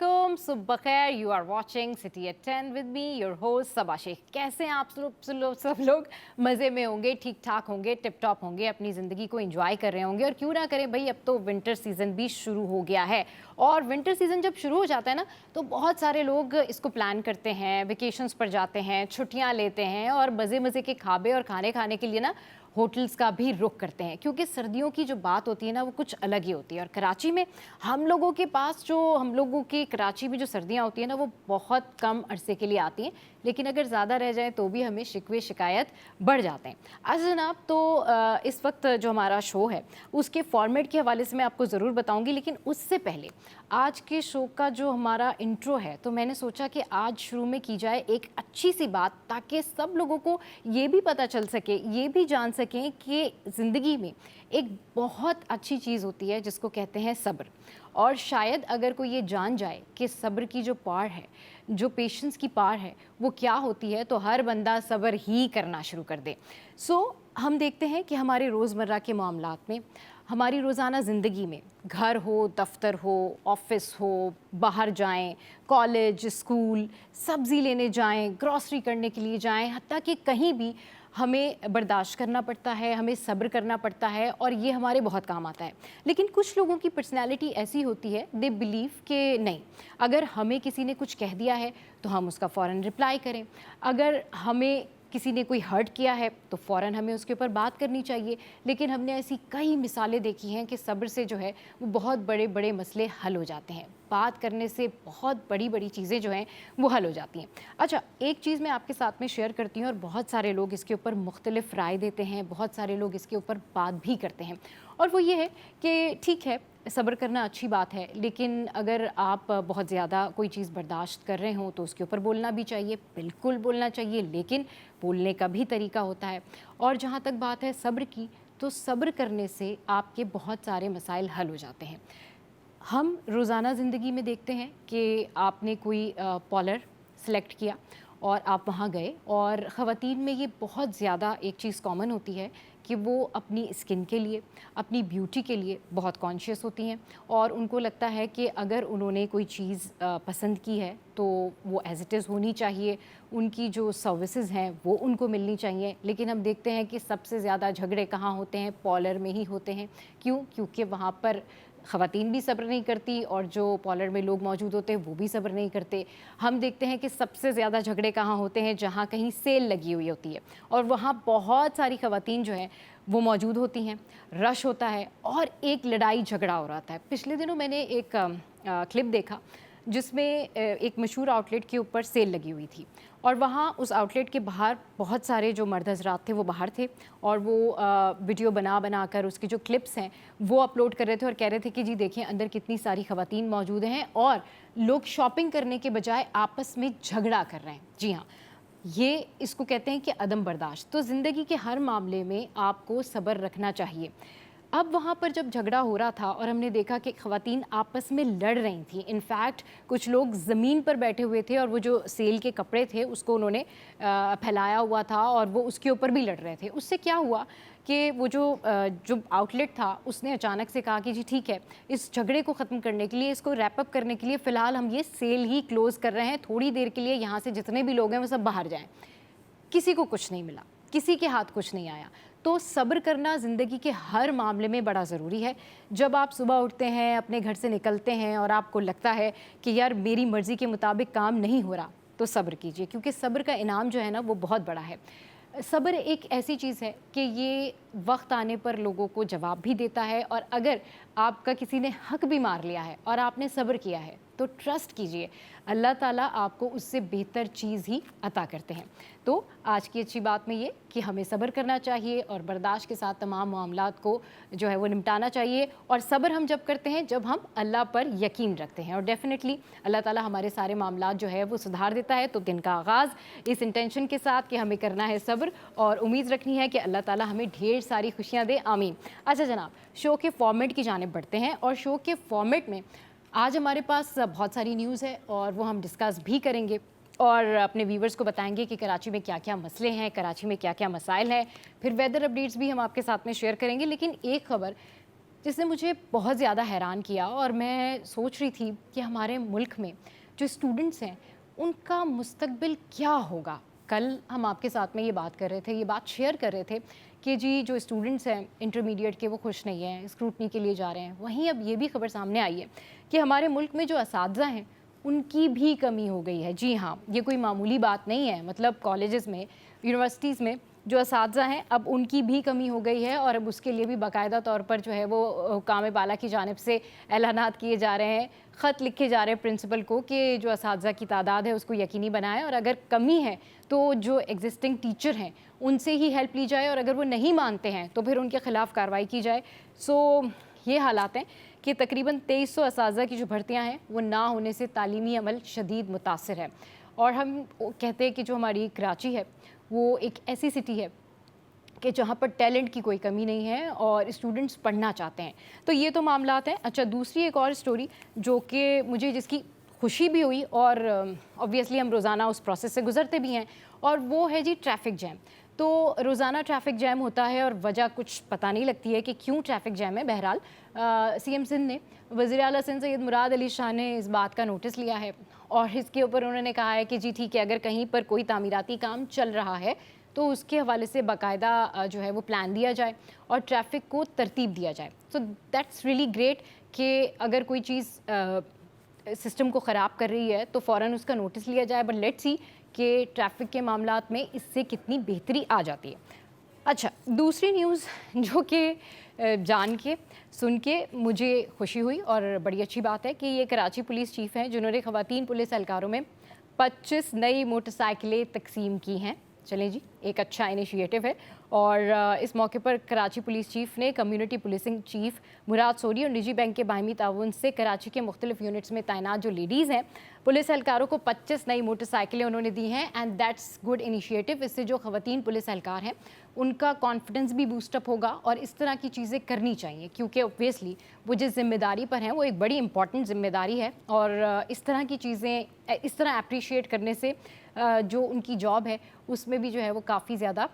अस्सलामुअलैकुम, सुबह खैर। You are watching city at 10 with me your host Saba Shaikh. कैसे हैं आप सब लोग? मज़े में होंगे, ठीक ठाक होंगे, टिप टॉप होंगे, अपनी ज़िंदगी को एंजॉय कर रहे होंगे। और क्यों ना करें भाई, अब तो विंटर सीज़न भी शुरू हो गया है। और विंटर सीज़न जब शुरू हो जाता है ना, तो बहुत सारे लोग इसको प्लान करते हैं, वेकेशंस पर जाते हैं, छुट्टियाँ लेते हैं और मज़े मज़े के खाबे और खाने खाने के लिए ना होटल्स का भी रुख करते हैं। क्योंकि सर्दियों की जो बात होती है ना, वो कुछ अलग ही होती है। और कराची में हम लोगों की कराची में जो सर्दियाँ होती है ना, वो बहुत कम अरसे के लिए आती हैं। लेकिन अगर ज़्यादा रह जाए तो भी हमें शिकवे शिकायत बढ़ जाते हैं। अच्छा जनाब, तो इस वक्त जो हमारा शो है उसके फॉर्मेट के हवाले से मैं आपको ज़रूर बताऊंगी। लेकिन उससे पहले आज के शो का जो हमारा इंट्रो है, तो मैंने सोचा कि आज शुरू में की जाए एक अच्छी सी बात, ताकि सब लोगों को ये भी पता चल सके, ये भी जान सकें कि ज़िंदगी में एक बहुत अच्छी चीज़ होती है जिसको कहते हैं सब्र। और शायद अगर कोई ये जान जाए कि सब्र की जो पार है, जो पेशेंस की पार है, वो क्या होती है, तो हर बंदा सब्र ही करना शुरू कर दे। हम देखते हैं कि हमारे रोज़मर्रा के मामलात में, हमारी रोज़ाना ज़िंदगी में, घर हो, दफ्तर हो, ऑफिस हो, बाहर जाएं, कॉलेज, स्कूल, सब्ज़ी लेने जाएं, ग्रॉसरी करने के लिए जाएं, हत्ता कि कहीं भी हमें बर्दाश्त करना पड़ता है, हमें सब्र करना पड़ता है और ये हमारे बहुत काम आता है। लेकिन कुछ लोगों की पर्सनैलिटी ऐसी होती है, दे बिलीव कि नहीं, अगर हमें किसी ने कुछ कह दिया है तो हम उसका फ़ौरन रिप्लाई करें। अगर हमें किसी ने कोई हर्ट किया है तो फ़ौरन हमें उसके ऊपर बात करनी चाहिए। लेकिन हमने ऐसी कई मिसालें देखी हैं कि सब्र से जो है वो बहुत बड़े बड़े मसले हल हो जाते हैं। बात करने से बहुत बड़ी बड़ी चीज़ें जो हैं वो हल हो जाती हैं। अच्छा, एक चीज़ मैं आपके साथ में शेयर करती हूँ और बहुत सारे लोग इसके ऊपर मुख्तलिफ राय देते हैं, बहुत सारे लोग इसके ऊपर बात भी करते हैं। और वो ये है कि ठीक है, सब्र करना अच्छी बात है, लेकिन अगर आप बहुत ज़्यादा कोई चीज़ बर्दाश्त कर रहे हों तो उसके ऊपर बोलना भी चाहिए, बिल्कुल बोलना चाहिए। लेकिन बोलने का भी तरीका होता है। और जहाँ तक बात है सब्र की, तो सब्र करने से आपके बहुत सारे मसाइल हल हो जाते हैं। हम रोज़ाना ज़िंदगी में देखते हैं कि आपने कोई पार्लर सेलेक्ट किया और आप वहाँ गए, और ख़वातीन में ये बहुत ज़्यादा एक चीज़ कॉमन होती है कि वो अपनी स्किन के लिए, अपनी ब्यूटी के लिए बहुत कॉन्शियस होती हैं। और उनको लगता है कि अगर उन्होंने कोई चीज़ पसंद की है तो वो एज़ इट इज़ होनी चाहिए, उनकी जो सर्विसेज हैं वो उनको मिलनी चाहिए। लेकिन हम देखते हैं कि सबसे ज़्यादा झगड़े कहाँ होते हैं? पार्लर में ही होते हैं। क्यों? क्योंकि वहाँ पर ख़वातीन भी सब्र नहीं करती और जो पार्लर में लोग मौजूद होते हैं वो भी सब्र नहीं करते। हम देखते हैं कि सबसे ज़्यादा झगड़े कहाँ होते हैं? जहाँ कहीं सेल लगी हुई होती है और वहाँ बहुत सारी ख़वातीन जो हैं वो मौजूद होती हैं, रश होता है और एक लड़ाई झगड़ा हो रहा है। पिछले दिनों मैंने एक क्लिप देखा जिसमें एक मशहूर आउटलेट के ऊपर सेल लगी हुई थी और वहाँ उस आउटलेट के बाहर बहुत सारे जो मर्द हज़रात थे वो बाहर थे और वो वीडियो बना कर उसकी जो क्लिप्स हैं वो अपलोड कर रहे थे और कह रहे थे कि जी देखिए अंदर कितनी सारी ख़वातीन मौजूद हैं और लोग शॉपिंग करने के बजाय आपस में झगड़ा कर रहे हैं। जी हाँ, ये इसको कहते हैं कि अदम बर्दाश्त। तो ज़िंदगी के हर मामले में आपको सब्र रखना चाहिए। अब वहाँ पर जब झगड़ा हो रहा था और हमने देखा कि ख़वातीन आपस में लड़ रही थी, इनफैक्ट कुछ लोग ज़मीन पर बैठे हुए थे और वो जो सेल के कपड़े थे उसको उन्होंने फैलाया हुआ था और वो उसके ऊपर भी लड़ रहे थे। उससे क्या हुआ कि वो जो आउटलेट था उसने अचानक से कहा कि जी ठीक है, इस झगड़े को ख़त्म करने के लिए, इसको रैप अप करने के लिए फ़िलहाल हम ये सेल ही क्लोज़ कर रहे हैं, थोड़ी देर के लिए यहाँ से जितने भी लोग हैं वो सब बाहर जाएँ। किसी को कुछ नहीं मिला, किसी के हाथ कुछ नहीं आया। तो सब्र करना ज़िंदगी के हर मामले में बड़ा ज़रूरी है। जब आप सुबह उठते हैं, अपने घर से निकलते हैं और आपको लगता है कि यार मेरी मर्ज़ी के मुताबिक काम नहीं हो रहा, तो सब्र कीजिए, क्योंकि सब्र का इनाम जो है ना वो बहुत बड़ा है। सब्र एक ऐसी चीज़ है कि ये वक्त आने पर लोगों को जवाब भी देता है, और अगर आपका किसी ने हक भी मार लिया है और आपने सब्र किया है तो ट्रस्ट कीजिए, अल्लाह ताला आपको उससे बेहतर चीज़ ही अता करते हैं। तो आज की अच्छी बात में ये कि हमें सब्र करना चाहिए और बर्दाश्त के साथ तमाम मामलात को जो है वो निपटाना चाहिए। और सब्र हम जब करते हैं जब हम अल्लाह पर यकीन रखते हैं, और डेफिनेटली अल्लाह ताला हमारे सारे मामलात जो है वो सुधार देता है। तो दिन का आगाज़ इस इंटेंशन के साथ कि हमें करना है सब्र और उम्मीद रखनी है कि अल्लाह ताला हमें ढेर सारी खुशियाँ दे, आमीन। अच्छा जनाब, शो के फॉर्मेट की जानिब बढ़ते हैं और शो के फॉर्मेट में आज हमारे पास बहुत सारी न्यूज़ है और वो हम डिस्कस भी करेंगे और अपने व्यूवर्स को बताएंगे कि कराची में क्या क्या मसले हैं, कराची में क्या क्या मसाइल हैं। फिर वेदर अपडेट्स भी हम आपके साथ में शेयर करेंगे। लेकिन एक खबर जिसने मुझे बहुत ज़्यादा हैरान किया। और मैं सोच रही थी कि हमारे मुल्क में जो स्टूडेंट्स हैं उनका मुस्तकबिल क्या होगा। कल हम आपके साथ में ये बात कर रहे थे, ये बात शेयर कर रहे थे कि जी जो स्टूडेंट्स हैं इंटरमीडिएट के वो खुश नहीं हैं, स्क्रूटनी के लिए जा रहे हैं। वहीं अब ये भी खबर सामने आई है कि हमारे मुल्क में जो असातिज़ा हैं उनकी भी कमी हो गई है। जी हाँ, ये कोई मामूली बात नहीं है। मतलब कॉलेजेस में, यूनिवर्सिटीज़ में जो असातिज़ा हैं अब उनकी भी कमी हो गई है और अब उसके लिए भी बाकायदा तौर पर जो है वो हुकाम बाला की जानिब से ऐलानात किए जा रहे हैं, ख़त लिखे जा रहे हैं प्रिंसिपल को कि जो असातिज़ा की तादाद है उसको यकीनी बनाएं और अगर कमी है तो जो एग्जिस्टिंग टीचर हैं उनसे ही हेल्प ली जाए और अगर वो नहीं मानते हैं तो फिर उनके ख़िलाफ़ कार्रवाई की जाए। सो ये हालात हैं कि तकरीबन 2300 असातिज़ा की जो भर्तियाँ हैं वो ना होने से तालीमी अमल शदीद मुतासिर है। और हम कहते हैं कि जो हमारी कराची है वो एक ऐसी सिटी है कि जहाँ पर टैलेंट की कोई कमी नहीं है और स्टूडेंट्स पढ़ना चाहते हैं। तो ये तो मामलात हैं। अच्छा, दूसरी एक और स्टोरी जो कि मुझे जिसकी खुशी भी हुई और ऑब्वियसली हम रोज़ाना उस प्रोसेस से गुजरते भी हैं, और वो है जी ट्रैफिक जैम। तो रोज़ाना ट्रैफिक जैम होता है और वजह कुछ पता नहीं लगती है कि क्यों ट्रैफिक जैम है। बहरहाल सीएम सिंध ने, वज़ीर आला सिंध सैयद मुराद अली शाह ने इस बात का नोटिस लिया है और इसके ऊपर उन्होंने कहा है कि जी ठीक है, अगर कहीं पर कोई तामीराती काम चल रहा है तो उसके हवाले से बाकायदा जो है वो प्लान दिया जाए और ट्रैफिक को तरतीब दिया जाए। सो दैट्स रियली ग्रेट कि अगर कोई चीज़ सिस्टम को ख़राब कर रही है तो फ़ौरन उसका नोटिस लिया जाए। बट लेट्स सी कि ट्रैफिक के मामलात में इससे कितनी बेहतरी आ जाती है। अच्छा, दूसरी न्यूज़ जो कि जान के सुन के मुझे खुशी हुई और बड़ी अच्छी बात है कि ये कराची पुलिस चीफ़ हैं जिन्होंने ख़वातीन पुलिस एहलकारों में 25 नई मोटरसाइकिलें तकसीम की हैं। चलें जी, एक अच्छा इनिशिएटिव है। और इस मौके पर कराची पुलिस चीफ़ ने कम्युनिटी पुलिसिंग चीफ़ मुराद सोरी और निजी बैंक के बाहिमी ताउन से कराची के मुख्तलिफ यूनिट्स में तैनात जो लेडीज़ हैं पुलिस एहलकारों को 25 नई मोटरसाइकिलें उन्होंने दी हैं। And that's good initiative. इससे जो ख़वातीन पुलिस एहलकार हैं उनका कॉन्फिडेंस भी बूस्टअप होगा और इस तरह की चीज़ें करनी चाहिए क्योंकि ऑब्वियसली वो जिस जिम्मेदारी पर हैं वो एक बड़ी इंपॉर्टेंट जिम्मेदारी है। और इस तरह की चीज़ें इस तरह अप्रिशिएट करने से जो उनकी जॉब है उसमें भी जो है वो काफ़ी ज़्यादा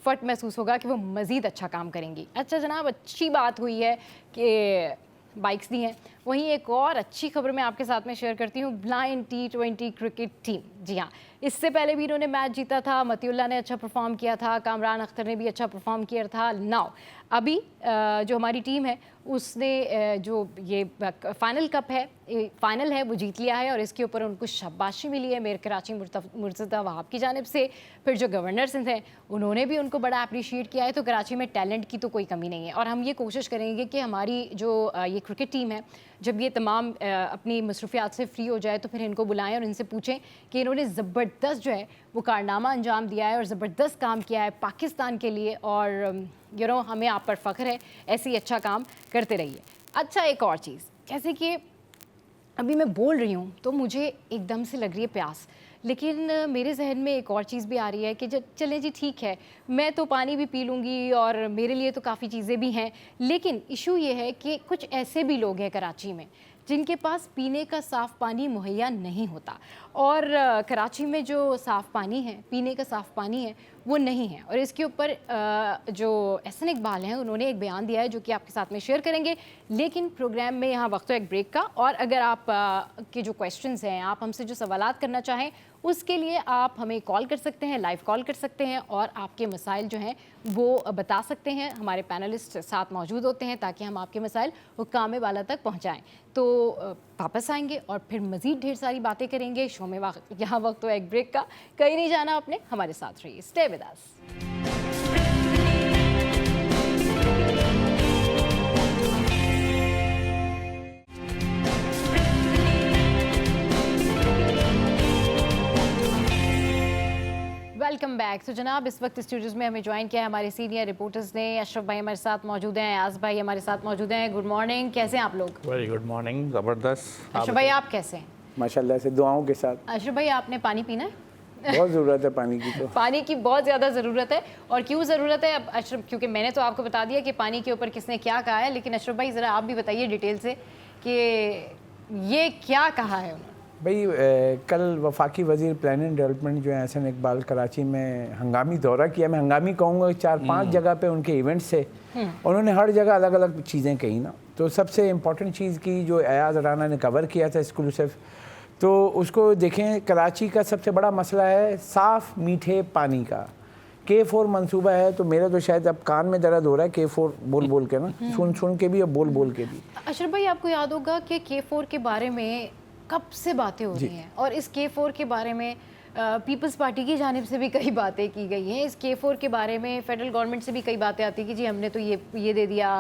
फ़र्क महसूस होगा कि वो मज़ीद अच्छा काम करेंगी। अच्छा जनाब, अच्छी बात हुई है कि बाइक्स दी हैं। वहीं एक और अच्छी खबर मैं आपके साथ में शेयर करती हूँ, ब्लाइंड T20 क्रिकेट टीम। जी हाँ, इससे पहले भी इन्होंने मैच जीता था, मतीउल्लाह ने अच्छा परफॉर्म किया था, कामरान अख्तर ने भी अच्छा परफॉर्म किया था। नाउ अभी जो हमारी टीम है उसने जो ये फाइनल कप है, फाइनल है, वो जीत लिया है और इसके ऊपर उनको शाबाशी मिली है मेयर कराची मुर्तज़ा वहाब की जानिब से। फिर जो गवर्नर सिंध हैं उन्होंने भी उनको बड़ा अप्रिशिएट किया है। तो कराची में टैलेंट की तो कोई कमी नहीं है और हम ये कोशिश करेंगे कि हमारी जो ये क्रिकेट टीम है जब ये तमाम अपनी मसरूफियात से फ्री हो जाए तो फिर इनको बुलाएं और इनसे पूछें कि इन्होंने ज़बरदस्त जो है वो कारनामा अंजाम दिया है और ज़बरदस्त काम किया है पाकिस्तान के लिए और हमें आप पर फ़ख्र है, ऐसे ही अच्छा काम करते रहिए। अच्छा, एक और चीज़, जैसे कि अभी मैं बोल रही हूँ तो मुझे एकदम से लग रही है प्यास, लेकिन मेरे जहन में एक और चीज़ भी आ रही है कि जब चलें जी ठीक है, मैं तो पानी भी पी लूँगी और मेरे लिए तो काफ़ी चीज़ें भी हैं, लेकिन इशू ये है कि कुछ ऐसे भी लोग हैं कराची में जिनके पास पीने का साफ़ पानी मुहैया नहीं होता। और कराची में जो साफ़ पानी है, पीने का साफ़ पानी है, वो नहीं है। और इसके ऊपर जो एहसन इकबाल हैं उन्होंने एक बयान दिया है जो कि आपके साथ में शेयर करेंगे, लेकिन प्रोग्राम में यहाँ वक्त एक ब्रेक का। और अगर आप के जो क्वेश्चंस हैं, आप हमसे जो सवालात करना चाहें, उसके लिए आप हमें कॉल कर सकते हैं, लाइव कॉल कर सकते हैं और आपके मसाइल जो हैं वो बता सकते हैं। हमारे पैनलिस्ट साथ मौजूद होते हैं ताकि हम आपके मसाइल हुक्काम बाला तक पहुँचाएँ। तो वापस आएंगे और फिर मज़ीद ढेर सारी बातें करेंगे। शो में यहाँ वक्त तो एक ब्रेक का, कहीं नहीं जाना आपने, हमारे साथ रहिए, stay with us. Welcome back. तो जनाब, इस वक्त स्टूडियोज में हमें ज्वाइन किया है हमारे सीनियर रिपोर्टर्स ने। अशरफ भाई हमारे साथ मौजूद हैं, अयाज भाई हमारे साथ मौजूद हैं। गुड मॉर्निंग, कैसे हैं आप लोग? वेरी गुड मॉर्निंग, ज़बरदस्त। अशरफ भाई आप कैसे हैं? माशाल्लाह से, दुआओं के साथ। अशरफ भाई आपने पानी पीना है? बहुत ज़रूरत है पानी की। तो पानी की बहुत ज़्यादा ज़रूरत है। और क्यों ज़रूरत है अब अशरफ, क्योंकि मैंने तो आपको बता दिया कि पानी के ऊपर किसने क्या कहा है, लेकिन अशरफ भाई ज़रा आप भी बताइए डिटेल से कि ये क्या कहा है उन्होंने। भाई कल वफाकी वजीर प्लान एंड डेवलपमेंट जो है एहसन इकबाल कराची में हंगामी दौरा किया। मैं हंगामी कहूँगा, 4-5 जगह पे उनके इवेंट्स थे। उन्होंने हर जगह अलग अलग चीज़ें कही ना। तो सबसे इम्पॉर्टेंट चीज़ की जो अयाज राना ने कवर किया था एक्सक्लूसिव, तो उसको देखें। कराची का सबसे बड़ा मसला है साफ़ मीठे पानी का। K4 मंसूबा है, तो मेरा तो शायद अब कान में दर्द हो रहा है K4 बोल बोल के ना, सुन के भी और बोल बोल के भी। अशरफ भाई, आपको याद होगा कि K4 के बारे में कब से बातें हो रही हैं, और इस K4 के बारे में पीपल्स पार्टी की जानिब से भी कई बातें की गई हैं। इस K4 के बारे में फेडरल गवर्नमेंट से भी कई बातें आती कि जी हमने तो ये दे दिया,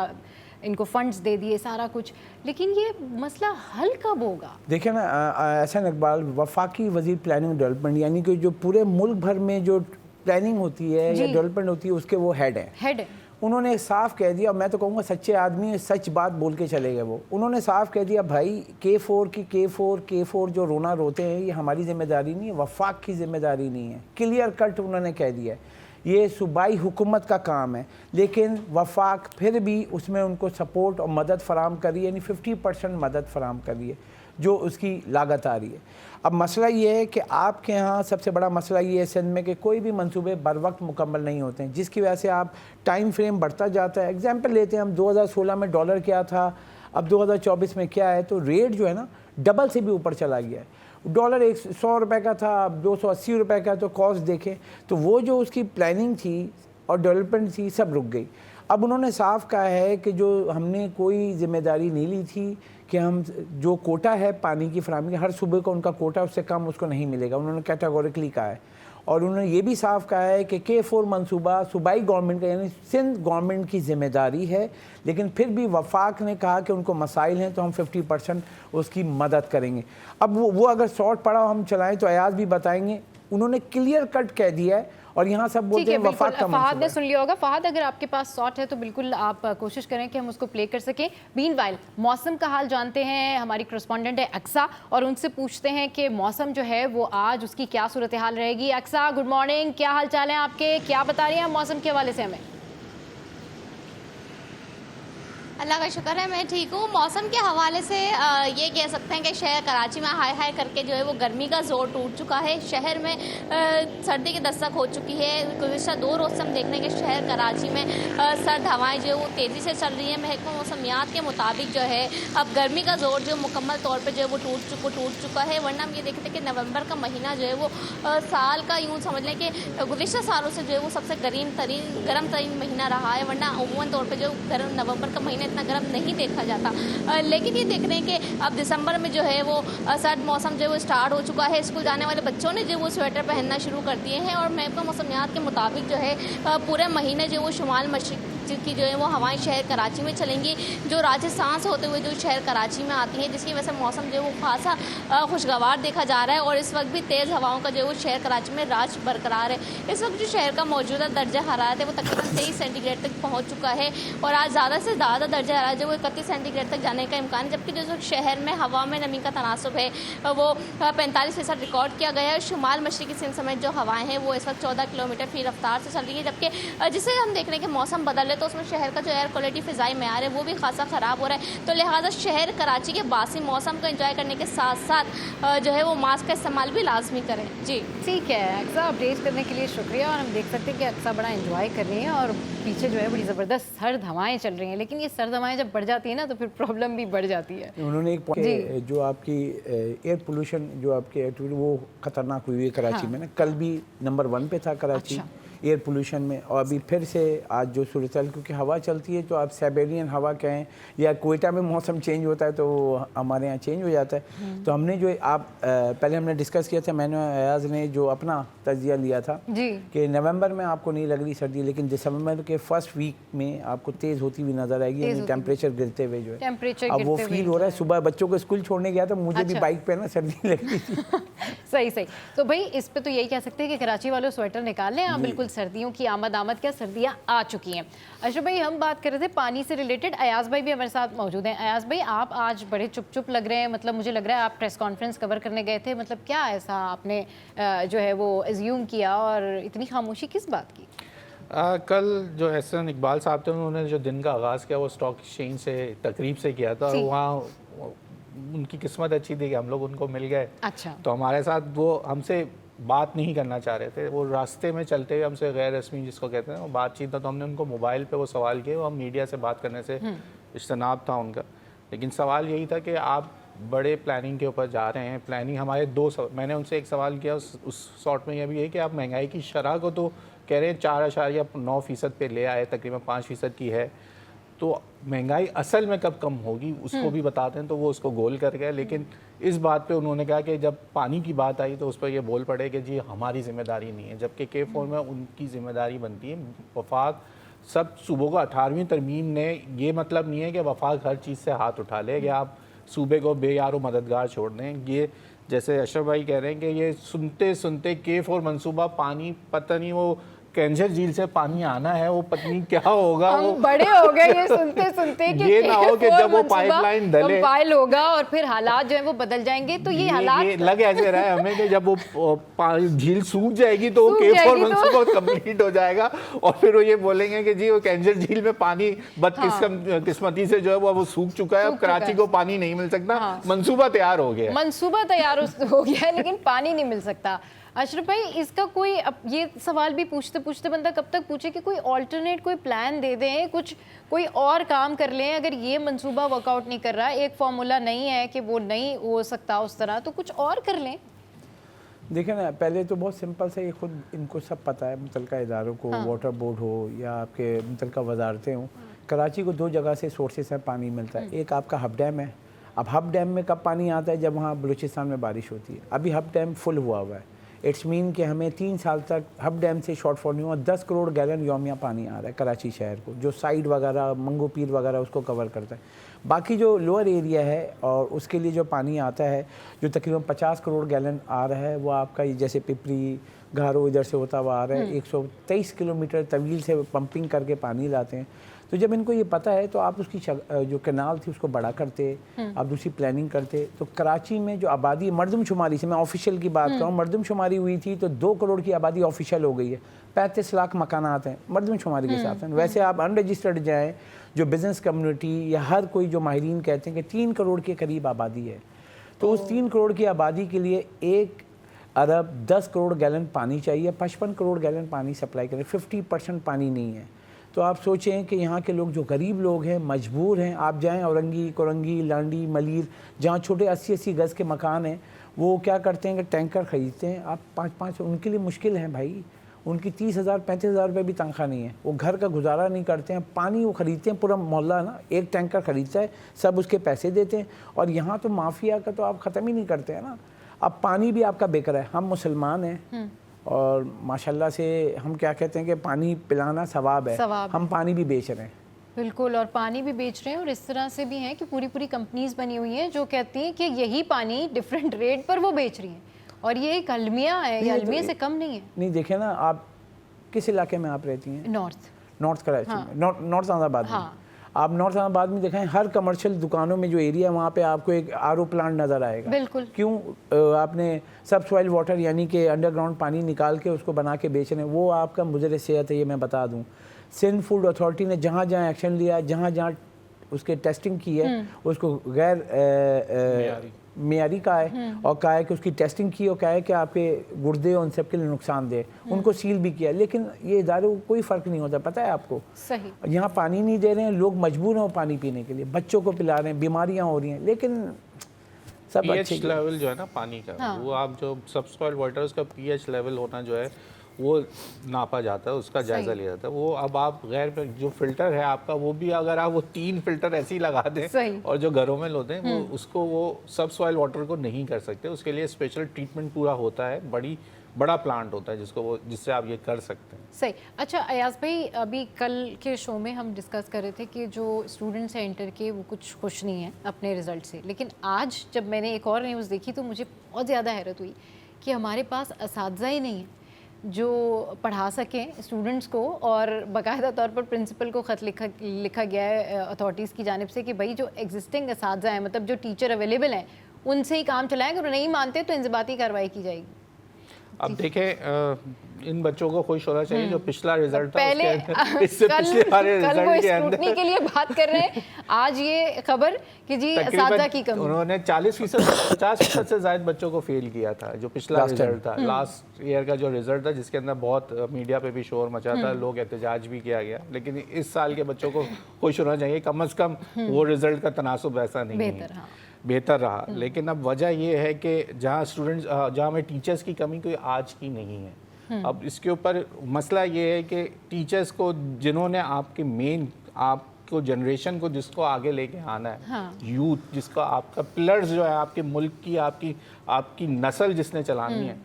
इनको फंड्स दे दिए, सारा कुछ, लेकिन ये मसला हल कब होगा? देखिए ना, एहसन इकबाल वफाकी वजीर प्लानिंग डेवलपमेंट, यानी कि जो पूरे मुल्क भर में जो प्लानिंग होती है या डेवलपमेंट होती है, उसके वो हेड है। उन्होंने साफ कह दिया, और मैं तो कहूँगा सच्चे आदमी सच बात बोल के चले गए वो। उन्होंने साफ कह दिया भाई K4 जो रोना रोते हैं ये हमारी जिम्मेदारी नहीं है, वफाक की जिम्मेदारी नहीं है। क्लियर कट उन्होंने कह दिया है, ये सूबाई हुकूमत का काम है। लेकिन वफाक फिर भी उसमें उनको सपोर्ट और मदद फराम कर रही है, यानी 50% मदद फराम कर रही है जो उसकी लागत आ रही है। अब मसला ये है कि आपके यहाँ सबसे बड़ा मसला ये है सिंध में कि कोई भी मंसूबे बर वक्त मुकम्मल नहीं होते हैं, जिसकी वजह से आप टाइम फ्रेम बढ़ता जाता है। एग्जाम्पल लेते हैं, हम 2016 में डॉलर क्या था, अब 2024 में क्या है, तो रेट जो है ना डबल से भी ऊपर चला गया है। डॉलर 100 रुपये का था, अब 280 रुपये का। तो कॉस्ट देखें तो वो जो उसकी प्लानिंग थी और डेवलपमेंट थी सब रुक गई। अब उन्होंने साफ कहा है कि जो हमने कोई जिम्मेदारी नहीं ली थी कि हम जो कोटा है पानी की फराहमी का, हर सूबे को उनका कोटा उससे कम उसको नहीं मिलेगा, उन्होंने कैटेगोरिकली कहा है। और उन्होंने ये भी साफ कहा है कि K4 मंसूबा सूबाई गवर्नमेंट का यानी सिंध गवर्नमेंट की जिम्मेदारी है, लेकिन फिर भी वफाक ने कहा कि उनको मसाइल हैं तो हम 50% उसकी मदद करेंगे। अब वो अगर शॉर्ट पड़ा हम चलाएं तो अयाज भी बताएंगे। उन्होंने क्लियर कट कह दिया है, और यहाँ सब बोलते हैं वफाक का। फहद ने सुन लिया होगा। फहद, अगर आपके पास शॉट है तो बिल्कुल आप कोशिश करें कि हम उसको प्ले कर सकें। मीनवाइल मौसम का हाल जानते हैं, हमारी करस्पॉन्डेंट है अक्सा, और उनसे पूछते हैं कि मौसम जो है वो आज उसकी क्या सूरत हाल रहेगी। अक्सा, गुड मॉर्निंग, क्या हाल चाल है आपके, क्या बता रही हैं मौसम के हवाले से हमें? अल्लाह का शुक्र है, मैं ठीक हूँ। मौसम के हवाले से ये कह सकते हैं कि शहर कराची में हाय हाय करके जो है वो गर्मी का जोर टूट चुका है। शहर में सर्दी की दस्तक हो चुकी है। गुज़िश्ता 2 रोज़ से हम देख रहे हैं कि शहर कराची में सर्द हवाएं जो है वो तेज़ी से चल रही हैं। महकमा मौसमियात के मुताबिक जो है अब गर्मी का जोर जो मुकम्मल तौर पर जो है वो टूट चुका है। वरना हम ये देखते हैं कि नवंबर का महीना जो है वो साल का यूँ समझ लें कि गुज़िश्ता सालों से जो है वो सबसे गर्म तरीन महीना रहा है। वरना अमूमन तौर पर जो नवंबर का महीना इतना गर्म नहीं देखा जाता। लेकिन ये देख रहे हैं कि अब दिसंबर में जो है वो सर्द मौसम जो है वो स्टार्ट हो चुका है। स्कूल जाने वाले बच्चों ने जो वो स्वेटर पहनना शुरू कर दिए हैं। और महकमा मौसमियात के मुताबिक जो है पूरे महीने जो वो शुमाल मशरिक की जो है वो हवाएं शहर कराची में चलेंगी, जो राजस्थान से होते हुए जो शहर कराची में आती हैं, जिसकी वजह से मौसम जो है वो खासा खुशगवार देखा जा रहा है। और इस वक्त भी तेज़ हवाओं का जो है वो शहर कराची में राज बरकरार है। इस वक्त जो शहर का मौजूदा दर्जा हरारत है वो तकरीबन 23 सेंटीग्रेड तक पहुँच चुका है, और आज ज़्यादा से ज़्यादा दर्जा हरारत जो वो 31 सेंटीग्रेड तक जाने का इम्कान है। जबकि जो शहर में हवा में नमी का तनासुब है वो 45% रिकॉर्ड किया गया है। शुमाल मशरक़ी सिंध समेत जो हवाएँ हैं वो इस वक्त 14 किलोमीटर फी रफ्तार से चल रही है। जबकि जिसे हम देख रहे हैं कि मौसम बदल है तो उसमें शहर का जो एयर क्वालिटी फ़िज़ाई मेयार है वो भी खासा ख़राब हो रहा है। तो लिहाजा शहर कराची के बासी मौसम को एंजॉय करने के साथ साथ जो है वो मास्क का इस्तेमाल भी लाजमी करें। जी ठीक है अक्सा, अपडेट करने के लिए शुक्रिया। और हम देख सकते हैं कि अक्सा बड़ा एंजॉय कर रही हैं और पीछे जो है बड़ी ज़बरदस्त सर्द हवाएं चल रही हैं। लेकिन ये सर्द हवाएं जब बढ़ जाती है ना तो फिर प्रॉब्लम भी बढ़ जाती है। उन्होंने एक पॉइंट जो आपकी एयर पोल्यूशन जो आपके वो ख़तरनाक हुई है कराची में ना, कल भी नंबर 1 पे था कराची एयर पोल्यूशन में। और अभी फिर से आज जो सूरत हाल, क्योंकि हवा चलती है तो आप साइबेरियन हवा कहें या कोयटा में मौसम चेंज होता है तो हमारे यहाँ चेंज हो जाता है। तो हमने जो आप पहले हमने डिस्कस किया था, मैंने अयाज ने जो अपना तजिया लिया था कि नवंबर में आपको नहीं लग रही सर्दी, लेकिन दिसंबर के फर्स्ट वीक में आपको तेज़ होती हुई नजर आएगी, टेम्परेचर गिरते हुए जो है अब वो फील हो रहा है। सुबह बच्चों को स्कूल छोड़ने गया था, मुझे भी बाइक पे ना सर्दी लग रही थी। सही। तो भाई इस पे तो यही कह सकते हैं कि कराची वालों स्वेटर निकाल लें आप, बिल्कुल सर्दियों की आमद क्या सर्दियाँ आ चुकी हैं। अशरफ भाई, हम बात कर रहे थे पानी से रिलेटेड, अयाज भाई भी हमारे साथ मौजूद हैं। अयाज भाई, आप आज बड़े चुप लग रहे हैं, मतलब मुझे लग रहा है आप प्रेस कॉन्फ्रेंस कवर करने गए थे, मतलब क्या ऐसा आपने जो है वो एज्यूम किया और इतनी खामोशी किस बात की? कल जो एहसन इकबाल साहब थे उन्होंने जो दिन का आगाज़ किया वो स्टॉक एक्सचेंज से तकरीब से किया था। वहाँ उनकी किस्मत अच्छी थी कि हम लोग उनको मिल गए। अच्छा। तो हमारे साथ वो हमसे बात नहीं करना चाह रहे थे, वो रास्ते में चलते हुए हमसे गैर रस्मी जिसको कहते हैं वो बातचीत था, तो हमने उनको मोबाइल पे वो सवाल किए, वो हम मीडिया से बात करने से इज्तनाब था उनका। लेकिन सवाल यही था कि आप बड़े प्लानिंग के ऊपर जा रहे हैं, प्लानिंग हमारे मैंने उनसे एक सवाल किया उस सॉर्ट में यह भी है कि आप महंगाई की शरह को तो कह रहे हैं 4.9% पे ले आए, तकरीबन 5% की है, तो महंगाई असल में कब कम होगी उसको भी बताते हैं, तो वो उसको गोल कर गए। लेकिन इस बात पे उन्होंने कहा कि जब पानी की बात आई तो उस पर ये बोल पड़े कि जी हमारी जिम्मेदारी नहीं है, जबकि K4 में उनकी जिम्मेदारी बनती है। वफाक सब सूबों को 18वीं तरमीम ने ये मतलब नहीं है कि वफाक हर चीज़ से हाथ उठा ले कि आप सूबे को बेयारो मददगार छोड़ दें। ये जैसे अशरफ भाई कह रहे हैं कि ये सुनते सुनते K4 मंसूबा पानी पता नहीं वो कैंजर झील से पानी आना है, वो पत्नी क्या होगा, हम वो बड़े हो गए ये सुनते सुनते कि ये ना हो कि जब वो पाइपलाइन डले कंपाइल होगा और फिर हालात जो है वो बदल जाएंगे, तो ये हालात ये लग ऐसे रहा है हमें कि जब वो झील सूख जाएगी तो वो K4 मंसूबा कंप्लीट हो जाएगा और फिर वो ये बोलेंगे कि जी वो कैंजर झील में पानी बदकिस्मती से जो है वो सूख चुका है, अब कराची को पानी नहीं मिल सकता। मंसूबा तैयार हो गया, मंसूबा तैयार हो गया है लेकिन पानी नहीं मिल सकता। अशरफ भाई, इसका कोई ये सवाल भी पूछते पूछते बंदा कब तक पूछे कि कोई ऑल्टरनेट कोई प्लान दे दें, कुछ कोई और काम कर लें। अगर ये मंसूबा वर्कआउट नहीं कर रहा, एक फार्मूला नहीं है कि वो नहीं हो सकता उस तरह, तो कुछ और कर लें। देखिए ना, पहले तो बहुत सिंपल से, ये खुद इनको सब पता है, मुतलका इदारों को, वाटर बोर्ड हो या आपके मुतलका वजारतें हों, कराची को 2 जगह से सोर्सेस से पानी मिलता है। एक आपका हब डैम है। अब हब डैम में कब पानी आता है? जब वहाँ बलूचिस्तान में बारिश होती है। अभी हब डैम फुल हुआ हुआ है। इट्स मीन कि हमें 3 साल तक हब डैम से शॉर्टफॉल नहीं हुआ। 10 करोड़ गैलन यौमिया पानी आ रहा है कराची शहर को, जो साइड वगैरह मंगो पीर वगैरह उसको कवर करता है। बाकी जो लोअर एरिया है और उसके लिए जो पानी आता है, जो तकरीबन 50 करोड़ गैलन आ रहा है, वो आपका जैसे पिपरी घारो इधर से होता हुआ आ रहा है। 123 किलोमीटर तवील से पंपिंग करके पानी लाते हैं। तो जब इनको ये पता है तो आप उसकी जो कैनाल थी उसको बड़ा करते, आप दूसरी प्लानिंग करते। तो कराची में जो आबादी मर्दमशुमारी से, मैं ऑफिशियल की बात करूँ, मर्दमशुमारी हुई थी तो 2 करोड़ की आबादी ऑफिशियल हो गई है। 35 लाख मकानात हैं मर्दमशुमारी के हिसाब से। वैसे आप अनरजिस्टर्ड जाएँ, जो बिज़नेस कम्युनिटी या हर कोई जो माहिरीन कहते हैं कि 3 करोड़ के करीब आबादी है। तो उस 3 करोड़ की आबादी के लिए 1 अरब 10 करोड़ गैलन पानी चाहिए। 55 करोड़ गैलन पानी सप्लाई करें, 50% पानी नहीं है। तो आप सोचें कि यहाँ के लोग जो गरीब लोग हैं, मजबूर हैं। आप जाएं औरंगी, कोरंगी, लांडी, मलीर, जहाँ छोटे 80-80 गज़ के मकान हैं, वो क्या करते हैं कि टैंकर ख़रीदते हैं। आप 5-5 उनके लिए मुश्किल है भाई। उनकी 30,000 35,000 रुपये भी तनख्वाह नहीं है, वो घर का गुजारा नहीं करते हैं। पानी वो ख़रीदते हैं, पूरा मोहल्ला ना एक टैंकर ख़रीदता है, सब उसके पैसे देते हैं। और यहाँ तो माफिया का तो आप ख़त्म ही नहीं करते हैं ना। अब पानी भी आपका बेकार है। हम मुसलमान हैं और माशाल्लाह से हम क्या कहते हैं कि पानी पिलाना सवाब है। हम पानी भी बेच रहे हैं। बिल्कुल, और पानी भी बेच रहे हैं। और इस तरह से भी हैं कि पूरी पूरी कंपनीज बनी हुई हैं जो कहती हैं कि यही पानी डिफरेंट रेट पर वो बेच रही हैं, और ये एक अलमिया है, ये अलमिया से कम नहीं है। नहीं, देखें ना, आप किस इलाके में आप रहती हैं? नॉर्थ कराची में, नॉर्थ अहमदाबाद में। आप नॉर्थ अहमदाबाद में देखें, हर कमर्शियल दुकानों में जो एरिया है वहाँ पे आपको एक आरओ प्लांट नज़र आएगा। बिल्कुल। क्यों? आपने सब सॉइल वाटर यानी कि अंडरग्राउंड पानी निकाल के उसको बना के बेच रहे हैं। वो आपका मुज़र सेहत है, ये मैं बता दूँ। सिंध फूड अथॉरिटी ने जहाँ जहाँ एक्शन लिया, जहाँ जहाँ उसके टेस्टिंग की है, उसको गैर मेयारी का है और कहा है कि उसकी टेस्टिंग की और कहा है कि आपके गुर्दे और उन सब के लिए नुकसानदेह, उनको सील भी किया। लेकिन ये इदारे को कोई फ़र्क नहीं होता, पता है आपको। सही। यहाँ पानी नहीं दे रहे हैं, लोग मजबूर हैं पानी पीने के लिए, बच्चों को पिला रहे हैं, बीमारियाँ हो रही हैं। लेकिन सब पीएच लेवल जो है ना पानी का, वो आप जो सबसॉइल वाटर उसका पीएच लेवल होना जो है वो नापा जाता है, उसका जायज़ा लिया जाता है। वो अब आप गैर जो फ़िल्टर है आपका, वो भी अगर आप वो 3 फ़िल्टर ऐसे ही लगा दें और जो घरों में लोते हैं वो उसको वो सब सॉइल वाटर को नहीं कर सकते। उसके लिए स्पेशल ट्रीटमेंट पूरा होता है, बड़ा प्लांट होता है जिससे आप ये कर सकते हैं। सही। अच्छा अयाज भाई, अभी कल के शो में हम डिस्कस कर रहे थे कि जो स्टूडेंट्स हैं इंटर के, वो कुछ खुश नहीं हैं अपने रिज़ल्ट से। लेकिन आज जब मैंने एक और न्यूज़ देखी तो मुझे बहुत ज़्यादा हैरत हुई कि हमारे पास असातिज़ा ही नहीं है जो पढ़ा सकें स्टूडेंट्स को। और बाकायदा तौर पर प्रिंसिपल को ख़त लिखा गया है अथॉरिटीज़ की जानिब से कि भाई जो एग्जिस्टिंग असातिज़ा हैं, मतलब जो टीचर अवेलेबल हैं, उनसे ही काम चलाएं। अगर नहीं मानते तो इंज़बाती कार्रवाई की जाएगी। अब देखें, इन बच्चों को खुश होना चाहिए जो पिछला रिजल्ट था पहले इससे पिछले वाले कल वो रिजल्ट के स्क्रूटनी अंदर के लिए बात कर रहे हैं, आज ये खबर कि जी असातिज़ा की कमी। उन्होंने 50% से ज्यादा बच्चों को फेल किया था। जो पिछला रिजल्ट था, लास्ट ईयर का जो रिजल्ट था, जिसके अंदर बहुत मीडिया पे भी शोर मचा था, लोग एहतजाज भी किया गया, लेकिन इस साल के बच्चों को खुश होना चाहिए, कम से कम वो रिजल्ट का तनासुब ऐसा नहीं है, बेहतर रहा। लेकिन अब वजह ये है कि जहाँ स्टूडेंट्स, जहाँ हमें टीचर्स की कमी कोई आज की नहीं है। अब इसके ऊपर मसला ये है कि टीचर्स को, जिन्होंने आपके मेन आपको जनरेशन को जिसको आगे लेके आना है, हाँ। यूथ जिसका आपका पिलर्स जो है आपके मुल्क की, आपकी नस्ल जिसने चलानी है,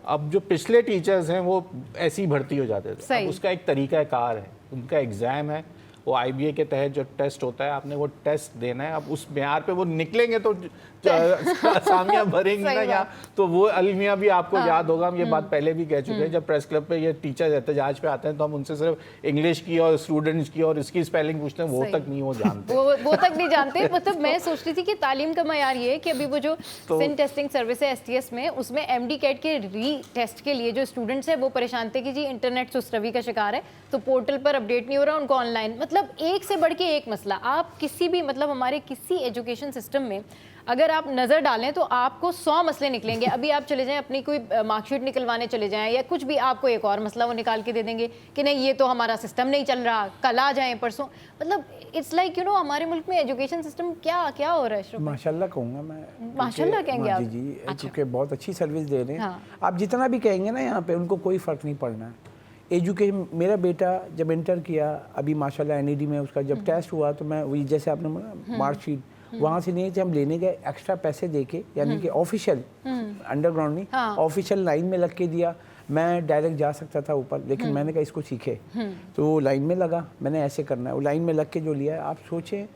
अब जो पिछले टीचर्स हैं वो ऐसी भर्ती हो जाते थे। अब उसका एक तरीका कार है, उनका एग्ज़ाम है, वो IBA के तहत जो टेस्ट होता है, आपने वो टेस्ट देना है। अब उस म्यार पे वो निकलेंगे तो असामियाँ भरेंगी ना यहाँ, तो वो अलमिया भी आपको याद होगा। हम ये बात पहले भी कह चुके हैं, जब प्रेस क्लब पे ये टीचर्स एहतजाज पे आते हैं तो हम उनसे सिर्फ इंग्लिश की और स्टूडेंट्स की और इसकी स्पेलिंग पूछते हैं, वो तक नहीं वो जानते, वो तक नहीं जानते। मतलब मैं सोचती थी कि तालीम का मयार ये है कि अभी वो जो सिन टेस्टिंग सर्विस है STS में, उसमें MD कैट के री टेस्ट के लिए जो स्टूडेंट्स है वो परेशान थे कि जी इंटरनेट सुस्त रवि का शिकार है, तो पोर्टल पर अपडेट नहीं हो रहा, उनको ऑनलाइन, मतलब एक से बढ़ के एक मसला। आप किसी भी, मतलब हमारे किसी एजुकेशन सिस्टम में अगर आप नज़र डालें तो आपको 100 मसले निकलेंगे। अभी आप चले जाएं अपनी कोई मार्कशीट निकलवाने चले जाएं या कुछ भी, आपको एक और मसला वो निकाल के दे देंगे कि नहीं ये तो हमारा सिस्टम नहीं चल रहा, कल आ जाएं परसों। मतलब इट्स लाइक यू नो हमारे मुल्क में एजुकेशन सिस्टम क्या हो रहा है। माशाल्लाह कहूँगा मैं, माशाल्लाह कहेंगे आप? जी, क्योंकि बहुत अच्छी सर्विस दे रहे हैं। आप जितना भी कहेंगे ना यहाँ पे, उनको कोई फ़र्क नहीं पड़ना है। एजुकेशन, मेरा बेटा जब इंटर किया अभी माशाल्लाह NED में, उसका जब टेस्ट हुआ तो मैं वही जैसे आपने बोला मार्कशीट वहाँ से नहीं थे, हम लेने गए एक्स्ट्रा पैसे देके, यानी कि ऑफिशियल अंडरग्राउंड नहीं, ऑफिशियल लाइन में लग के दिया। मैं डायरेक्ट जा सकता था ऊपर, लेकिन मैंने कहा इसको सीखे, तो वो लाइन में लगा, मैंने ऐसे करना है, वो लाइन में लग के जो लिया है, आप सोचें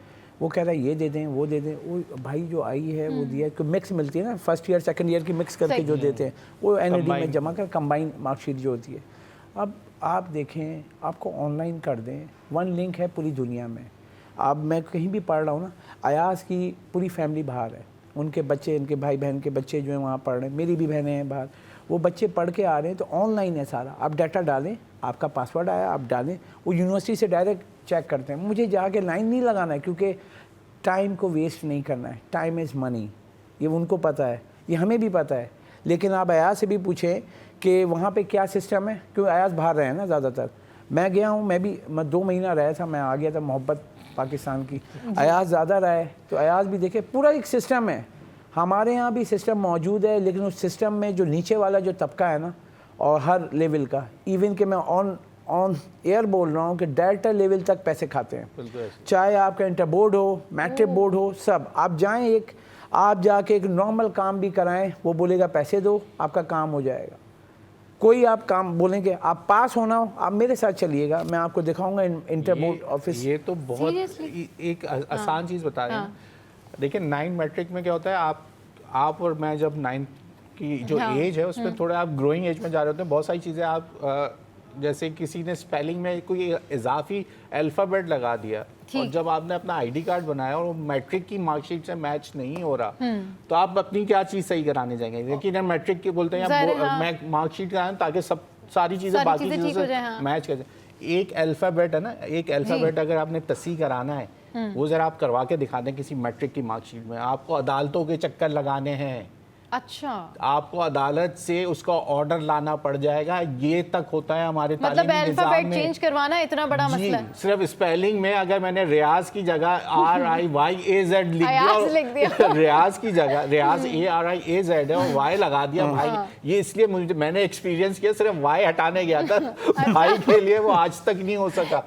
वो कह रहा है ये दे दें वो दे दें, वो भाई जो आई है वो दिया, क्योंकि मिक्स मिलती है ना, फर्स्ट ईयर सेकंड ईयर की मिक्स करके जो देते हैं वो NED में जमा कर कंबाइन मार्कशीट जो होती है। अब आप देखें, आपको ऑनलाइन कर दें, वन लिंक है पूरी दुनिया में। अब मैं कहीं भी पढ़ रहा हूँ ना, अयाज की पूरी फैमिली बाहर है, उनके बच्चे, उनके भाई बहन के बच्चे जो हैं वहाँ पढ़ रहे हैं, मेरी भी बहनें हैं बाहर, वो बच्चे पढ़ के आ रहे हैं, तो ऑनलाइन है सारा। आप डाटा डालें, आपका पासवर्ड आया, आप डालें, वो यूनिवर्सिटी से डायरेक्ट चेक करते हैं। मुझे जाके लाइन नहीं लगाना है, क्योंकि टाइम को वेस्ट नहीं करना है, टाइम इज़ मनी, ये उनको पता है, ये हमें भी पता है। लेकिन आप अयाज से भी पूछें कि वहाँ पे क्या सिस्टम है, क्योंकि अयाज बाहर रहे हैं ना ज़्यादातर। मैं गया हूँ, मैं 2 महीना रहा था, मैं आ गया था, मोहब्बत पाकिस्तान की। अयाज ज़्यादा रहा है, तो अयाज भी देखे पूरा एक सिस्टम है। हमारे यहाँ भी सिस्टम मौजूद है, लेकिन उस सिस्टम में जो नीचे वाला जो तबका है ना, और हर लेवल का, इवन कि मैं ऑन एयर बोल रहा हूँ कि डायरेक्टर लेवल तक पैसे खाते हैं, चाहे आपका इंटर बोर्ड हो, मैट्रिक बोर्ड हो, सब। आप जाएँ, आप जाके एक नॉर्मल काम भी कराएं, वो बोलेगा पैसे दो, आपका काम हो जाएगा। कोई आप काम बोलेंगे, आप पास होना हो, आप मेरे साथ चलिएगा, मैं आपको दिखाऊंगा इंटर बोर्ड ऑफिस। ये तो बहुत एक आसान चीज़ बता रहे हैं। देखिए 9 मैट्रिक में क्या होता है, आप और मैं जब 9 की जो एज है उसमें थोड़ा आप ग्रोइंग एज में जा रहे होते हैं, बहुत सारी चीज़ें आप जैसे किसी ने स्पेलिंग में कोई इजाफी अल्फ़ाबेट लगा दिया, और जब आपने अपना ID कार्ड बनाया और वो मैट्रिक की मार्कशीट से मैच नहीं हो रहा, तो आप अपनी क्या चीज़ सही कराने जाएंगे? लेकिन मैट्रिक के बोलते हैं मैं मार्कशीट कराएं ताकि सब सारी चीज़ें बाकी चीज़ों से मैच कर जाए। एक अल्फ़ाबेट है ना, एक अल्फ़ाबेट अगर आपने तसी कराना है, वो ज़रा आप करवा के दिखा दें किसी मैट्रिक की मार्कशीट में। आपको अदालतों के चक्कर लगाने हैं, अच्छा, आपको अदालत से उसका ऑर्डर लाना पड़ जाएगा, ये तक होता है हमारे मतलब अल्फाबेट चेंज करवाना इतना बड़ा मसला है। सिर्फ स्पेलिंग में अगर मैंने रियाज की जगह RIYAZ लिख दिया, रियाज की जगह रियाज ARIAZ है और Y लगा दिया, भाई ये इसलिए मैंने एक्सपीरियंस किया, सिर्फ Y हटाने गया था भाई के लिए, वो आज तक नहीं हो सका।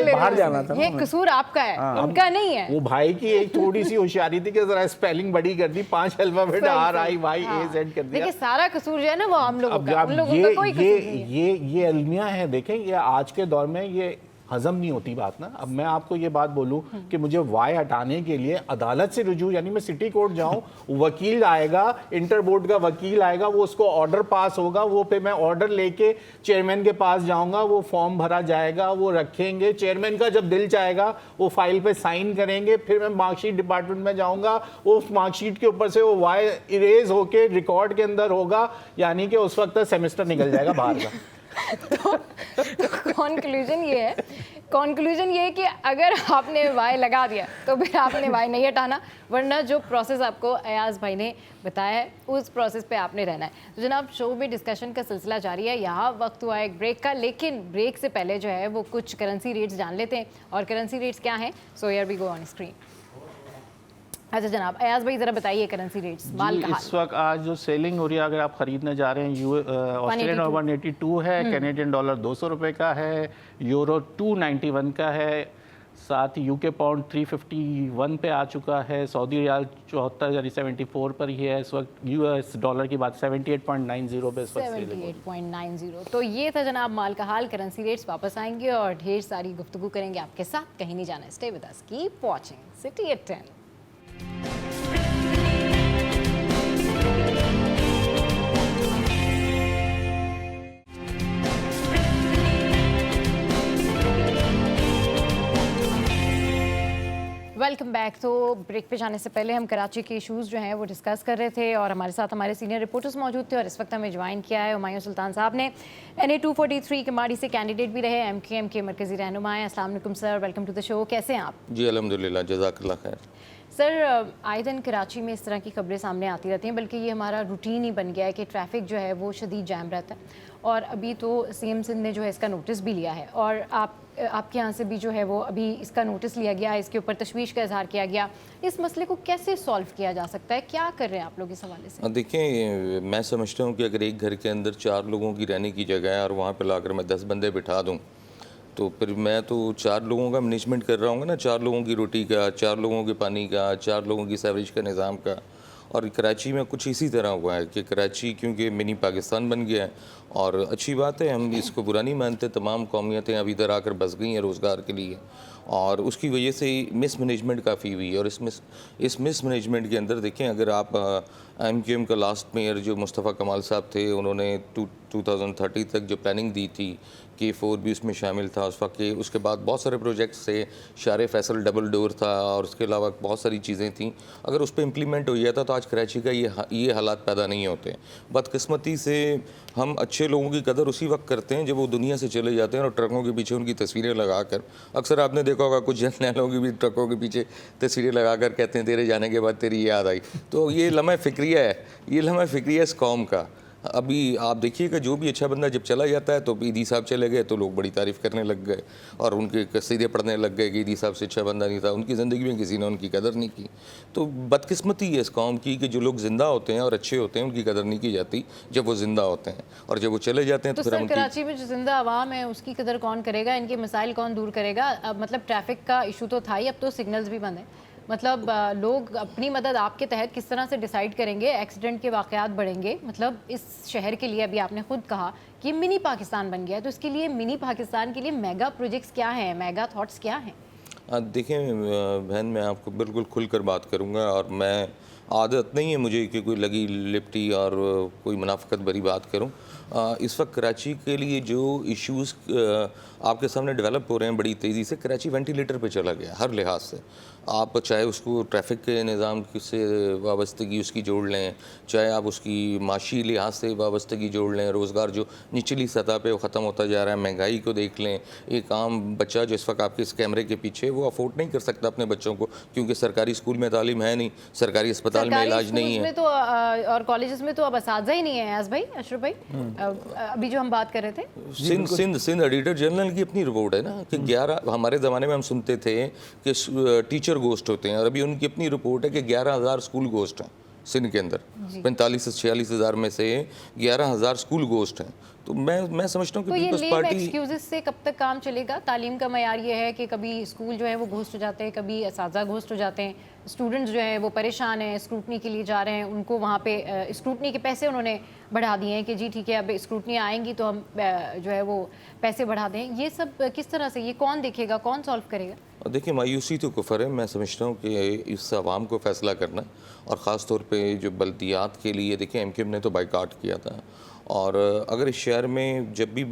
बाहर जाना था, ये कसूर आपका है, उनका नहीं है। वो भाई की एक थोड़ी सी होशियारी थी, जरा स्पेलिंग बड़ी कर दी, 5 अल्फाबेट RIYAZ कर दिया। देखिए सारा कसूर जो है ना वो हम लोगों का, उन लोगों का कोई कसूर नहीं है। ये अलमिया है। देखें, ये आज के दौर में ये हजम नहीं होती बात ना। अब मैं आपको ये बात बोलूं कि मुझे वाई हटाने के लिए अदालत से रुजू, यानी मैं सिटी कोर्ट जाऊं, वकील आएगा, इंटर बोर्ड का वकील आएगा, वो उसको ऑर्डर पास होगा, वो पे मैं ऑर्डर लेके चेयरमैन के पास जाऊंगा, वो फॉर्म भरा जाएगा, वो रखेंगे, चेयरमैन का जब दिल चाहेगा वो फाइल पे साइन करेंगे, फिर मैं मार्कशीट डिपार्टमेंट में जाऊंगा, वो मार्कशीट के ऊपर से वो वाई इरेज होके रिकॉर्ड के अंदर होगा, यानी कि उस वक्त सेमेस्टर निकल जाएगा बाहर का। तो कंक्लूजन ये है कि अगर आपने वाई लगा दिया तो फिर आपने वाई नहीं हटाना, वरना जो प्रोसेस आपको अयाज भाई ने बताया है उस प्रोसेस पे आपने रहना है। तो जनाब, शो में डिस्कशन का सिलसिला जारी है, यहाँ वक्त हुआ एक ब्रेक का, लेकिन ब्रेक से पहले जो है वो कुछ करेंसी रेट्स जान लेते हैं। और करेंसी रेट्स क्या हैं, so here we go on screen. अच्छा जनाब, अयाज भाई ज़रा बताइए करेंसी रेट्स, माल का हाल। इस वक्त आज जो सेलिंग हो रही है, अगर आप खरीदने जा रहे हैं, ऑस्ट्रेलियन डॉलर 182 है, कैनेडियन डॉलर 200 रुपये का है, यूरो 291 का है, साथ ही यूके पाउंड 351 पे आ चुका है, सऊदी रियाल 74 यानी 74 पर ही है इस वक्त, यूएस डॉलर की बात 78.90 पे इस वक्त 78.90। तो ये था जनाब माल का हाल। करेंसी रेट्स वापस आएंगे और ढेर सारी गुफ्तगू करेंगे आपके साथ, कहीं नहीं जाना, stay with us, keep watching city at 10। Welcome back. तो ब्रेक पे जाने से पहले हम कराची के इशूज़ जो हैं वो डिस्कस कर रहे थे और हमारे साथ हमारे सीनियर रिपोर्टर्स मौजूद थे और इस वक्त हमें ज्वाइन किया है हुमायूं सुल्तान साहब ने। NA 243 किमाड़ी से कैंडिडेट भी रहे, MKM के मरकज़ी रहनुमा हैं। अस्सलाम वालेकुम sir, welcome to the show. कैसे हैं आप? जी अल्हम्दुलिल्लाह, जज़ाकल्लाह खैर। सर, आए दिन कराची में इस तरह की खबरें सामने आती रहती हैं, बल्कि ये हमारा रूटीन ही बन गया है कि ट्रैफिक जो है वो शदीद जाम रहता है। और अभी तो CM सिंध ने जो है इसका नोटिस भी लिया है और आपके यहाँ से भी जो है वो अभी इसका नोटिस लिया गया, इसके ऊपर तशवीश का इजहार किया गया। इस मसले को कैसे सॉल्व किया जा सकता है, क्या कर रहे हैं आप लोग इस हवाले से? देखिए, मैं समझता हूँ कि अगर एक घर के अंदर 4 लोगों की रहने की जगह है और वहाँ पे लाकर मैं 10 बंदे बिठा दूँ, तो फिर मैं तो 4 लोगों का मैनेजमेंट कर रहा हूँ ना, 4 लोगों की रोटी का, 4 लोगों के पानी का, 4 लोगों की सैवरेज का निज़ाम का। और कराची में कुछ इसी तरह हुआ है कि कराची क्योंकि मिनी पाकिस्तान बन गया है, और अच्छी बात है, हम इसको बुरा नहीं मानते, तमाम कौमियतें अब इधर आकर बस गई हैं रोज़गार के लिए, और उसकी वजह से मिस मैनेजमेंट काफ़ी हुई है। और इस मिस मैनेजमेंट के अंदर देखें, अगर आप MKM का लास्ट मेयर जो मुस्तफ़ा कमाल साहब थे, उन्होंने 2030 तक जो प्लानिंग दी थी, K4 भी उसमें शामिल था उस वक्त के, उसके बाद बहुत सारे प्रोजेक्ट्स थे, शारे फैसल डबल डोर था और उसके अलावा बहुत सारी चीज़ें थी। अगर उस पर इम्प्लीमेंट हो जाता तो आज कराची का ये हालात पैदा नहीं होते। बदकिस्मती से हम अच्छे लोगों की कदर उसी वक्त करते हैं जब वो दुनिया से चले जाते हैं और ट्रकों के पीछे उनकी तस्वीरें लगाकर, अक्सर आपने देखा होगा कुछ जर्नलों की भी ट्रकों के पीछे तस्वीरें लगाकर कहते हैं तेरे जाने के बाद तेरी याद आई। तो ये लम्हा फ़िक्रिया है, ये लम्हा फ़िक्रिया इस कौम का। अभी आप देखिएगा, जो भी अच्छा बंदा जब चला जाता है, तो ईदी साहब चले गए तो लोग बड़ी तारीफ़ करने लग गए और उनके कसीदे पढ़ने लग गए कि ईदी साहब से अच्छा बंदा नहीं था। उनकी ज़िंदगी में किसी ने उनकी कदर नहीं की। तो बदकिस्मती है इस कौम की कि जो लोग ज़िंदा होते हैं और अच्छे होते हैं उनकी कदर नहीं की जाती जब वो ज़िंदा होते हैं, और जब वो चले जाते हैं तो फिर सर कराची में जो जिंदा आवाम है उसकी कदर कौन करेगा, इनके मसाइल कौन दूर करेगा? अब मतलब ट्रैफिक का इशू तो था ही, अब तो सिग्नल्स भी बंद हैं। मतलब लोग अपनी मदद आपके तहत किस तरह से डिसाइड करेंगे? एक्सीडेंट के वाक़यात बढ़ेंगे, मतलब इस शहर के लिए अभी आपने खुद कहा कि मिनी पाकिस्तान बन गया है, तो इसके लिए मिनी पाकिस्तान के लिए मेगा प्रोजेक्ट्स क्या हैं, मेगा थॉट्स क्या हैं? देखें बहन, मैं आपको बिल्कुल खुलकर बात करूँगा, और मैं आदत नहीं है मुझे कि कोई लगी लिपटी और कोई मुनाफिकत भरी बात करूं। इस वक्त कराची के लिए जो इश्यूज़ आपके सामने डेवलप हो रहे हैं बड़ी तेज़ी से, कराची वेंटिलेटर पे चला गया हर लिहाज से। आप चाहे उसको ट्रैफिक के निज़ाम से वाबस्तगी उसकी जोड़ लें, चाहे आप उसकी माशी लिहाज से वाबस्तगी जोड़ लें, रोज़गार जो निचली सतह पे वो ख़त्म होता जा रहा है, महंगाई को देख लें। एक आम बच्चा जो इस वक्त आपके इस कैमरे के पीछे, वो अफोर्ड नहीं कर सकता अपने बच्चों को, क्योंकि सरकारी स्कूल में तालीम है नहीं, सरकारी अस्पताल में इलाज नहीं है, तो और कॉलेजेस में तो अब असातिज़ा ही नहीं है। यास भाई, अशरफ भाई, अभी जो हम बात कर रहे थे, सिंध एडिटर जनरल की अपनी रिपोर्ट है ना कि 11, हमारे ज़माने में हम सुनते थे कि टीचर गोस्ट होते हैं, और अभी उनकी अपनी रिपोर्ट है कि 11,000 स्कूल गोस्ट हैं सिंध के अंदर। 45 से 46 हज़ार में से 11,000 स्कूल गोस्ट हैं। तो मैं समझता हूँ कि तो ये पीपल्स लेम पार्टी एक्सक्यूजेस से कब तक काम चलेगा? तालीम का मयार ये है कि कभी स्कूल जो है वो घोस्ट हो जाते हैं, कभी असातिज़ा घोस्ट हो जाते हैं, स्टूडेंट्स जो हैं वो परेशान हैं, स्क्रूटनी के लिए जा रहे हैं, उनको वहाँ पे स्क्रूटनी के पैसे उन्होंने बढ़ा दिए हैं कि जी ठीक है अब स्क्रूटनी आएंगी तो हम जो है वो पैसे बढ़ा दें। ये सब किस तरह से, ये कौन देखेगा, कौन सॉल्व करेगा? देखिए, मायूसी तो कुफर है। मैं समझता हूँ कि इस आवाम को फ़ैसला करना, और ख़ास तौर पे जो बल्दियात के लिए, देखिए एमक्यूएम ने तो बाइकाट किया था, और अगर इस शहर में जब भी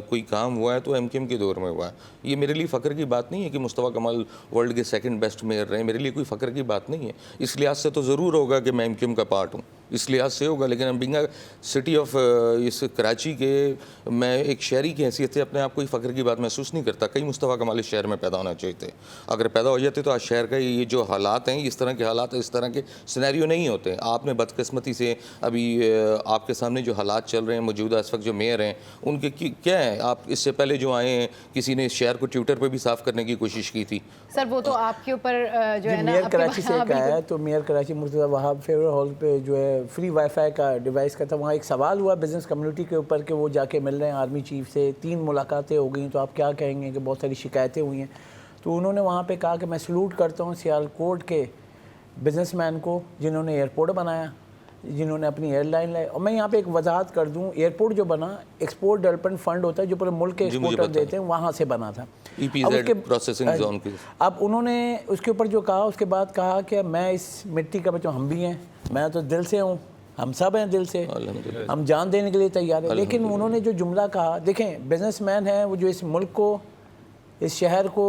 कोई काम हुआ है तो एमक्यूएम के दौर में हुआ है। ये मेरे लिए फ़ख्र की बात नहीं है कि मुस्तफ़ा कमाल वर्ल्ड के सेकंड बेस्ट मेयर रहे, मेरे लिए कोई फ़ख्र की बात नहीं है। इस लिहाज से तो ज़रूर होगा कि मैं एमक्यूएम का पार्ट हूँ, इस लिहाज से होगा। लेकिन हम बिंग सिटी ऑफ इस कराची के, मैं एक शहरी की हैसियत से अपने आप को फ़ख्र की बात महसूस नहीं करता। कई मुस्तफ़ा कमाल इस शहर में पैदा होना चाहिए थे। अगर पैदा हो जाते तो आज शहर का ये जो हालात हैं, इस तरह के हालात, इस तरह के सिनेरियो नहीं होते। आपने बदकिस्मती से अभी आपके सामने जो हालात चल रहे हैं, मौजूदा इस वक्त जो मेयर हैं उनके क्या है, आप इससे पहले जो आए हैं किसी ने शहर को ट्विटर पर भी साफ़ करने की कोशिश की थी। सर वो तो आपके ऊपर जो है ना, मेयर कराची से एक आया, तो मेयर कराची मुर्तज़ा वहाब फेवरल हॉल पे जो है फ्री वाईफाई का डिवाइस का था, वहाँ एक सवाल हुआ बिज़नेस कम्युनिटी के ऊपर कि वो जाके मिल रहे हैं आर्मी चीफ से, 3 मुलाकातें हो गई, तो आप क्या कहेंगे कि बहुत सारी शिकायतें हुई हैं। तो उन्होंने वहाँ पे कहा कि मैं सलूट करता हूँ सियालकोट के बिजनेसमैन को जिन्होंने एयरपोर्ट बनाया, जिन्होंने अपनी एयरलाइन लाई। और मैं यहाँ पे एक वजाहत कर दूँ, एयरपोर्ट जो बना एक्सपोर्ट डेवलपमेंट फंड होता है जो पूरे मुल्क के एक्सपोर्टर देते हैं, वहाँ से बना था, प्रोसेसिंग जोन की। अब उन्होंने उसके ऊपर जो कहा, उसके बाद कहा कि मैं इस मिट्टी का बच्चा, हम भी हैं, मैं तो दिल से हूँ, हम सब हैं दिल से, हम जान देने के लिए तैयार हैं। लेकिन उन्होंने जो जुमला कहा, देखें बिजनेसमैन है वो जो इस मुल्क को, इस शहर को,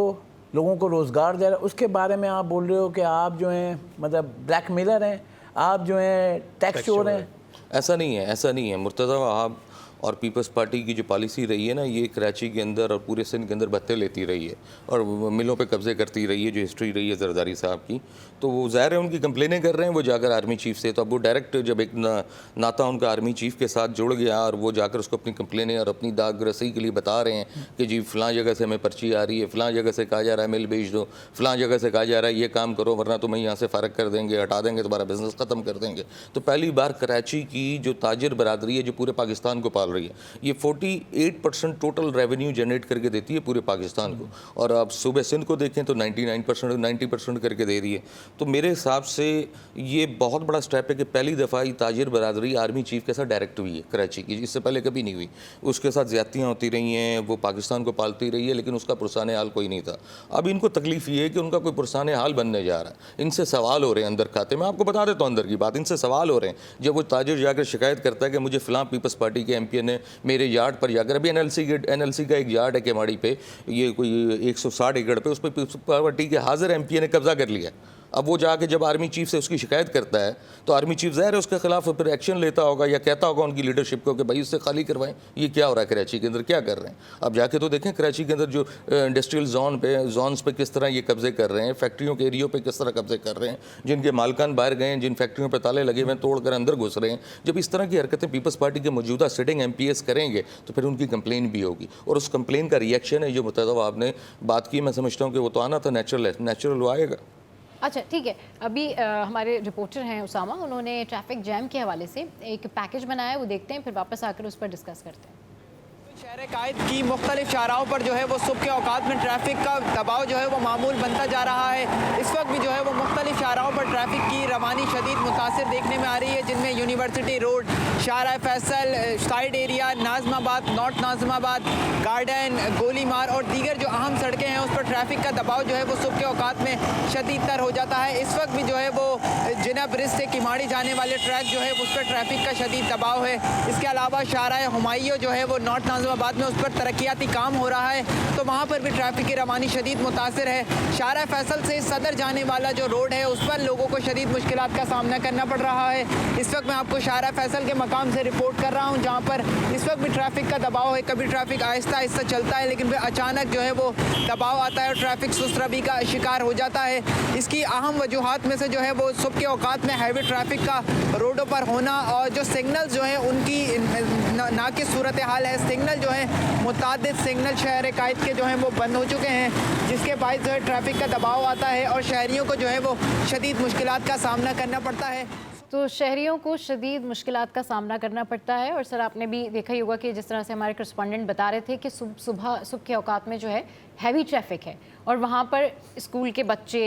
लोगों को रोज़गार दे रहा है, उसके बारे में आप बोल रहे हो कि आप जो हैं मतलब ब्लैकमेलर हैं, आप जो हैं टैक्स चोर हैं। ऐसा नहीं है, ऐसा नहीं है। मुर्तज़ा वहाब और पीपल्स पार्टी की जो पॉलिसी रही है ना, ये कराची के अंदर और पूरे सिंध के अंदर भत्ते लेती रही है और मिलों पे कब्जे करती रही है, जो हिस्ट्री रही है जरदारी साहब की। तो वो ज़ाहिर है उनकी कंप्लेनें कर रहे हैं वो जाकर आर्मी चीफ से, तो अब वो डायरेक्ट जब एक नाता उनका आर्मी चीफ के साथ जुड़ गया और वो जाकर उसको अपनी कंप्लेनें और अपनी दाग रसी के लिए बता रहे हैं कि जी फ़लाँ जगह से हमें पर्ची आ रही है, फ़लाँ जगह से कहा जा रहा है मिल बेच दो, फ़लाँ जगह से कहा जा रहा है ये काम करो वरना तुम्हें यहाँ से फ़ारग कर देंगे, हटा देंगे, तुम्हारा बिज़नेस ख़त्म कर देंगे। तो पहली बार कराची की जो ताजिर बरादरी है जो पूरे पाकिस्तान को पाल रही है, ये 48% टोटल रेवेन्यू जनरेट करके देती है पूरे पाकिस्तान को, और अब सूबे सिंध को देखें तो 99% 90% करके दे रही है। तो मेरे हिसाब से ये बहुत बड़ा स्टेप है कि पहली दफ़ा ये ताजिर बरादरी आर्मी चीफ के साथ डायरेक्ट हुई है कराची की, इससे पहले कभी नहीं हुई। उसके साथ ज़्यादतियाँ होती रही हैं, वो पाकिस्तान को पालती रही है, लेकिन उसका पुरसाने हाल कोई नहीं था। अब इनको तकलीफ़ ये है कि उनका कोई पुरसाने हाल बनने जा रहा है, इनसे सवाल हो रहे हैं अंदर खाते में। आपको बता देता हूँ अंदर की बात, इनसे सवाल हो रहे हैं। जब वो ताजिर जाकर शिकायत करता है कि मुझे फ़लाँ पीपल्स पार्टी के MP ने मेरे यार्ड पर जाकर, अभी NLC का एक यार्ड है केमाड़ी पे, ये कोई 160 एकड़ पे, उस पर पीपल्स पार्टी के हाजिर MP ने कब्जा कर लिया। अब वो जाके जब आर्मी चीफ से उसकी शिकायत करता है तो आर्मी चीफ ज़ाहिर है उसके खिलाफ फिर एक्शन लेता होगा या कहता होगा उनकी लीडरशिप को कि भाई इससे खाली करवाएं, ये क्या हो रहा है कराची के अंदर, क्या कर रहे हैं। अब जाके तो देखें कराची के अंदर जो इंडस्ट्रियल जोन्स पे किस तरह ये कब्जे कर रहे हैं, फैक्ट्रियों के एरियो पे किस तरह कब्जे कर रहे हैं, जिनके मालकान बाहर गए हैं, जिन फैक्ट्रियों पर ताले लगे हुए हैं तोड़ कर अंदर घुस रहे हैं। जब इस तरह की हरकतें पीपल्स पार्टी के मौजूदा सिटिंग MPs करेंगे तो फिर उनकी कंप्लेन भी होगी, और उस कंप्लेन का रिएक्शन है जो मुर्तज़ा आपने बात की। मैं समझता हूँ कि वो तो आना था, नेचुरल है, नेचुरल वो आएगा। अच्छा ठीक है, अभी हमारे रिपोर्टर हैं उसामा, उन्होंने ट्रैफिक जैम के हवाले से एक पैकेज बनाया है, वो देखते हैं, फिर वापस आकर उस पर डिस्कस करते हैं। शहर कायद की मुख्तलिफ शाहराहों पर जो है वो सुबह के औकात में ट्रैफिक का दबाव जो है वो मामूल बनता जा रहा है। इस वक्त भी जो है वो मुख्तलिफ शाहराहों पर ट्रैफिक की रवानी शदीद मुतासिर देखने में आ रही है, जिनमें university road, Shahrah Faisal, site area, Nazimabad, north Nazimabad, Garden, Golimar और दीगर जो अहम सड़कें हैं उस पर ट्रैफिक का दबाव जो है वो सुबह के औकात में शदीद तर हो जाता है। इस वक्त भी जो है वो जिना ब्रिज से किमाड़ी जाने वाले ट्रैक जो है उस पर ट्रैफिक का शदीद दबाव है। इसके अलावा शाहराह हुमायूं जो है वो नॉर्थ नाज़माबाद में उस पर तरक्याती काम हो रहा है, तो वहाँ पर भी ट्रैफिक की रवानी शदीद मुतासिर है। शाहराह फैसल से सदर जाने वाला जो रोड है उस पर लोगों को शदीद मुश्किलात का सामना करना पड़ रहा है। इस वक्त मैं आपको शाहराह फैसल के मकाम से रिपोर्ट कर रहा हूँ, जहाँ पर इस वक्त भी ट्रैफिक का दबाव है। कभी ट्रैफिक आहिस्ता आहिस्ता चलता है, लेकिन फिर अचानक जो है वो दबाव आता है और ट्रैफिक सुस्तरबी का शिकार हो जाता है। इसकी अहम वजूहात में से जो है वो सुबह के औकात में हैवी ट्रैफिक का रोडों पर होना और जो सिग्नल जो है उनकी ना की सूरत हाल है। सिग्नल जो है मुतादिद सिग्नल शहर कायद के जो हैं वो बंद हो चुके हैं, जिसके बायस जो है ट्रैफिक का दबाव आता है और शहरियों को जो है वो शदीद मुश्किलात का सामना करना पड़ता है। तो शहरियों को शदीद मुश्किलात का सामना करना पड़ता है। और सर आपने भी देखा ही होगा कि जिस तरह से हमारे करस्पॉन्डेंट बता रहे थे कि सुबह के औकात में जो है हैवी ट्रैफिक है और वहाँ पर स्कूल के बच्चे,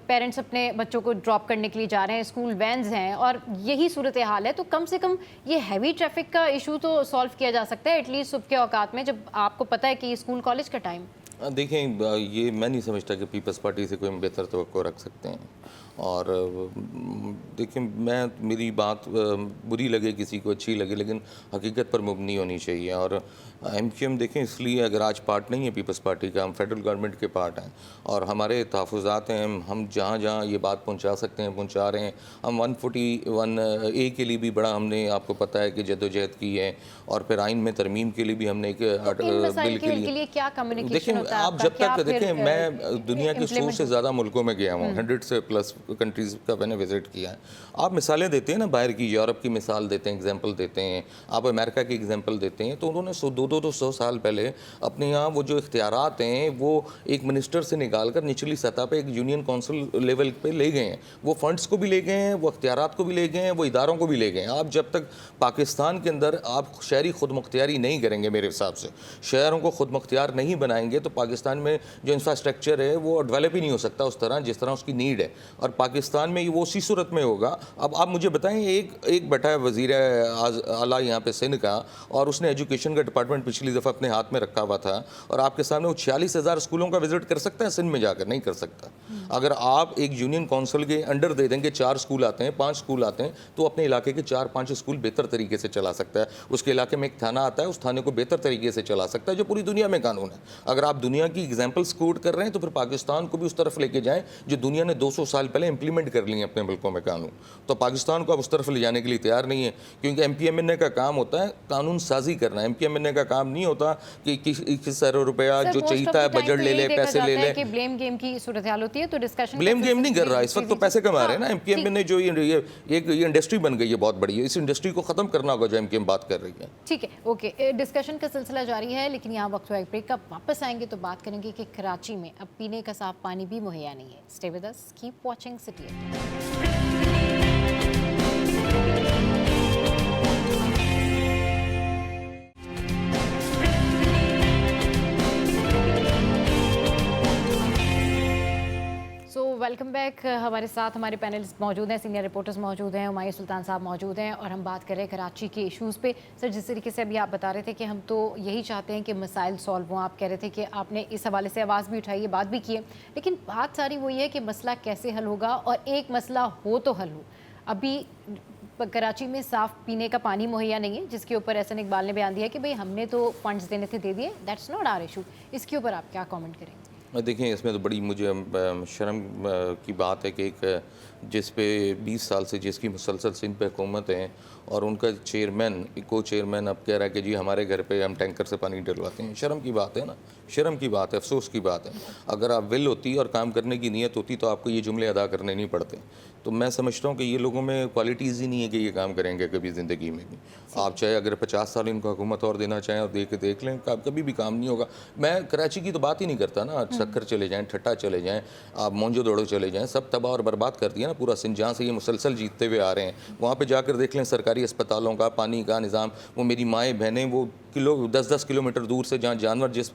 पेरेंट्स अपने बच्चों को ड्रॉप करने के लिए जा रहे हैं, स्कूल वैन्स हैं और यही सूरत हाल है। तो कम से कम ये हैवी ट्रैफिक का इशू तो सॉल्व किया जा सकता है एटलीस्ट सुबह के औकात में, जब आपको पता है कि ये स्कूल कॉलेज का टाइम। देखें, ये मैं नहीं समझता कि पीपल्स पार्टी से कोई बेहतर तवक्को रख सकते हैं। और देखिए, मेरी बात बुरी लगे किसी को, अच्छी लगे, लेकिन हकीकत पर मुबनी होनी चाहिए। और एमक्यूएम देखें, इसलिए अगर आज पार्ट नहीं है पीपल्स पार्टी का, हम फेडरल गवर्नमेंट के पार्ट हैं और हमारे तहफ़्फ़ुज़ात हैं, हम जहाँ जहाँ ये बात पहुँचा सकते हैं पहुँचा रहे हैं। हम 141A के लिए भी बड़ा हमने, आपको पता है कि जद्दोजहद की है, और फिर आइन में तरमीम के लिए भी हमने एक बिल के लिए क्या कम्युनिकेशन देखिए, होता है आप जब तक देखें, मैं दुनिया के 100 से ज़्यादा मुल्कों में गया हूँ, 100 से प्लस कंट्रीज़ का मैंने विज़िट किया है। आप मिसालें देते हैं ना, बाहर की यूरोप की मिसाल देते हैं, एग्जांपल देते हैं, आप अमेरिका की एग्जांपल देते हैं, तो उन्होंने 200 साल पहले अपने यहाँ वो जो इख्तियारात हैं वो एक मिनिस्टर से निकाल कर निचली सतह पे एक यूनियन काउंसिल लेवल पे ले गए हैं। वो फंड्स को भी ले गए हैं, वो इख्तियारात को भी ले गए हैं, वो इदारों को भी ले गए हैं। आप जब तक पाकिस्तान के अंदर आप शहरी खुद मुख्तियारी नहीं करेंगे, मेरे हिसाब से शहरों को खुद मुख्तियार नहीं बनाएंगे, तो पाकिस्तान में जो इंफ्रास्ट्रक्चर है वो डेवलप ही नहीं हो सकता उस तरह जिस तरह उसकी नीड है। और पाकिस्तान में वो उसी सूरत में होगा। अब आप मुझे बताएं, एक बैठा है वज़ीर आला यहाँ पे सिंध का, और उसने एजुकेशन का डिपार्टमेंट पिछली दफ़ा अपने हाथ में रखा हुआ था, और आपके सामने वो 46,000 स्कूलों का विजिट कर सकता है सिंध में जाकर? नहीं कर सकता। अगर आप एक यूनियन काउंसिल के अंडर दे देंगे, 4 स्कूल आते हैं, 5 स्कूल आते हैं, तो अपने इलाके के 4-5 स्कूल बेहतर तरीके से चला सकता है। उसके इलाके में एक थाना आता है, उस थाने को बेहतर तरीके से चला सकता है, जो पूरी दुनिया में कानून है। अगर आप दुनिया की एग्जाम्पल्स कोट कर रहे हैं तो फिर पाकिस्तान को भी उस तरफ लेके जाएं जो दुनिया ने 200 साल पहले इंप्लीमेंट कर लिए अपने मुल्कों में कानून। तो पाकिस्तान को अब उस तरफ ले जाने के लिए तैयार नहीं है, क्योंकि MPMNA का काम होता है कानून साजी करना। MPMNA का काम नहीं होता कि 21 अरब रुपया जो चाहता है बजट ले ले, पैसे ले ले। ब्लेम गेम की सूरत हाल होती है, तो डिस्कशन ब्लेम गेम नहीं कर रहा इस वक्त, तो पैसे कमा रहे हैं ना। MPMNA जो ये इंडस्ट्री बन गई है बहुत बड़ी है, इस इंडस्ट्री को खत्म करना होगा जो MPM बात कर रही है। ठीक है, ओके, डिस्कशन का सिलसिला जारी है, लेकिन यहाँ वक्त हुआ एक ब्रेक का। वापस आएंगे तो बात करेंगे कि कराची में अब पीने का साफ पानी भी मुहैया नहीं है। Stay with us, keep watching city. Welcome back. हमारे साथ हमारे पैनलिस्ट मौजूद हैं, सीनियर रिपोर्टर्स मौजूद हैं, हुमायूं सुल्तान साहब मौजूद हैं, और हम बात कर रहे हैं कराची के इश्यूज़ पे। सर, जिस तरीके से अभी आप बता रहे थे कि हम तो यही चाहते हैं कि मसाइल सॉल्व हों, आप कह रहे थे कि आपने इस हवाले से आवाज़ भी उठाई है, बात भी की है, लेकिन बात सारी वही है कि मसला कैसे हल होगा, और एक मसला हो तो हल हो। अभी कराची में साफ़ पीने का पानी मुहैया नहीं है, जिसके ऊपर एहसन इकबाल ने बयान दिया कि भाई हमने तो फंड्स देने थे, दे दिए, दैट्स नॉट आवर इशू। इसके ऊपर आप क्या कमेंट करेंगे? देखें, इसमें तो बड़ी मुझे शर्म की बात है कि एक जिस पे 20 साल से जिसकी मुसलसल सिंध पे हुकूमत है, और उनका चेयरमैन, को चेयरमैन अब कह रहा है कि जी हमारे घर पे हम टैंकर से पानी डलवाते हैं। शर्म की बात है ना, शर्म की बात है, अफसोस की बात है। अगर आप विल होती और काम करने की नीयत होती तो आपको ये जुमले अदा करने नहीं पड़ते। तो मैं समझता हूँ कि ये लोगों में क्वालिटीज़ ही नहीं है कि ये काम करेंगे कभी ज़िंदगी में भी। आप चाहे अगर 50 साल इनको हुकूमत और देना चाहें और देख लें, कभी भी काम नहीं होगा। मैं कराची की तो बात ही नहीं करता ना, सक्कर चले जाएँ, ठट्टा चले जाएँ, आप मोंजो दौड़ो चले जाएँ, सब तबाह और बर्बाद कर दिया ना पूरा सिंध, जहाँ से ये मुसलसल जीतते हुए आ रहे हैं। वहाँ पर जाकर देख लें सरकारी अस्पतालों का पानी का निज़ाम। वो मेरी माएँ बहनें वो 10-10 किलोमीटर दूर से, जहाँ जानवर जिस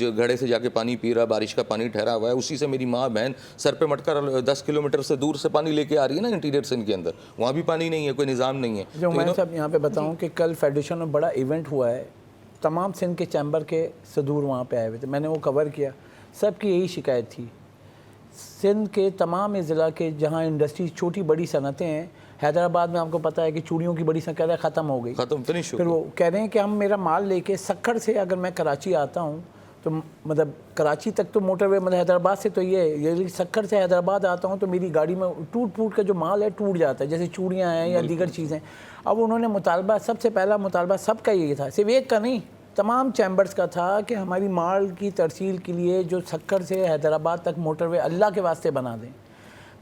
घड़े से जाके पानी पी रहा, बारिश का पानी ठहरा हुआ है, उसी से मेरी माँ बहन सर पे मटकर 10 किलोमीटर से दूर से पानी लेके आ रही है ना इंटीरियर सिंध के अंदर। वहाँ भी पानी नहीं है, कोई निज़ाम नहीं है। जो मैं सब यहाँ पे बताऊँ कि कल फेडरेशन में बड़ा इवेंट हुआ है, तमाम सिंध के चैम्बर के सदूर वहाँ पे आए हुए थे, मैंने वो कवर किया। सबकी यही शिकायत थी, सिंध के तमाम ज़िला के जहाँ इंडस्ट्री छोटी बड़ी सनतें हैं, हैदराबाद में आपको पता है कि चूड़ियों की बड़ी संख्या ख़त्म हो गई, ख़त्म, फिनिश हो गई। फिर वो कह रहे हैं कि हम मेरा माल लेके सक्खर से अगर मैं कराची आता हूँ तो मतलब कराची तक तो मोटरवे, मतलब हैदराबाद से तो ये सक्खर से हैदराबाद आता हूँ तो मेरी गाड़ी में टूट फूट का जो माल है टूट जाता है, जैसे चूड़ियाँ हैं या दीगर चीज़ें। अब उन्होंने मुतालबा, सबसे पहला मुतालबा सबका ये था, सिर्फ एक का नहीं, तमाम चैम्बर्स का था कि हमारी माल की तरसील के लिए जो सक्खर से हैदराबाद तक मोटरवे अल्लाह के वास्ते बना दें।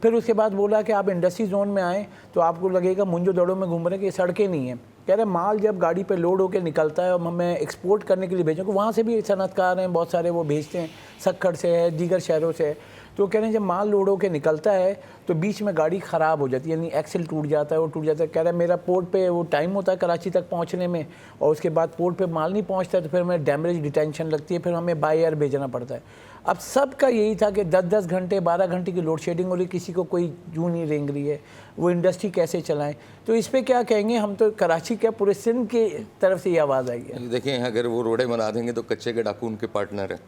फिर उसके बाद बोला कि आप इंडस्ट्री जोन में आएँ तो आपको लगेगा मुंजो दड़ों में घूम रहे कि सड़कें नहीं हैं। कह रहे माल जब गाड़ी पे लोड होकर निकलता है और हमें एक्सपोर्ट करने के लिए भेजें, वहाँ से भी सनतकार हैं बहुत सारे, वो भेजते हैं, सक्खर से है, दीगर शहरों से है। तो कह रहे हैं जब माल लोड होकर निकलता है तो बीच में गाड़ी ख़राब हो जाती है, यानी एक्सेल टूट जाता है, वो टूट जाता है। कह रहा है मेरा पोर्ट पे वो टाइम होता है कराची तक पहुंचने में, और उसके बाद पोर्ट पे माल नहीं पहुंचता है तो फिर हमें डैमेज डिटेंशन लगती है, फिर हमें बाय एयर भेजना पड़ता है। अब सबका यही था कि 10-10 घंटे 12 घंटे की लोड शेडिंग हो रही, किसी को कोई जू नहीं रेंग रही है, वो इंडस्ट्री कैसे चलाएं। तो इस पर क्या कहेंगे, हम तो कराची क्या पूरे सिंध की तरफ से ये आवाज़ आई है। देखें, अगर वो रोडें बना देंगे तो कच्चे के डाकू उनके पार्टनर हैं,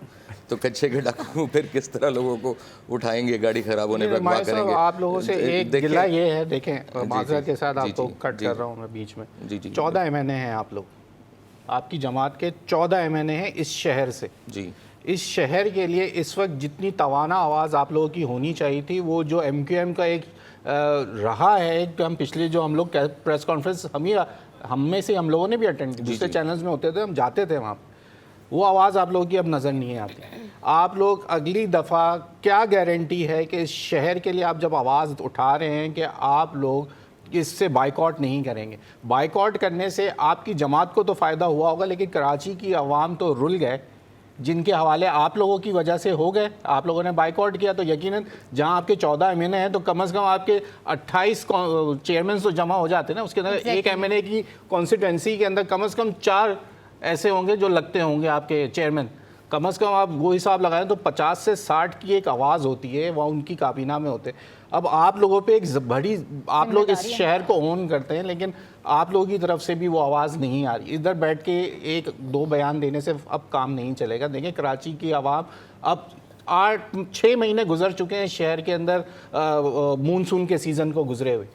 तो कच्चे के डाकू फिर किस तरह लोगों को उठाएंगे गाड़ी खराब होने पर अगवा करेंगे। आप लोगों से एक गिला ये है, देखें माजरत के साथ आपको कट कर रहा हूँ मैं बीच में, जी जी 14 MNA हैं आप लोग, आपकी जमात के 14 MNA हैं इस शहर से। जी, इस शहर के लिए इस वक्त जितनी तवाना आवाज़ आप लोगों की होनी चाहिए थी, वो जो MQM का एक रहा है कि हम पिछले जो हम लोग प्रेस कॉन्फ्रेंस हम में से हम लोगों ने भी अटेंड की, दूसरे चैनल्स में होते थे, हम जाते थे वहाँ, वो आवाज़ आप लोगों की अब नज़र नहीं आती। आप लोग अगली दफ़ा क्या गारंटी है कि इस शहर के लिए आप जब आवाज़ उठा रहे हैं कि आप लोग इससे बाइकआउट नहीं करेंगे? बाइकआउट करने से आपकी जमात को तो फ़ायदा हुआ होगा, लेकिन कराची की आवाम तो रुल गए, जिनके हवाले आप लोगों की वजह से हो गए। आप लोगों ने बाइकआउट किया तो यकीनन जहां आपके 14 MNA हैं तो कम से कम आपके 28 चेयरमैन तो जमा हो जाते हैं ना, उसके अंदर एक MNA की कॉन्स्टिट्यूंसी के अंदर कम से कम 4 ऐसे होंगे जो लगते होंगे आपके चेयरमैन। कम से कम आप वो हिसाब लगाएं तो 50 से 60 की एक आवाज़ होती है, वह उनकी काबीना में होते हैं। अब आप लोगों पे एक बड़ी, आप लोग इस शहर को ओन करते हैं, लेकिन आप लोगों की तरफ से भी वो आवाज़ नहीं आ रही। इधर बैठ के 1-2 बयान देने से अब काम नहीं चलेगा। देखिए कराची की आवाम अब 8-6 महीने गुजर चुके हैं शहर के अंदर मानसून के सीज़न को गुजरे हुए।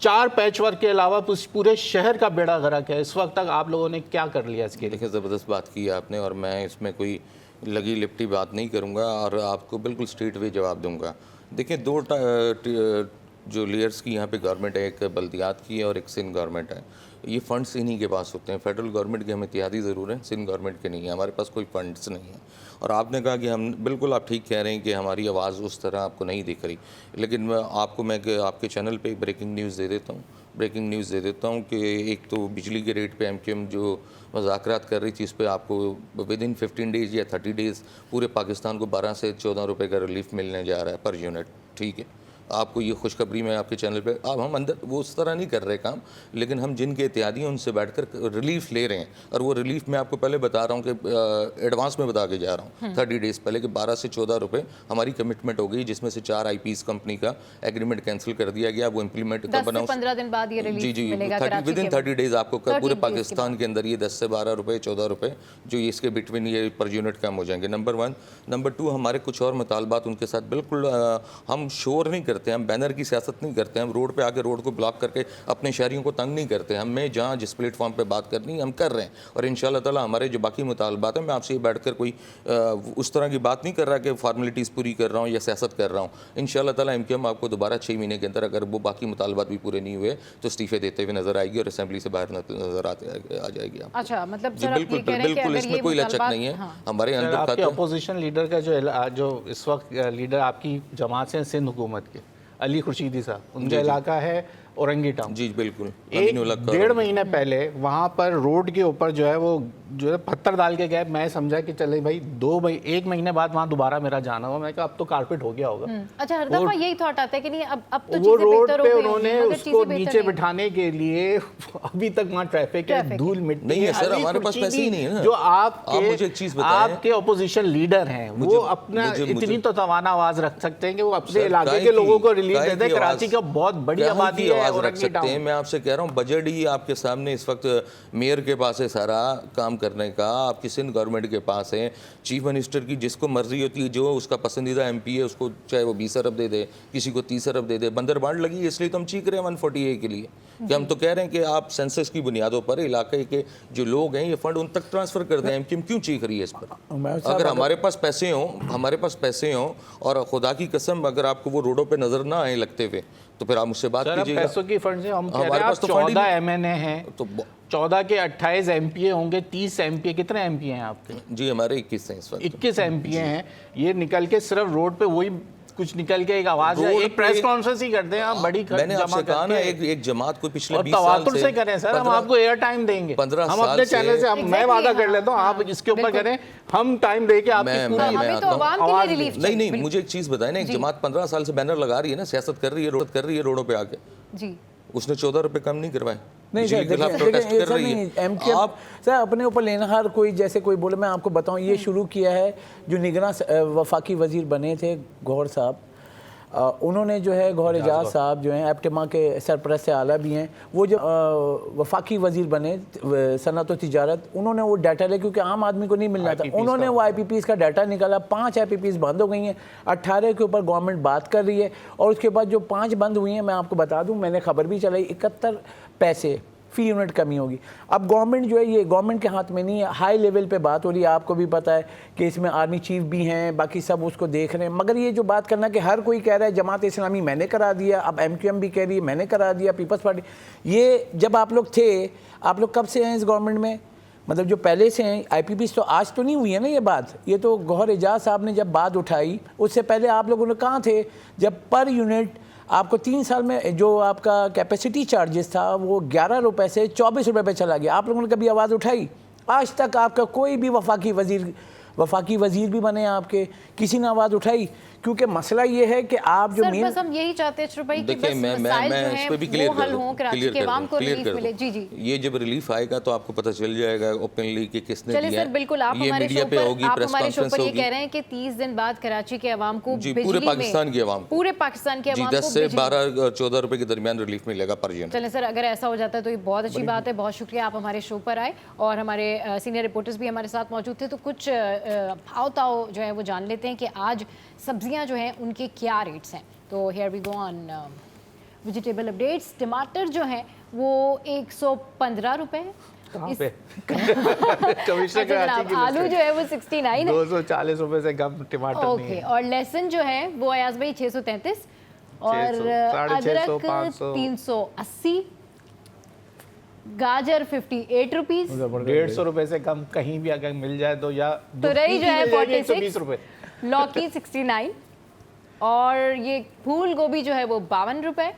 4 पैच वर्क के अलावा पूरे शहर का बेड़ा गर्क है। इस वक्त तक आप लोगों ने क्या कर लिया इसके लिए? देखिए, ज़बरदस्त बात की आपने, और मैं इसमें कोई लगी लिपटी बात नहीं करूँगा और आपको बिल्कुल स्ट्रेट वे जवाब दूँगा। देखिए, 2 जो लेयर्स की यहाँ पे गवर्नमेंट है, एक बल्दियात की है और एक सिंध गवर्नमेंट है। ये फंड्स इन्हीं के पास होते हैं। फेडरल गवर्नमेंट के हमें इत्तेहादी ज़रूर है, सिंध गवर्नमेंट के नहीं है। हमारे पास कोई फंड्स नहीं है। और आपने कहा कि हम, बिल्कुल आप ठीक कह रहे हैं कि हमारी आवाज़ उस तरह आपको नहीं दिख रही, लेकिन मैं आपके चैनल पे एक ब्रेकिंग न्यूज़ दे देता हूँ कि एक तो बिजली के रेट पे MQM जो मुज़ाकरात कर रही थी, इस पर आपको विदिन 15 डेज़ या 30 डेज़ पूरे पाकिस्तान को 12 से 14 रुपये का रिलीफ मिलने जा रहा है पर यूनिट। ठीक है, आपको ये खुशखबरी मैं आपके चैनल पे, अब हम अंदर वो उस तरह नहीं कर रहे काम, लेकिन हम जिनके इत्यादी हैं उनसे बैठकर रिलीफ ले रहे हैं। और वो रिलीफ मैं आपको पहले बता रहा हूँ कि एडवांस में बता के जा रहा हूँ 30 डेज़ पहले कि 12 से 14 रुपये हमारी कमिटमेंट हो गई, जिसमें से 4 IPs कंपनी का एग्रीमेंट कैंसिल कर दिया गया। वो इम्प्लीमेंट कब बनाऊँ? 15 दिन बाद ये रिलीफ जी मिलेगा विदिन 30 डेज़ आपको पूरे पाकिस्तान के अंदर ये 10 से 12 रुपये 14 रुपये जो इसके बिटवीन ये पर यूनिट कम हो जाएंगे। नंबर 1। नंबर 2, हमारे कुछ और मुतालबात उनके साथ बिल्कुल हम शोर नहीं करते, हम बैनर की सियासत नहीं करते, हम रोड पे आके रोड को ब्लॉक करके अपने शहरियों को तंग नहीं करते। हमें जहाँ जिस प्लेटफॉर्म पे बात करनी है हम कर रहे हैं, और इंशाल्लाह ताला हमारे जो बाकी मुतालबात हैं, मैं आपसे ये बैठकर कोई उस तरह की बात नहीं कर रहा कि फॉर्मेलिटीज़ पूरी कर रहा हूँ या सियासत कर रहा हूँ। इंशाल्लाह ताला MQM आपको दोबारा 6 महीने के अंदर, अगर वो बाकी मुतालबात भी पूरे नहीं हुए, तो इस्तीफे देते हुए नजर आएगी और असेंबली से बाहर नजर आ जाएगी। अच्छा, मतलब जी बिल्कुल इसमें कोई लचक नहीं है। हमारे अंदर आपके अपोजिशन लीडर का जो इस वक्त लीडर आपकी जमात से सिंध हुकूमत के, अली खुर्शीदी साहब, उनका इलाका है औरंगी टाउन। जी बिल्कुल। 1-1.5 महीने पहले वहाँ पर रोड के ऊपर जो है पत्थर डाल के गए। मैं समझा कि चले भाई 1 महीने बाद वहाँ दोबारा मेरा जाना हुआ। मैं कहा अब तो कारपेट हो गया होगा। अच्छा, हर दफा यही थॉट आता है कि नहीं अब तो वो चीजें रोड बेहतर हो पे गई उन्होंने होंगी, मगर उसको चीजें नीचे बेहतर बिठाने के लिए अभी तक वहाँ ट्रैफिक है, धूल मिट्टी नहीं है। सर, अली हमारे पास पैसे ही नहीं है ना। जो आप मुझे एक चीज बताएं, आपके अपोजिशन लीडर हैं, वो अपना इतनी तो तवाना आवाज रख सकते हैं कि वो अपने इलाके के लोगों को रिलीफ दे दें। कराची का बहुत बड़ी आबादी है औरंगी टाउन। मैं आपसे कह रहा हूँ, बजट ही आपके सामने इस वक्त मेयर के पास है सारा काम करने का, आपकी सिंध गवर्नमेंट के पास है, चीफ मिनिस्टर की जिसको मर्जी होती है, जो उसका पसंदीदा MP है उसको चाहे वो 20 अरब दे दे, किसी को 30 अरब दे दे। बंदर बांट लगी है, इसलिए तो हम चीख रहे हैं 140A के लिए कि हम तो कह रहे हैं कि आप सेंसस की बुनियादों पर इलाके के जो लोग हैं ये फंड उन तक ट्रांसफर कर दें। MQM क्यों चीख रही है इस पर? अगर हमारे पास पैसे हों और खुदा की कसम अगर आपको वो रोडों पे नजर ना आए लगते हुए, तो फिर आप मुझसे बात कीजिएगा। पैसों की फंड से हम कह रहे हैं 14 MNA हैं, तो 14 के 28 MPA होंगे, 30 MPA। कितने MPA हैं आपके? जी हमारे 21 हैं इस वक्त। 21 MPA हैं। ये निकल के सिर्फ रोड पे वही कुछ निकल के एक आवाज है, एक प्रेस कॉन्फ्रेंस ही करते हैं आप, बड़ी मैंने आपसे कहा ना, एक जमात को पिछले 20 साल से करें सर, हम आपको एयर टाइम देंगे, 15 हम अपने चैनल से मैं वादा कर लेता हूँ, आप इसके ऊपर करें, हम टाइम दे के आपकी पूरी नहीं, मुझे एक चीज बताएं ना, एक जमात 15 साल से बैनर लगा रही है ना, सियासत कर रही है रोडों पे आके जी, उसने 14 रुपए कम नहीं करवाए। नहीं सर, देखिए आप सर अपने ऊपर लेना, हर कोई जैसे कोई बोले, मैं आपको बताऊं ये शुरू किया है जो निगरान वफाकी वजीर बने थे गौहर साहब, उन्होंने जो है गौहर एजाज साहब जो हैं एप्टिमा के सरपरस्त से आला भी हैं, वो जो वफाकी वजीर बने सनअत व तिजारत, उन्होंने वो डाटा लिया क्योंकि आम आदमी को नहीं मिल रहा था, उन्होंने वो IPPs का डाटा निकाला, 5 IPPs बंद हो गई हैं, 18 के ऊपर गवर्नमेंट बात कर रही है, और उसके बाद जो 5 बंद हुई हैं, मैं आपको बता दूं, मैंने खबर भी चलाई, 71 पैसे फी यूनिट कमी होगी। अब गवर्नमेंट जो है, ये गवर्नमेंट के हाथ में नहीं है, हाई लेवल पे बात हो रही है, आपको भी पता है कि इसमें आर्मी चीफ भी हैं, बाकी सब उसको देख रहे हैं, मगर ये जो बात करना कि हर कोई कह रहा है जमात इस्लामी मैंने करा दिया, अब MQM भी कह रही है मैंने करा दिया, पीपल्स पार्टी, ये जब आप लोग थे, आप लोग कब से हैं इस गवर्नमेंट में, मतलब जो पहले से हैं, IPPs तो आज तो नहीं हुई है ना ये बात, ये तो गौहर एजाज साहब ने जब बात उठाई, उससे पहले आप लोगों ने कहाँ थे, जब पर यूनिट आपको 3 साल में जो आपका कैपेसिटी चार्जेस था वो 11 रुपए से 24 रुपए पे चला गया, आप लोगों ने कभी आवाज़ उठाई? आज तक आपका कोई भी वफाकी वजीर भी बने आपके, किसी ने आवाज़ उठाई? क्योंकि मसला ये है कि आप जो बस हम यही चाहते हैं भाई कि बस मसाइल जो हैं वो हल हों, कराची के आवाम को रिलीफ मिले। जी जी, ये जब रिलीफ आएगा तो आपको पता चल जाएगा ओपनली कि किसने दिया। चलिए सर, बिल्कुल आप हमारे शो पर ये कह रहे हैं कि 30 दिन बाद कराची के आवाम को, पूरे पाकिस्तान की आवाम, पूरे पाकिस्तान के आवाम को 10 से 12-14 रुपए के दरमियान रिलीफ मिलेगा पर यूनिट। चलें सर, अगर ऐसा हो जाता है तो ये बहुत अच्छी बात है, बहुत शुक्रिया आप हमारे शो पर आए, और हमारे सीनियर रिपोर्टर्स भी हमारे साथ मौजूद थे, तो कुछ भाव ताव जो है वो जान लेते हैं कि आज सब्जियां जो हैं उनके क्या रेट्स हैं। तो here we go on vegetable updates. टमाटर जो है वो 115 रुपए आलू जो है वो 69 है, 240 रुपए से कम टमाटर नहीं है। और लहसुन जो है वो अयाज भाई 633, और अदरक 380, गाजर 58 रुपीस, 150 रुपए से कम कहीं भी अगर मिल जाए तो, या तुरई जो है 120 रुपए, लौकी 69, और ये फूल गोभी जो है वो 52 रुपए,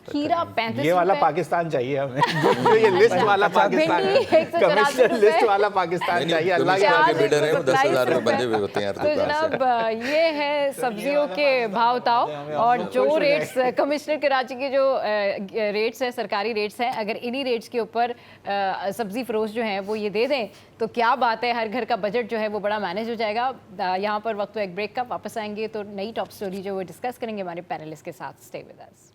खीरा 35 ये वाला पाकिस्तान चाहिए हमें, जो ये लिस्ट वाला पाकिस्तान है, कमिश्नर लिस्ट वाला पाकिस्तान चाहिए। अल्लाह के बिल्डर है वो 10,000 रुपए बंदे हुए होते हैं यार। तो जनाब ये है सब्जियों के भाव ताव, और जो रेट्स कमिश्नर कराची के जो रेट्स है, सरकारी रेट्स हैं, अगर इन्हीं रेट्स के ऊपर सब्जी फरोश जो हैं वो ये दे दें तो क्या बात है, हर घर का बजट जो है वो बड़ा मैनेज हो जाएगा। यहाँ पर वक्त एक ब्रेक का, वापस आएंगे तो नई टॉप स्टोरी जो वो डिस्कस करेंगे हमारे पैनलिस्ट के साथ। Stay with us.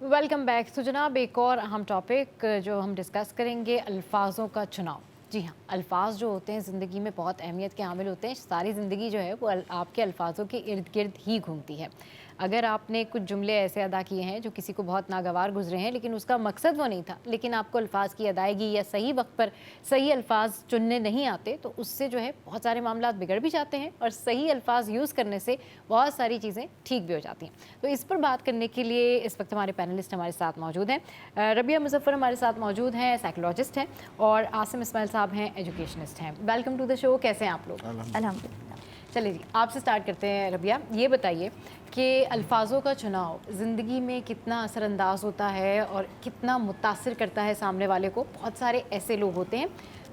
Welcome back. तो जनाब एक और अहम टॉपिक जो हम डिस्कस करेंगे, अल्फाजों का चुनाव। जी हाँ, अल्फाज जो होते हैं ज़िंदगी में बहुत अहमियत के हामिल होते हैं। सारी ज़िंदगी जो है वो आपके अल्फाजों के इर्द गिर्द ही घूमती है। अगर आपने कुछ जुमले ऐसे अदा किए हैं जो किसी को बहुत नागवार गुजरे हैं, लेकिन उसका मकसद वो नहीं था, लेकिन आपको अल्फाज की अदायगी या सही वक्त पर सही अल्फाज चुनने नहीं आते, तो उससे जो है बहुत सारे मामला बिगड़ भी जाते हैं, और सही अल्फाज यूज़ करने से बहुत सारी चीज़ें ठीक भी हो जाती हैं। तो इस पर बात करने के लिए इस वक्त हमारे पैनलिस्ट हमारे साथ मौजूद हैं। रबिया मुजफ्फर हमारे साथ मौजूद हैं, साइकोलॉजिस्ट हैं, और आसिम इस्माइल साहब हैं, एजुकेशनिस्ट हैं। Welcome to the show. कैसे हैं आप लोग? अल्हम्दुलिल्लाह। चलिए जी, आपसे स्टार्ट करते हैं। रबिया, ये बताइए कि अल्फाजों का चुनाव ज़िंदगी में कितना असरअंदाज होता है और कितना मुतासिर करता है सामने वाले को। बहुत सारे ऐसे लोग होते हैं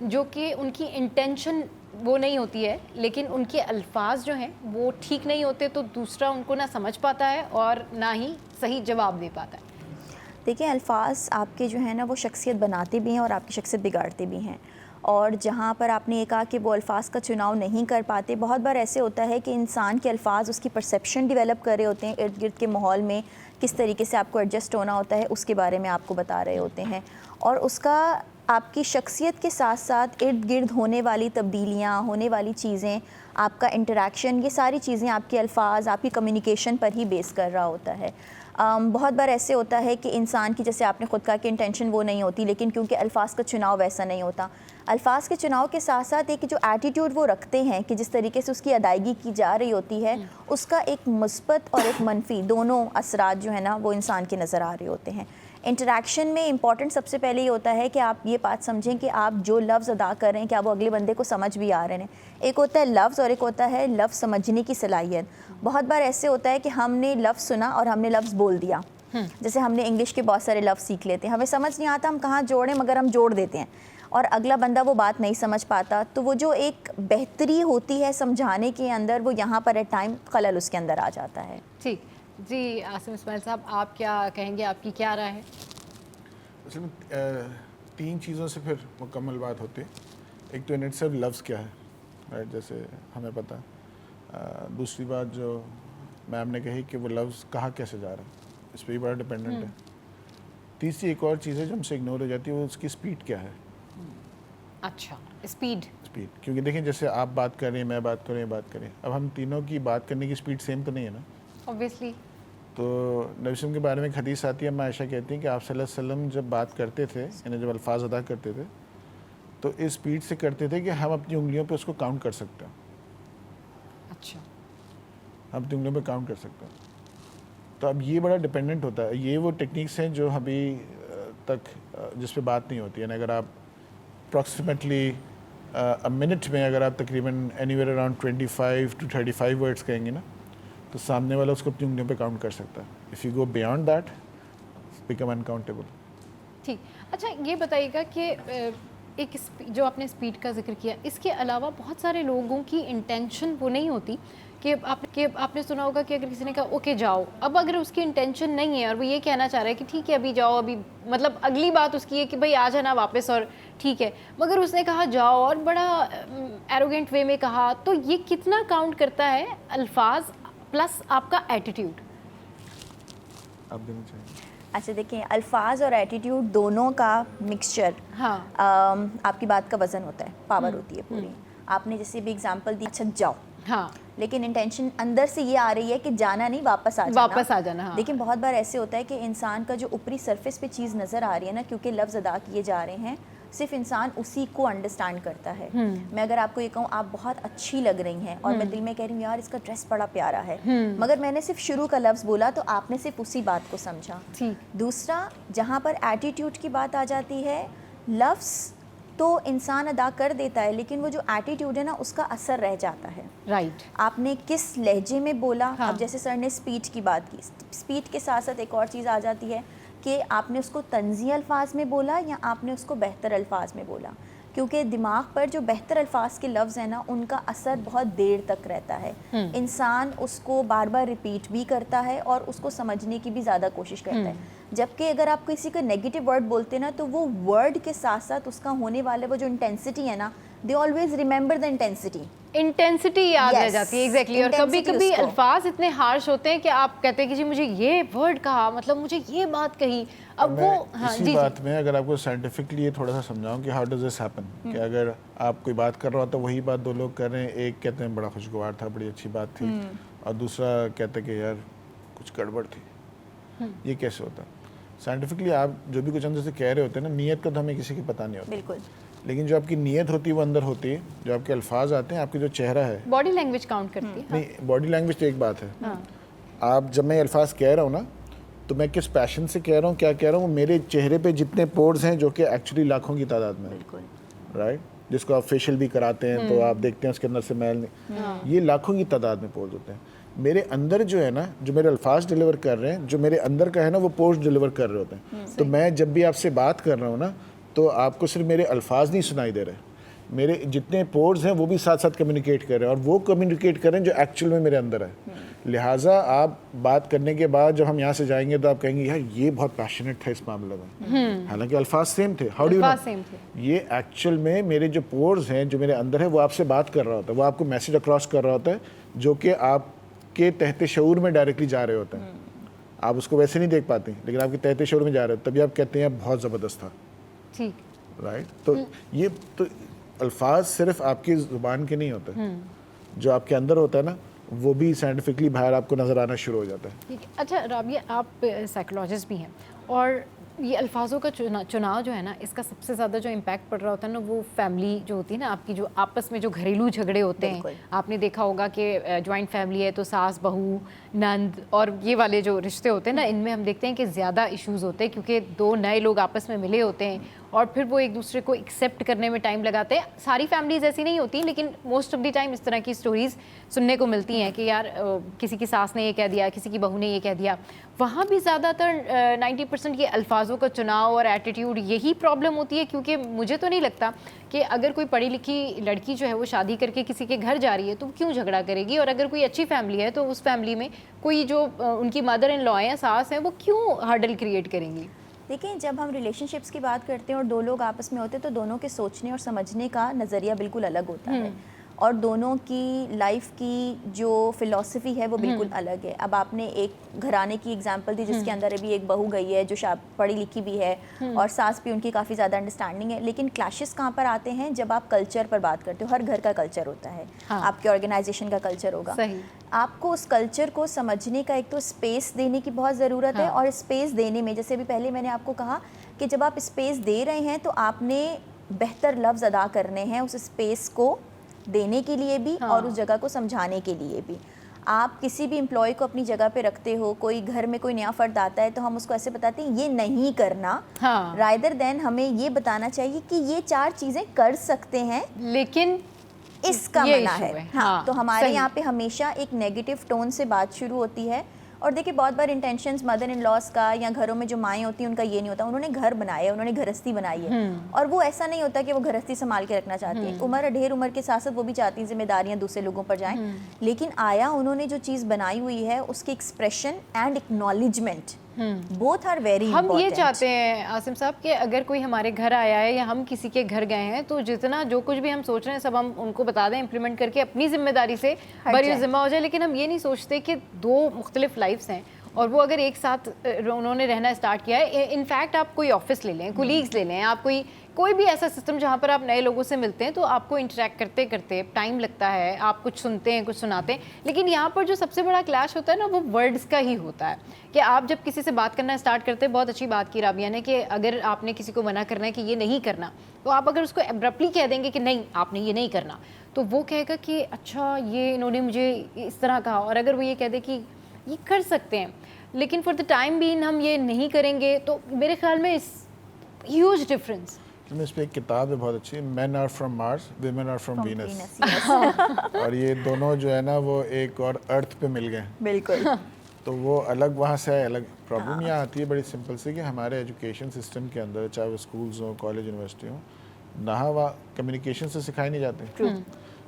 जो कि उनकी इंटेंशन वो नहीं होती है, लेकिन उनके अल्फाज जो हैं वो ठीक नहीं होते, तो दूसरा उनको ना समझ पाता है और ना ही सही जवाब दे पाता है। देखिए, अल्फाज आपके जो है ना वो शख्सियत बनाते भी हैं और आपकी शख्सियत बिगाड़ते भी हैं। और जहाँ पर आपने ये कहा कि वो अल्फाज का चुनाव नहीं कर पाते, बहुत बार ऐसे होता है कि इंसान के अल्फाज उसकी परसेप्शन डेवलप कर रहे होते हैं, इर्द गिर्द के माहौल में किस तरीके से आपको एडजस्ट होना होता है उसके बारे में आपको बता रहे होते हैं, और उसका आपकी शख्सियत के साथ साथ इर्द गिर्द होने वाली तब्दीलियाँ, होने वाली चीज़ें, आपका इंटरेक्शन, ये सारी चीज़ें आपके अल्फाज, आपकी कम्युनिकेशन पर ही बेस कर रहा होता है। बहुत बार ऐसे होता है कि इंसान की, जैसे आपने ख़ुद कहा कि इंटेंशन वो नहीं होती, लेकिन क्योंकि अल्फाज का चुनाव वैसा नहीं होता, अल्फाज के चुनाव के साथ साथ एक जो एटीट्यूड वो रखते हैं कि जिस तरीके से उसकी अदायगी की जा रही होती है, उसका एक मुस्बत और एक मनफी दोनों असरात जो है ना वो इंसान के नज़र आ रहे होते हैं। इंटरेक्शन में इंपॉर्टेंट सबसे पहले ये होता है कि आप ये बात समझें कि आप जो लफ्ज़ अदा कर रहे हैं क्या वो अगले बंदे को समझ भी आ रहे हैं। एक होता है लफ्ज़ और एक होता है लफ्ज़ समझने की सलाहियत। बहुत बार ऐसे होता है कि हमने लफ्ज़ सुना और हमने लफ्ज़ बोल दिया। जैसे हमने इंग्लिश के बहुत सारे लफ्ज़ सीख लेते हैं, हमें समझ नहीं आता हम कहाँ जोड़ें, मगर हम जोड़ देते हैं और अगला बंदा वो बात नहीं समझ पाता। तो वो जो एक बेहतरी होती है समझाने के अंदर, वो यहाँ पर एट टाइम खलल उसके अंदर आ जाता है। ठीक जी, आसिम इस्माइल साहब आप क्या कहेंगे, आपकी क्या राय है? असल में 3 चीज़ों से फिर मुकम्मल बात होती है। एक तो इन इटसेल्फ लफ्ज़ क्या है, राइट, जैसे हमें पता है। दूसरी बात जो मैम ने कही कि वो लफ्ज़ कहाँ कैसे जा रहा है, इस पर भी बड़ा डिपेंडेंट है। तीसरी एक और चीज़ है जो हमसे इग्नोर हो जाती है, वो उसकी स्पीड क्या है। अच्छा, स्पीड। क्योंकि देखें जैसे आप बात कर रहे हैं, मैं बात कर रही हूँ, बात करें, अब हम तीनों की बात करने की स्पीड सेम तो नहीं है ना। ऑब्वियसली। तो नबी वसल्लम के बारे में एक हदीस आती है, आयशा कहती हैं कि आप सल्लल्लाहु अलैहि वसल्लम जब बात करते थे, यानी जब अल्फाज अदा करते थे, तो इस स्पीड से करते थे कि हम अपनी उंगलियों पे उसको काउंट कर सकते हैं। अच्छा, हम अपनी उंगलियों पे काउंट कर सकते हैं। तो अब ये बड़ा डिपेंडेंट होता है। ये वो टेक्निक्स हैं जो अभी तक जिस पे बात नहीं होती है। अगर आप अप्रॉक्सीमेटली अ मिनट में अगर आप तकरीबन एनीवेयर अराउंड 25 to 35 वर्ड्स कहेंगे ना, तो सामने वाला उसको अपनी उंगलियों पे काउंट कर सकता है। If you go beyond that, become uncountable. ठीक। अच्छा, ये बताइएगा कि एक जो आपने स्पीड का जिक्र किया, इसके अलावा बहुत सारे लोगों की इंटेंशन वो नहीं होती कि आपने सुना होगा कि अगर किसी ने कहा ओके जाओ, अब अगर उसकी इंटेंशन नहीं है और वो ये कहना चाह रहा है कि ठीक है अभी जाओ, अभी मतलब अगली बात उसकी है कि भाई आ जाना वापस और ठीक है, मगर उसने कहा जाओ और बड़ा एरोगेंट वे में कहा, तो ये कितना काउंट करता है अल्फाज प्लस आपका एटीट्यूड? आप देना चाहिए। अच्छा देखिए, अल्फाज और एटीट्यूड दोनों का मिक्सचर, हाँ, आपकी बात का वज़न होता है, पावर होती है पूरी। आपने जैसे भी एग्जांपल दी, अच्छा जाओ, हाँ, लेकिन इंटेंशन अंदर से ये आ रही है कि जाना नहीं, वापस आ जाना। वापस आ जाना, हाँ। लेकिन बहुत बार ऐसे होता है कि इंसान का जो ऊपरी सरफेस पे चीज़ नज़र आ रही है ना, क्योंकि लफ्ज़ अदा किए जा रहे हैं, सिर्फ इंसान उसी को अंडरस्टैंड करता है। मैं अगर आपको ये कहूँ आप बहुत अच्छी लग रही हैं और मैं दिल में कह रही हूँ यार इसका ड्रेस बड़ा प्यारा है, मगर मैंने सिर्फ शुरू का लफ्ज़ बोला तो आपने सिर्फ उसी बात को समझा। ठीक। दूसरा, जहाँ पर एटीट्यूड की बात आ जाती है, लफ्ज़ तो इंसान अदा कर देता है, लेकिन वो जो एटीट्यूड है ना उसका असर रह जाता है। राइट। आपने किस लहजे में बोला। हाँ। अब जैसे सर ने स्पीड की बात की, स्पीड के साथ साथ एक और चीज़ आ जाती है कि आपने उसको तंज़ी अल्फाज में बोला या आपने उसको बेहतर अल्फाज में बोला, क्योंकि दिमाग पर जो बेहतर अल्फाज के लफ्ज़ हैं ना उनका असर बहुत देर तक रहता है। इंसान उसको बार बार रिपीट भी करता है और उसको समझने की भी ज़्यादा कोशिश करता है। जबकि अगर आप किसी को नेगेटिव वर्ड बोलते हैं ना, तो वो वर्ड के साथ साथ उसका होने वाला वो जो इंटेंसिटी है ना, they always remember the intensity याद रह Yes, जाती है। एग्जैक्टली। और कभी intensity कभी उसको। अल्फाज इतने हार्श होते हैं कि आप कहते हैं कि जी मुझे ये वर्ड कहा, मतलब मुझे ये बात कही, अब वो हाँ इसी जी बात में अगर आपको साइंटिफिकली ये थोड़ा सा समझाऊं कि हाउ डज दिस हैपन, कि अगर आप कोई बात कर रहा हो तो वही बात दो लोग कर रहे हैं, एक कहते हैं बड़ा खुशगवार था, बड़ी अच्छी बात थी, और दूसरा कहते कि यार कुछ गड़बड़ थी। ये कैसे होता है? साइंटिफिकली आप जो भी कुछ अंदर से कह रहे होते हैं ना, नीयत का तो हमें किसी की पता नहीं होता, बिल्कुल, लेकिन जो आपकी नीयत होती है वो अंदर होती है। जो आपके अल्फाज आते हैं, आपकी जो चेहरा है, बॉडी लैंग्वेज काउंट करती है। नहीं बॉडी लैंग्वेज तो एक बात है। आप जब मैं अल्फाज कह रहा हूँ ना, तो मैं किस पैशन से कह रहा हूँ, क्या कह रहा हूँ, मेरे चेहरे पे जितने पोर्स हैं जो कि एक्चुअली लाखों की तादाद में, बिल्कुल, राइट, जिसको आप फेशियल भी कराते हैं तो आप देखते हैं उसके अंदर से मैल नहीं, ये लाखों की तादाद में पोर्स होते हैं। मेरे अंदर जो है ना, जो मेरे अल्फाज डिलीवर कर रहे हैं, जो मेरे अंदर का है ना, वो पोर्स डिलीवर कर रहे होते हैं। तो मैं जब भी आपसे बात कर रहा हूँ ना, तो आपको सिर्फ मेरे अल्फाज नहीं सुनाई दे रहे, मेरे जितने पोर्स हैं वो भी साथ साथ कम्युनिकेट कर रहे हैं, और वो कम्युनिकेट कर रहे हैं जो एक्चुअल में मेरे अंदर है। लिहाजा आप बात करने के बाद जब हम यहाँ से जाएंगे तो आप कहेंगे यार ये बहुत पैशनेट था इस मामले में, हालांकि अल्फाज सेम थे। हाउ डू यू अल्फाज सेम नो? थे। ये एक्चुअल में मेरे जो पोर्स हैं, जो मेरे अंदर है, वो आपसे बात कर रहा होता है, वो आपको मैसेज अक्रॉस कर रहा होता है, जो कि आपके तहते शऊर में डायरेक्टली जा रहे होते हैं। आप उसको वैसे नहीं देख पाते, लेकिन आपके तहते शऊर में जा रहे होते, तभी आप कहते हैं बहुत ज़बरदस्त था, ठीक। राइट। तो ये तो अल्फाज सिर्फ आपकी ज़ुबान के नहीं होते, जो आपके अंदर होता है ना, वो भी साइंटिफिकली बाहर आपको नज़र आना शुरू हो जाता है। ठीक है। अच्छा राबिया, आप साइकोलॉजिस्ट भी हैं और ये अल्फाजों का चुनाव जो है ना, इसका सबसे ज़्यादा जो इम्पैक्ट पड़ रहा होता है ना, वो फैमिली जो होती है ना आपकी, जो आपस में जो घरेलू झगड़े होते हैं। आपने देखा होगा कि जॉइंट फैमिली है तो सास बहू नंद और ये वाले जो रिश्ते होते हैं ना, इनमें हम देखते हैं कि ज़्यादा इश्यूज़ होते हैं क्योंकि दो नए लोग आपस में मिले होते हैं और फिर वो एक दूसरे को एक्सेप्ट करने में टाइम लगाते हैं। सारी फैमिलीज ऐसी नहीं होती, लेकिन मोस्ट ऑफ द टाइम इस तरह की स्टोरीज़ सुनने को मिलती हैं कि यार किसी की सास ने ये कह दिया, किसी की बहू ने ये कह दिया। वहाँ भी ज़्यादातर 90% ये अल्फाजों का चुनाव और एटीट्यूड यही प्रॉब्लम होती है, क्योंकि मुझे तो नहीं लगता कि अगर कोई पढ़ी लिखी लड़की जो है वो शादी करके किसी के घर जा रही है तो क्यों झगड़ा करेगी, और अगर कोई अच्छी फैमिली है तो उस फैमिली में कोई जो उनकी मदर इन लॉ है या सास है वो क्यों हर्डल क्रिएट करेंगी। देखिए, जब हम रिलेशनशिप्स की बात करते हैं और दो लोग आपस में होते हैं तो दोनों के सोचने और समझने का नज़रिया बिल्कुल अलग होता है और दोनों की लाइफ की जो फिलॉसफी है वो बिल्कुल अलग है। अब आपने एक घराने की एग्जांपल दी जिसके अंदर अभी एक बहू गई है जो पढ़ी लिखी भी है और सास भी उनकी काफ़ी ज़्यादा अंडरस्टैंडिंग है, लेकिन क्लैशेस कहाँ पर आते हैं जब आप कल्चर पर बात करते हो। हर घर का कल्चर होता है, आपके ऑर्गेनाइजेशन का कल्चर होगा। आपको उस कल्चर को समझने का एक तो स्पेस देने की बहुत ज़रूरत है, और स्पेस देने में जैसे अभी पहले मैंने आपको कहा कि जब आप स्पेस दे रहे हैं तो आपने बेहतर लफ्ज़ अदा करने हैं उस स्पेस को देने के लिए भी और उस जगह को समझाने के लिए भी। आप किसी भी एम्प्लॉय को अपनी जगह पे रखते हो, कोई घर में कोई नया फर्द आता है तो हम उसको ऐसे बताते हैं ये नहीं करना, रादर देन हमें ये बताना चाहिए कि ये 4 चीज़ें कर सकते हैं लेकिन इसका मना है। हाँ, तो हमारे यहाँ पे हमेशा एक नेगेटिव टोन से बात शुरू होती है। और देखिए, बहुत बार इंटेंशंस मदर इन लॉस का या घरों में जो माएँ होती हैं उनका ये नहीं होता, उन्होंने घर बनाया है, उन्होंने गृहस्थी बनाई है और वो ऐसा नहीं होता कि वो गृहस्थी संभाल के रखना चाहती है। ढेर उम्र के साथ साथ वो भी चाहती हैं जिम्मेदारियां दूसरे लोगों पर जाएं, लेकिन आया उन्होंने जो चीज़ बनाई हुई है उसकी expression and acknowledgement both are very हम ये चाहते हैं आसिम साहब कि अगर कोई हमारे घर आया है या हम किसी के घर गए हैं तो जितना जो कुछ भी हम सोच रहे हैं सब हम उनको बता दें, इम्प्लीमेंट करके अपनी जिम्मेदारी से बड़ी जिम्मा हो जाए। लेकिन हम ये नहीं सोचते कि 2 मुख्तलिफ लाइफ्स हैं और वो अगर एक साथ उन्होंने रहना स्टार्ट किया है। इनफैक्ट आप कोई ऑफिस ले लें, कोलीग्स ले लें, आप कोई भी ऐसा सिस्टम जहाँ पर आप नए लोगों से मिलते हैं तो आपको इंटरेक्ट करते करते टाइम लगता है, आप कुछ सुनते हैं कुछ सुनाते हैं, लेकिन यहाँ पर जो सबसे बड़ा क्लैश होता है ना वो वर्ड्स का ही होता है कि आप जब किसी से बात करना स्टार्ट करते हैं। बहुत अच्छी बात की राबिया ने कि अगर आपने किसी को मना करना है कि ये नहीं करना, तो आप अगर उसको एब्रप्टली कह देंगे कि नहीं आपने ये नहीं करना, तो वो कहेगा कि अच्छा ये इन्होंने मुझे इस तरह कहा। और अगर वो ये कह दे कि ये कर सकते हैं लेकिन फॉर द टाइम बीइंग हम ये नहीं करेंगे, तो मेरे ख्याल में इस ह्यूज डिफरेंस। इस पे एक किताब है बहुत अच्छी, man are from Mars women are from Venus, और ये दोनों जो है ना वो एक और अर्थ पे मिल गए। बिल्कुल। तो वो अलग वहाँ से है, अलग प्रॉब्लम यहाँ आती है बड़ी सिंपल सी कि हमारे एजुकेशन सिस्टम के अंदर, चाहे वो स्कूल्स हो कॉलेज यूनिवर्सिटी हो, ना वहाँ कम्युनिकेशन से सिखाए नहीं जाते।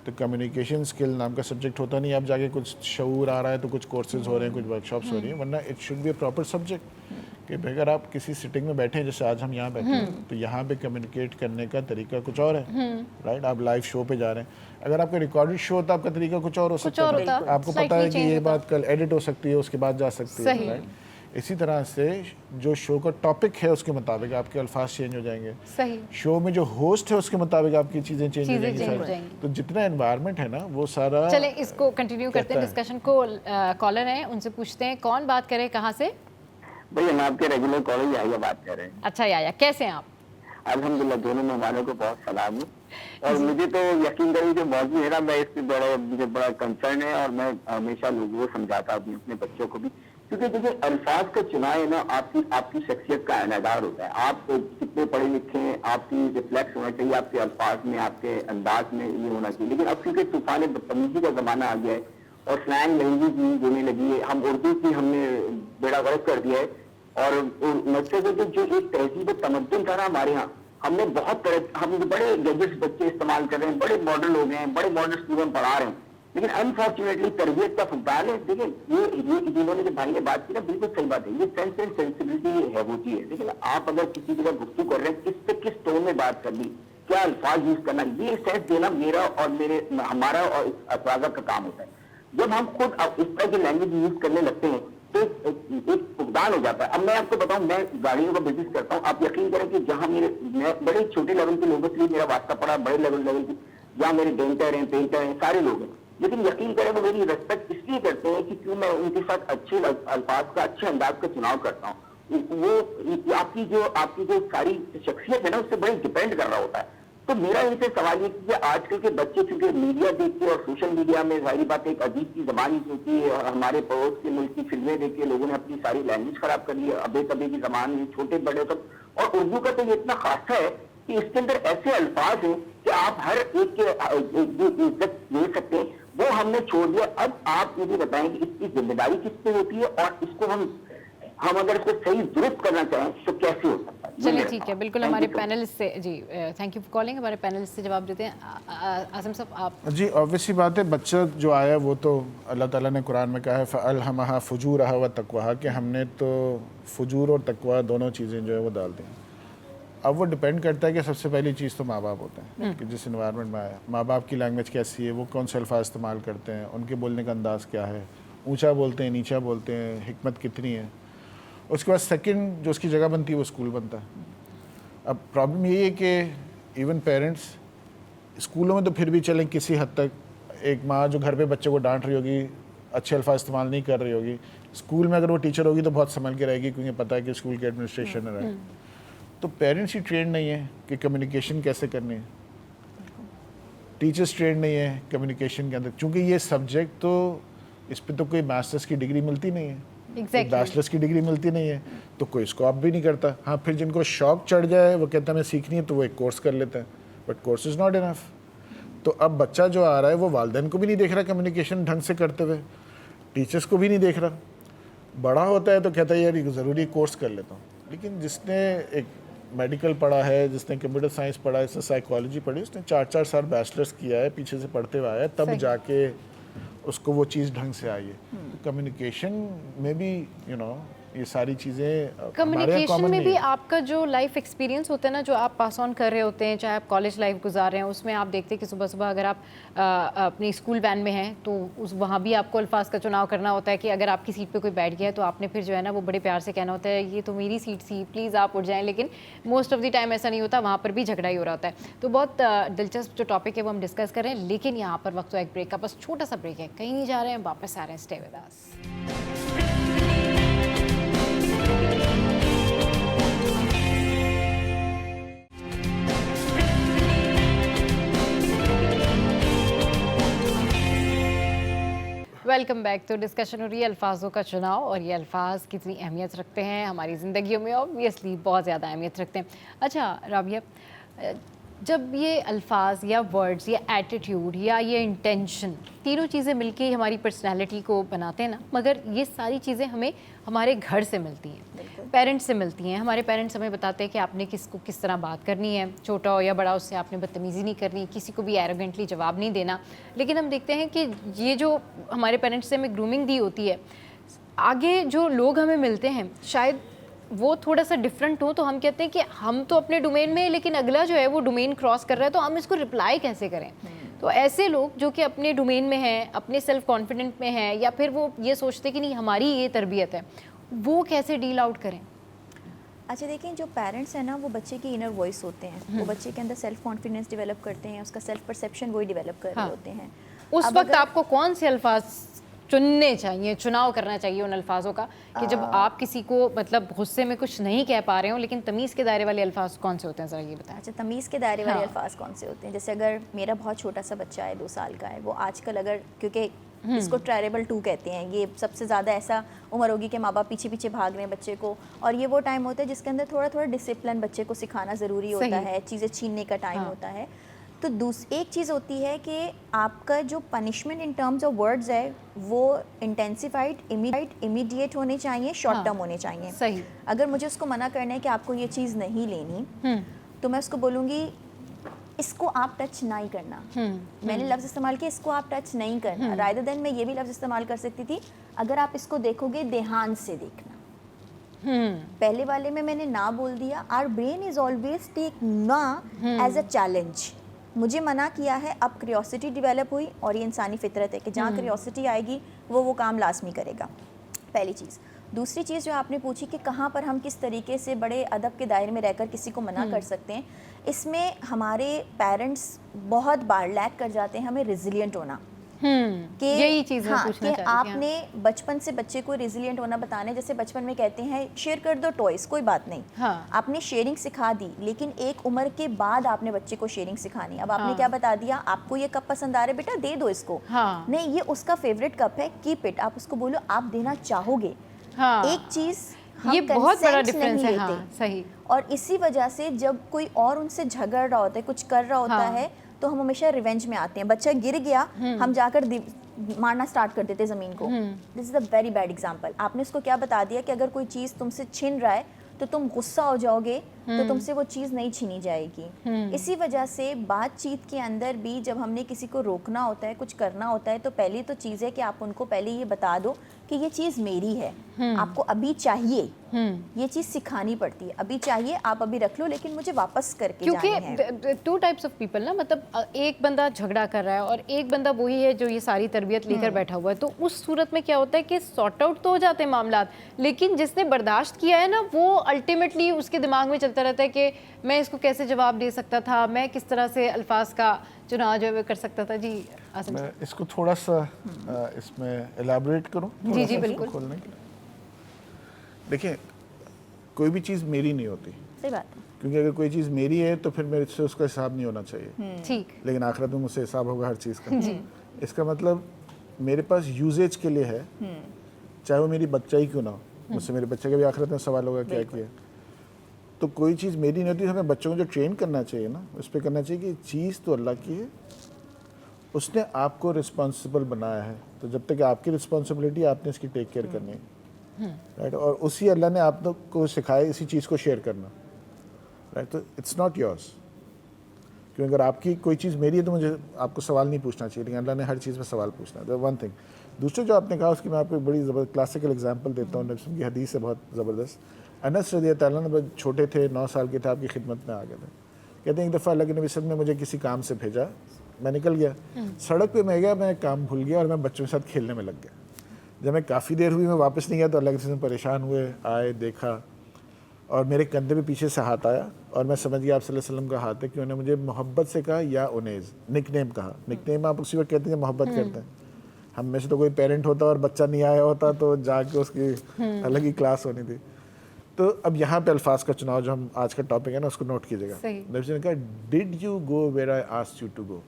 तो कम्युनिकेशन स्किल नाम का सब्जेक्ट होता नहीं। अब जाके कुछ शऊर आ रहा है तो कुछ कोर्सेज हो रहे हैं, कुछ वर्कशॉप्स हो रही हैं, वरना it should be a proper subject कि अगर आप किसी सिटिंग में बैठे हैं जैसे आज हम यहाँ बैठे हैं तो यहाँ पे कम्युनिकेट करने का तरीका कुछ और है, राइट। आप लाइव शो पे जा रहे हैं, अगर आपका रिकॉर्डेड शो होता है आपका तरीका कुछ और हो सकता है, आपको पता है कि ये बात कल एडिट हो सकती है, उसके बाद जा सकती है, राइट। इसी तरह से जो शो का टॉपिक है उसके मुताबिक आपके अल्फाज चेंज हो जाएंगे, सही। शो में जो होस्ट है उसके मुताबिक आपकी चीज़ें चेंज हो जाएंगी। तो जितना एनवायरनमेंट है ना वो सारा। चले इसको कंटिन्यू करते हैं डिस्कशन को। कॉलर हैं उनसे पूछते हैं, कौन बात करे, कहाँ से? भैया मैं आपके रेगुलर कॉलेज आया बात कर रहे हैं। अच्छा याया, कैसे हैं आप? अल्हम्दुलिल्लाह, दोनों मेहमानों को बहुत सलाम है। और मुझे तो यकीन करिए जो मौजूद है ना, मैं इससे मुझे बड़ा कंसर्न है और मैं हमेशा लोगों को समझाता हूँ अपने बच्चों को भी, क्योंकि देखिए अल्फाज का चुनाव है ना आपकी शख्सियत का अनादार होता है। आप कितने पढ़े लिखे हैं, आपकी रिफ्लेक्स होना चाहिए आपके अल्फाज में, आपके अंदाज में ये होना चाहिए। लेकिन अब क्योंकि तूफान बदतमीजी का जमाना आ गया है और स्लैंग लैंग्वेज भी बोलने लगी है, हम उर्दू की हमने बेड़ा गर्क कर दिया है। और मकसद है जो एक तहजीब तमद्दुन था ना हमारे यहाँ, हमने बहुत हम बड़े गैजेट्स बच्चे इस्तेमाल कर रहे हैं, बड़े मॉडल हो गए हैं, बड़े मॉडल स्टूडेंट पढ़ा रहे हैं, लेकिन अनफॉर्चुनेटली तरबियत का फुकदान है। देखिए ये जिन्होंने जो भाई ने बात की ना बिल्कुल सही बात है, ये सेंस एंड सेंसिबिलिटी है होती है। लेकिन आप अगर किसी के साथ गुफ्तगू कर रहे हैं, किस पे किस टोन में बात करनी, क्या अल्फाज यूज करना, ये सेंस देना मेरा और हमारा और अफराजा का काम होता है। जब हम खुद इस तरह की लैंग्वेज यूज करने लगते हैं तो एक फुकदान हो जाता है। अब मैं आपको बताऊं, मैं गाड़ियों का बिजनेस करता हूं, आप यकीन करें कि जहां मैं बड़े छोटे लेवल के लोगों से मेरा वास्ता पड़ा, बड़े लेवल की, जहाँ मेरे डेंटर हैं, पेंटर हैं, सारे लोग हैं, लेकिन यकीन करें वो मेरी रिस्पेक्ट इसलिए करते हैं कि क्यों मैं उनके साथ अच्छे अल्फाज का, अच्छे अंदाज का चुनाव करता हूँ। वो आपकी जो सारी शख्सियत है ना, उससे बड़ी डिपेंड कर रहा होता है। तो मेरा इनसे सवाल ये कि आजकल के बच्चे चूंकि मीडिया देख के और सोशल मीडिया में जाहिर बात एक अजीब की जबान होती है, और हमारे पड़ोस के मुल्क की फिल्में देख के लोगों ने अपनी सारी लैंग्वेज खराब कर ली है, अबे तबे की जबान में, छोटे बड़े तक। और उर्दू का तो ये इतना खासा है कि इसके अंदर ऐसे अल्फाज हैं कि आप हर एक के इज्जत दे सकते हैं, वो हमने छोड़ दिया। अब आप मुझे बताएं कि इसकी जिम्मेदारी किस पे होती है, और इसको हम अगर इसको सही दुरुस्त करना चाहें तो कैसे हो सकता है? चलिए ठीक है, बिल्कुल हमारे पैनलिस्ट से जी, थैंक यू फॉर कॉलिंग, हमारे पैनलिस्ट से जवाब देते हैं। आज़म साहब आप जी, ऑब्वियसली बात है, बच्चा जो आया वो तो अल्लाह ताला ने कुरान में कहा है फ़अल्हमहा फ़ुजूरहा व तक़वाहा, कि हमने तो फुजूर और तकवा दोनों चीज़ें जो है वो डाल दी। अब वो डिपेंड करता है कि सबसे पहली चीज़ तो माँ बाप होते हैं कि जिस इन्वायरमेंट में आया, माँ बाप की लैंग्वेज कैसी है, वो कौन से अल्फाज इस्तेमाल करते हैं, उनके बोलने का अंदाज़ क्या है, ऊंचा बोलते हैं, नीचा बोलते हैं, हिकमत कितनी है। उसके बाद सेकंड जो उसकी जगह बनती है वो स्कूल बनता है। अब प्रॉब्लम यही है कि इवन पेरेंट्स, स्कूलों में तो फिर भी चलें किसी हद तक, एक माँ जो घर पे बच्चे को डांट रही होगी, अच्छे अल्फाज इस्तेमाल नहीं कर रही होगी, स्कूल में अगर वो टीचर होगी तो बहुत संभल के रहेगी, क्योंकि पता है कि स्कूल के एडमिनिस्ट्रेशन में रहे। तो पेरेंट्स ही ट्रेन नहीं है कि कम्युनिकेशन कैसे करनी है, टीचर्स ट्रेन नहीं है कम्युनिकेशन के अंदर, क्योंकि ये सब्जेक्ट तो इस पर तो कोई मास्टर्स की डिग्री मिलती नहीं है, बैचलर्स की डिग्री मिलती नहीं है, तो कोई स्कोप भी नहीं करता। हाँ, फिर जिनको शौक चढ़ जाए, वो कहता है मैं सीखनी है, तो वो एक कोर्स कर लेते हैं, but course is not enough. तो अब बच्चा जो आ रहा है वो वालिदैन को भी नहीं देख रहा कम्युनिकेशन ढंग से करते हुए, टीचर्स को भी नहीं देख रहा। बड़ा होता है तो कहता है यार ये ज़रूरी कोर्स कर लेता हूँ, लेकिन जिसने एक मेडिकल पढ़ा है, जिसने कंप्यूटर साइंस पढ़ा है, जिसने साइकोलॉजी पढ़ी, उसने 4-4 साल बैचलर्स किया है, पीछे से पढ़ते हुए आया है, तब जाके उसको वो चीज़ ढंग से आई है। कम्युनिकेशन में भी ये सारी चीज़ें, कम्युनिकेशन में भी आपका जो लाइफ एक्सपीरियंस होता है ना, जो आप पास ऑन कर रहे होते हैं, चाहे आप कॉलेज लाइफ गुजार रहे हैं, उसमें आप देखते हैं कि सुबह सुबह अगर आप अपनी स्कूल वैन में हैं तो वहाँ भी आपको अल्फाज का चुनाव करना होता है कि अगर आपकी सीट पे कोई बैठ गया है तो आपने फिर जो है ना वो बड़े प्यार से कहना होता है ये तो मेरी सीट थी, प्लीज़ आप उठ जाएँ। लेकिन मोस्ट ऑफ द टाइम ऐसा नहीं होता, वहाँ पर भी झगड़ा ही हो रहा होता है। तो बहुत दिलचस्प जो टॉपिक है वो हम डिस्कस कर रहे हैं, लेकिन यहाँ पर वक्त तो एक ब्रेक का, बस छोटा सा ब्रेक है, कहीं नहीं जा रहे हैं, वापस आ रहे हैं, stay with us. Welcome back. तो डिस्कशन हो रही है अल्फाजों का चुनाव, और ये अल्फाज कितनी अहमियत रखते हैं हमारी ज़िंदगियों में। ऑब्वियसली बहुत ज़्यादा अहमियत रखते हैं। अच्छा राबिया, जब ये अल्फाज या वर्ड्स या एटीट्यूड या ये इंटेंशन, तीनों चीज़ें मिलके हमारी पर्सनालिटी को बनाते हैं ना, मगर ये सारी चीज़ें हमें हमारे घर से मिलती हैं, पेरेंट्स से मिलती हैं। हमारे पेरेंट्स हमें बताते हैं कि आपने किसको किस तरह बात करनी है, छोटा हो या बड़ा, उससे आपने बदतमीज़ी नहीं करनी, किसी को भी एरोगेंटली जवाब नहीं देना। लेकिन हम देखते हैं कि ये जो हमारे पेरेंट्स से हमें ग्रूमिंग दी होती है, आगे जो लोग हमें मिलते हैं शायद वो थोड़ा सा डिफरेंट हो, तो हम कहते हैं कि हम तो अपने डोमेन में, लेकिन अगला जो है वो डोमेन क्रॉस कर रहा है, तो हम इसको रिप्लाई कैसे करें। तो ऐसे लोग जो कि अपने डोमेन में हैं, अपने सेल्फ कॉन्फिडेंट में हैं, या फिर वो ये सोचते कि नहीं हमारी ये तरबियत है, वो कैसे डील आउट करें? अच्छा देखिए, जो पेरेंट्स हैं ना वो बच्चे की इनर वॉइस होते हैं, वो बच्चे के अंदर सेल्फ कॉन्फिडेंस डेवलप करते हैं, उसका सेल्फ परसेप्शन वही डेवलप कर रहे होते हैं। उस वक्त आपको कौन से अल्फाज चुनने चाहिए, चुनाव करना चाहिए उन अल्फाजों का, कि जब आप किसी को मतलब गुस्से में कुछ नहीं कह पा रहे हो, लेकिन तमीज़ के दायरे वाले अल्फाज कौन से होते हैं, ज़रा ये बताएं। अच्छा, तमीज़ के दायरे वाले अल्फाज कौन से होते हैं? जैसे अगर मेरा बहुत छोटा सा बच्चा है, 2 साल का है, वो आजकल अगर, क्योंकि इसको ट्रायरेबल 2 कहते हैं, ये सबसे ज़्यादा ऐसा उम्र होगी कि माँ बाप पीछे पीछे भाग रहे हैं बच्चे को, और ये वो टाइम होता है जिसके अंदर थोड़ा थोड़ा डिसिप्लिन बच्चे को सिखाना ज़रूरी होता है, चीज़ें छीनने का टाइम होता है। तो एक चीज़ होती है कि आपका जो punishment in terms of words है वो इंटेंसिफाइड, इमीडिएट होने चाहिए, शॉर्ट टर्म होने चाहिए। सही। अगर मुझे उसको मना करना है कि आपको ये चीज़ नहीं लेनी, तो मैं उसको बोलूँगी इसको आप टच नहीं करना। मैंने लफ्ज़ इस्तेमाल किया, इसको आप टच नहीं करना। रादर देन मैं ये भी लफ्ज़ इस्तेमाल कर सकती थी, अगर आप इसको देखोगे ध्यान से देखना। पहले वाले में मैंने ना बोल दिया। Our brain is always take ना एज अ चैलेंज। मुझे मना किया है, अब क्यूरियोसिटी डेवलप हुई, और ये इंसानी फितरत है कि जहाँ क्यूरियोसिटी आएगी वो काम लाजमी करेगा, पहली चीज़। दूसरी चीज़ जो आपने पूछी कि कहाँ पर हम किस तरीके से बड़े अदब के दायरे में रहकर किसी को मना कर सकते हैं, इसमें हमारे पेरेंट्स बहुत बार लैक कर जाते हैं हमें रिजिलियंट होना। कि यही चीज़ मैं हाँ, पूछना कि चाह रही थी, आपने बचपन से बच्चे को रेजिलिएंट होना बताना है। जैसे बचपन में कहते हैं शेयर कर दो टॉयज, कोई बात नहीं, हाँ। आपने शेयरिंग सिखा दी, लेकिन एक उम्र के बाद आपने बच्चे को शेयरिंग सिखानी। अब आपने क्या बता दिया, आपको ये कप पसंद आ रहा है बेटा, दे दो इसको। हाँ। नहीं, ये उसका फेवरेट कप है, कीप इट। आप उसको बोलो आप देना चाहोगे। हाँ। एक चीज ये बहुत बड़ा consent डिफरेंस नहीं है। हाँ, लेते। सही। और इसी वजह से जब कोई और उनसे झगड़ रहा होता है, कुछ कर रहा होता है, तो हम हमेशा रिवेंज में आते हैं। बच्चा गिर गया, हम जाकर मारना स्टार्ट कर देते ज़मीन को। This is a very bad example. आपने उसको क्या बता दिया कि अगर कोई चीज़ तुमसे छिन रहा है तो तुम गुस्सा हो जाओगे, तो तुमसे वो चीज़ नहीं छीनी जाएगी। इसी वजह से बातचीत के अंदर भी जब हमने किसी को रोकना होता है, कुछ करना होता है, तो पहली तो चीज़ है कि आप उनको पहले ये बता दो कि ये चीज़ मेरी है, आपको अभी चाहिए। ये चीज़ सिखानी पड़ती है, अभी चाहिए, आप अभी रख लो, लेकिन मुझे वापस करके जानी है। क्योंकि टू टाइप्स ऑफ पीपल ना, मतलब एक बंदा झगड़ा कर रहा है और एक बंदा वही है जो ये सारी तरबियत लेकर बैठा हुआ है। तो उस सूरत में क्या होता है कि सॉर्ट आउट तो हो जाते हैं मामलात, लेकिन जिसने बर्दाश्त किया है ना, वो अल्टीमेटली उसके दिमाग में चलता रहता है कि मैं इसको कैसे जवाब दे सकता था, मैं किस तरह से अल्फाज का चुनाव जो है कर सकता था। जी आसिम मैं इसको थोड़ा सा इसमें एलाबोरेट करूं, जी जी बिल्कुल। खोलने के लिए। देखिए, कोई भी चीज़ मेरी नहीं होती, सही बात है। क्योंकि अगर कोई चीज़ मेरी है तो फिर मेरे से उसका हिसाब नहीं होना चाहिए, ठीक। लेकिन आखिरत में मुझसे हिसाब होगा हर चीज़ का। इसका मतलब मेरे पास यूजेज के लिए है, चाहे वो मेरी बच्चा ही क्यों ना हो। मुझसे मेरे बच्चे का भी आखिरत में सवाल होगा क्या किया। तो कोई चीज़ मेरी नहीं होती। हमें बच्चों को जो ट्रेन करना चाहिए ना, उस पर करना चाहिए कि चीज़ तो अल्लाह की है, उसने आपको रिस्पॉन्सिबल बनाया है, तो जब तक आपकी रिस्पॉन्सिबिलिटी, आपने इसकी टेक केयर करनी है, राइट। और उसी अल्लाह ने आप लोग को सिखाया इसी चीज़ को शेयर करना, राइट। तो इट्स नॉट योर्स, क्योंकि अगर आपकी कोई चीज़ मेरी है तो मुझे आपको सवाल नहीं पूछना चाहिए, लेकिन अल्लाह ने हर चीज़ में सवाल पूछना है। One thing. दूसरा जो आपने कहा उसकी मैं आपको एक बड़ी ज़बरदस्त क्लासिकल एग्जाम्पल देता हूँ, नबी की हदीस है बहुत ज़बरदस्त। अनस रज़ी अल्लाह अन्हु छोटे थे, 9 साल के थे, आपकी खिदमत में आ गए थे। कहते हैं एक दफ़ा अल्लाह के नबी सल्लल्लाहु अलैहि वसल्लम ने मुझे किसी काम से भेजा, मैं निकल गया, सड़क पे मैं गया, मैं काम भूल गया और मैं बच्चों के साथ खेलने में लग गया। जब मैं काफ़ी देर हुई, मैं वापस नहीं गया, तो अल्लाह के रसूल परेशान हुए, आए, देखा, और मेरे कंधे पे पीछे से हाथ आया और मैं समझ गया आप सल्लल्लाहु अलैहि वसल्लम का हाथ है, कि उन्होंने मुझे मोहब्बत से कहा या उनेज़, निकनेम कहा। निकनेम आप उसी वक्त कहते हैं मोहब्बत करते हैं। हम में से तो कोई पेरेंट होता और बच्चा नहीं आया होता तो जाके उसकी अलग ही क्लास होनी थी। तो अब यहाँ पे अल्फाज का चुनाव, जो हम आज का टॉपिक है ना, उसको नोट कीजिएगा। नबी ने कहा, did you go where I asked you to go.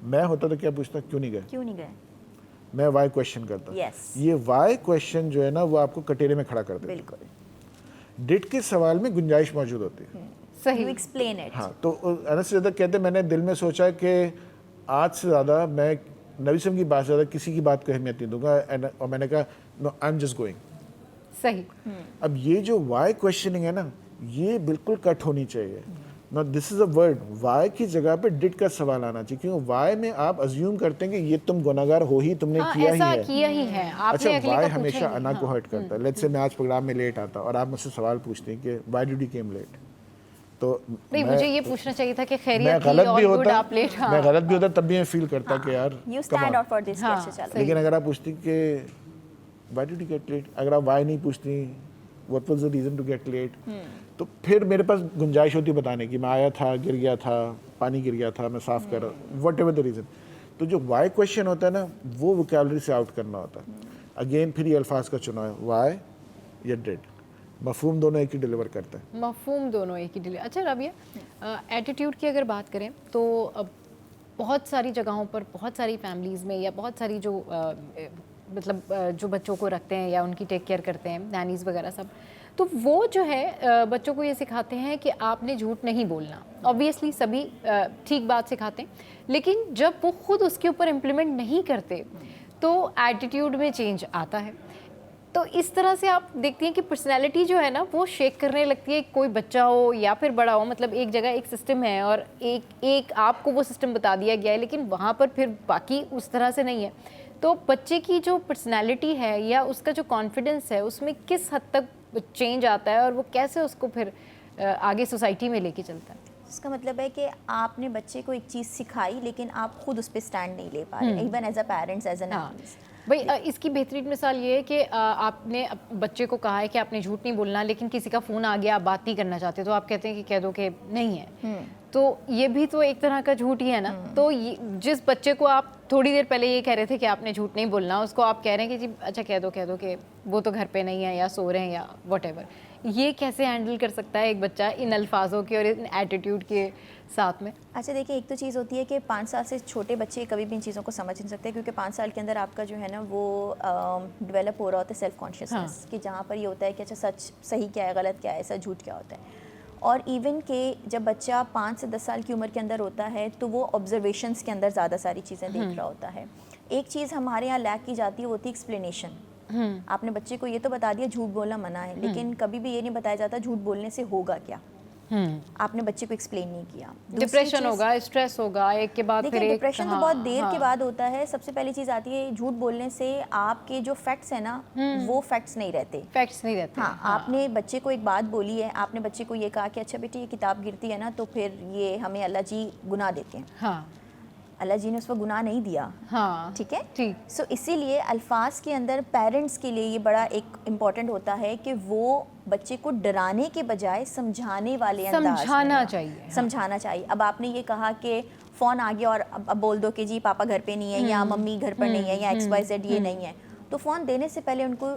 मैं होता तो क्या पूछता, क्यों नहीं गए, क्यों नहीं गए। मैं वाई क्वेश्चन करता। Yes. ये वाई क्वेश्चन जो है ना, वो आपको कटेरे में खड़ा कर देता है। बिल्कुल। डिड के सवाल में गुंजाइश मौजूद होती है। सही। You explain it. हाँ, तो अनस ज़्यादा कहते हैं, मैंने दिल में सोचा कि आज से ज़्यादा मैं नबी सल्लल्लाहु की बात से ज़्यादा किसी की बात को अहमियत नहीं दूंगा, और मैंने कहा no, I am just going. सही। अब ये जो वाई क्वेश्चनिंग है ना, ये बिल्कुल कट होनी चाहिए। No, this is a word, why की जगह पे डिड का सवाल आना चाहिए, क्योंकि वाई में आप अज्यूम करते हैं कि ये तुम गुनाहगार हो ही, तुमने किया ऐसा ही है। किया ही है। आपने अच्छा, अगले वाई का हमेशा पूछा ही अना नहीं। को हर्ट करता है। लेट्स से मैं आज प्रोग्राम में लेट आता और आप मुझसे सवाल पूछते हैं कि why did you came late, तो नहीं, मुझे ये पूछना चाहिए था कि मैं खैरियत गलत थी, भी ऑल गुड, होता, आप लेट। हाँ। मैं गलत भी होता, तब भी मैं फील करता कि यार you come stand on। Out for this, हाँ, कैसे चला। लेकिन अगर आप पूछती कि why did you get late, अगर आप व्हाई नहीं पूछती what was the reason to get late, तो फिर मेरे पास गुंजाइश होती बताने की, मैं आया था, गिर गया था, पानी गिर गया था, मैं साफ कर रहा, वट एवर द रीजन। तो जो वाई क्वेश्चन होता है ना, वो वोकैबुलरी से आउट करना होता है। अगेन फिर ये अल्फाज का चुनाव है, वाई या डिड, मफहूम दोनों एक ही डिलीवर करता है। मफहूम दोनों एक ही डिलीवर। अच्छा रबिया, एटीट्यूड की अगर बात करें तो बहुत सारी जगहों पर, बहुत सारी फैमिलीज़ में, या बहुत सारी जो मतलब जो बच्चों को रखते हैं या उनकी टेक केयर करते हैं, नैनीज़ वगैरह सब, तो वो जो है बच्चों को ये सिखाते हैं कि आपने झूठ नहीं बोलना। ऑब्वियसली सभी ठीक बात सिखाते हैं, लेकिन जब वो खुद उसके ऊपर इम्प्लीमेंट नहीं करते तो एटीट्यूड में चेंज आता है। तो इस तरह से आप देखती हैं कि पर्सनैलिटी जो है ना, वो शेक करने लगती है। कोई बच्चा हो या फिर बड़ा हो, मतलब एक जगह एक सिस्टम है और एक आपको वो सिस्टम बता दिया गया है, लेकिन वहाँ पर फिर बाकी उस तरह से नहीं है। तो बच्चे की जो पर्सनैलिटी है या उसका जो कॉन्फिडेंस है, उसमें किस हद तक चेंज आता है और वो कैसे उसको फिर आगे सोसाइटी में लेके चलता है। इसका मतलब है कि आपने बच्चे को एक चीज़ सिखाई, लेकिन आप खुद उस पर स्टैंड नहीं ले पा रहे, even as a parents, as an भाई इसकी बेहतरीन मिसाल ये है कि आपने बच्चे को कहा है कि आपने झूठ नहीं बोलना, लेकिन किसी का फ़ोन आ गया, आप बात नहीं करना चाहते, तो आप कहते हैं कि कह दो कि नहीं है। तो ये भी तो एक तरह का झूठ ही है ना। तो जिस बच्चे को आप थोड़ी देर पहले ये कह रहे थे कि आपने झूठ नहीं बोलना, उसको आप कह रहे हैं कि जी अच्छा कह दो कि वो तो घर पे नहीं है या सो रहे हैं या व्हाटएवर। ये कैसे हैंडल कर सकता है एक बच्चा इन अल्फाजों के और इन एटीट्यूड के साथ में? अच्छा देखिए, एक तो चीज़ होती है कि 5 साल से छोटे बच्चे कभी भी इन चीज़ों को समझ नहीं सकते, क्योंकि 5 साल के अंदर आपका जो है ना वो डेवलप हो रहा होता है सेल्फ कॉन्शियसनेस, कि जहाँ पर ये होता है कि अच्छा सच सही क्या है, गलत क्या है, सच झूठ क्या होता है। और इवन के जब बच्चा 5 से 10 साल की उम्र के अंदर होता है तो वो ऑब्जर्वेशंस के अंदर ज़्यादा सारी चीज़ें देख रहा होता है। एक चीज़ हमारे यहाँ लैक की जाती है, वो होती है एक्सप्लेनेशन। आपने बच्चे को ये तो बता दिया झूठ बोलना मना है, लेकिन कभी भी ये नहीं बताया जाता झूठ बोलने से होगा क्या। आपने बच्चे को एक्सप्लेन नहीं किया। डिप्रेशन होगा, स्ट्रेस होगा, एक के बाद फिर एक। डिप्रेशन तो बहुत देर के बाद होता है। सबसे पहली चीज़ आती है झूठ बोलने से आपके जो फैक्ट्स है ना वो फैक्ट्स नहीं रहते। फैक्ट्स नहीं रहते। हाँ, आपने बच्चे को एक बात बोली है, आपने बच्चे को ये कहा कि अच्छा बेटी ये किताब गिरती है ना तो फिर ये हमें अल्लाह जी गुनाह देते हैं। हाँ, अल्लाह जी ने उस पर गुनाह नहीं दिया। हाँ, ठीक है। ठीक। सो इसीलिए अल्फाज के अंदर पेरेंट्स के लिए ये बड़ा एक इम्पॉर्टेंट होता है कि वो बच्चे को डराने के बजाय समझाने वाले अंदाज में समझाना चाहिए। समझाना चाहिए। अब आपने ये कहा कि फ़ोन आ गया और अब बोल दो कि जी पापा घर पे नहीं है या मम्मी घर पर नहीं है या XYZ ये नहीं है, तो फ़ोन देने से पहले उनको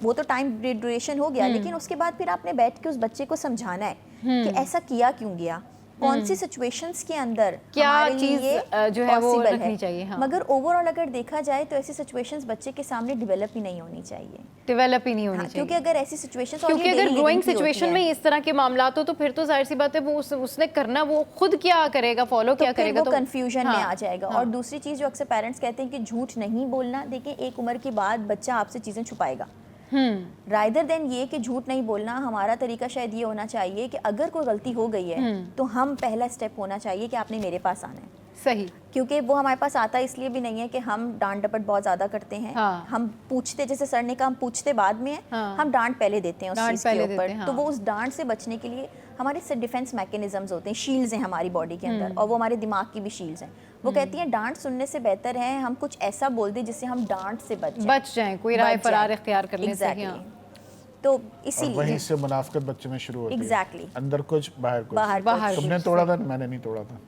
वो तो टाइम ड्यूरेशन हो गया, लेकिन उसके बाद फिर आपने बैठ के उस बच्चे को समझाना है कि ऐसा किया क्यों गया, कौन सी सिचुएशंस के अंदर क्या हमारे चीज़ लिए जो है वो possible रखनी चाहिए। हाँ। मगर ओवरऑल अगर देखा जाए तो ऐसी सिचुएशंस बच्चे के सामने डेवलप ही नहीं होनी चाहिए। डेवलप ही नहीं होनी चाहिए, क्योंकि अगर ऐसी सिचुएशंस, क्योंकि अगर ग्रोइंग सिचुएशन में इस तरह के मामलात हो तो फिर तो जाहिर सी बात है वो उसने करना, वो खुद क्या करेगा, फॉलो क्या करेगा, वो कंफ्यूजन में हाँ, आ जाएगा। और दूसरी चीज़ जो अक्सर पेरेंट्स कहते हैं कि झूठ नहीं बोलना, देखिए एक उम्र के बाद बच्चा आपसे चीज़ें छुपाएगा। रादर देन ये कि झूठ नहीं बोलना, हमारा तरीका शायद ये होना चाहिए कि अगर कोई गलती हो गई है तो हम पहला स्टेप होना चाहिए कि आपने मेरे पास आना है। सही। क्योंकि वो हमारे पास आता इसलिए भी नहीं है कि हम डांट डपट बहुत ज़्यादा करते हैं। हाँ। हम पूछते, जैसे सर ने कहा हम पूछते बाद में है, हाँ। हम डांट पहले देते हैं उस चीज़ के ऊपर। हाँ। तो वो उस डांट से बचने के लिए हमारे से डिफेंस मैकेनिज्म्स होते हैं, शील्ड्स हैं हमारी बॉडी के अंदर, और वो हमारे दिमाग की भी शील्ड्स हैं। वो कहती हैं डांट सुनने से बेहतर है हम कुछ ऐसा बोल दें जिससे हम डांट से बच जाएं, कोई राय फरार इख्तियार करने से। Exactly. तो इसीलिए वहीं से मुनाफिकत बच्चे में शुरू होती है। Exactly. अंदर कुछ बाहर कुछ। बाहर तुमने तोड़ा था, मैंने नहीं तोड़ा था।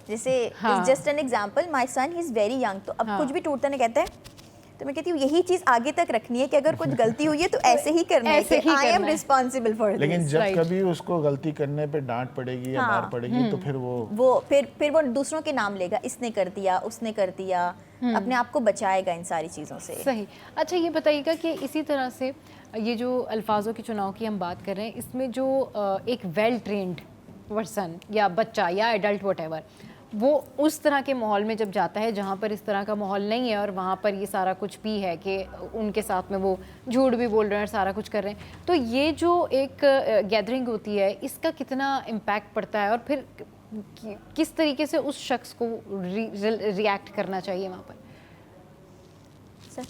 जैसे हाँ। Just an example, my son he is very young, तो अब कुछ भी टूटता नहीं कहता है, तो मैं कहती हूँ यही चीज आगे तक रखनी है कि अगर कुछ गलती हुई है तो ऐसे ही करना है, ऐसे ही आई एम करना है। Responsible for this. लेकिन जब Right. कभी उसको गलती करने पे डांट पड़ेगी या मार पड़ेगी तो फिर वो फिर वो दूसरों के नाम लेगा, इसने कर दिया, उसने कर दिया, अपने आप को बचाएगा इन सारी चीज़ों से। सही। अच्छा ये बताइएगा कि इसी तरह से ये जो अल्फाजों के चुनाव की हम बात कर रहे हैं, इसमें जो एक वेल ट्रेंड पर्सन या बच्चा या एडल्ट व्हाटएवर, वो उस तरह के माहौल में जब जाता है जहाँ पर इस तरह का माहौल नहीं है और वहाँ पर ये सारा कुछ भी है कि उनके साथ में वो झूठ भी बोल रहे हैं, सारा कुछ कर रहे हैं, तो ये जो एक गैदरिंग होती है इसका कितना इम्पैक्ट पड़ता है और फिर किस तरीके से उस शख्स को रिएक्ट करना चाहिए वहाँ पर? सर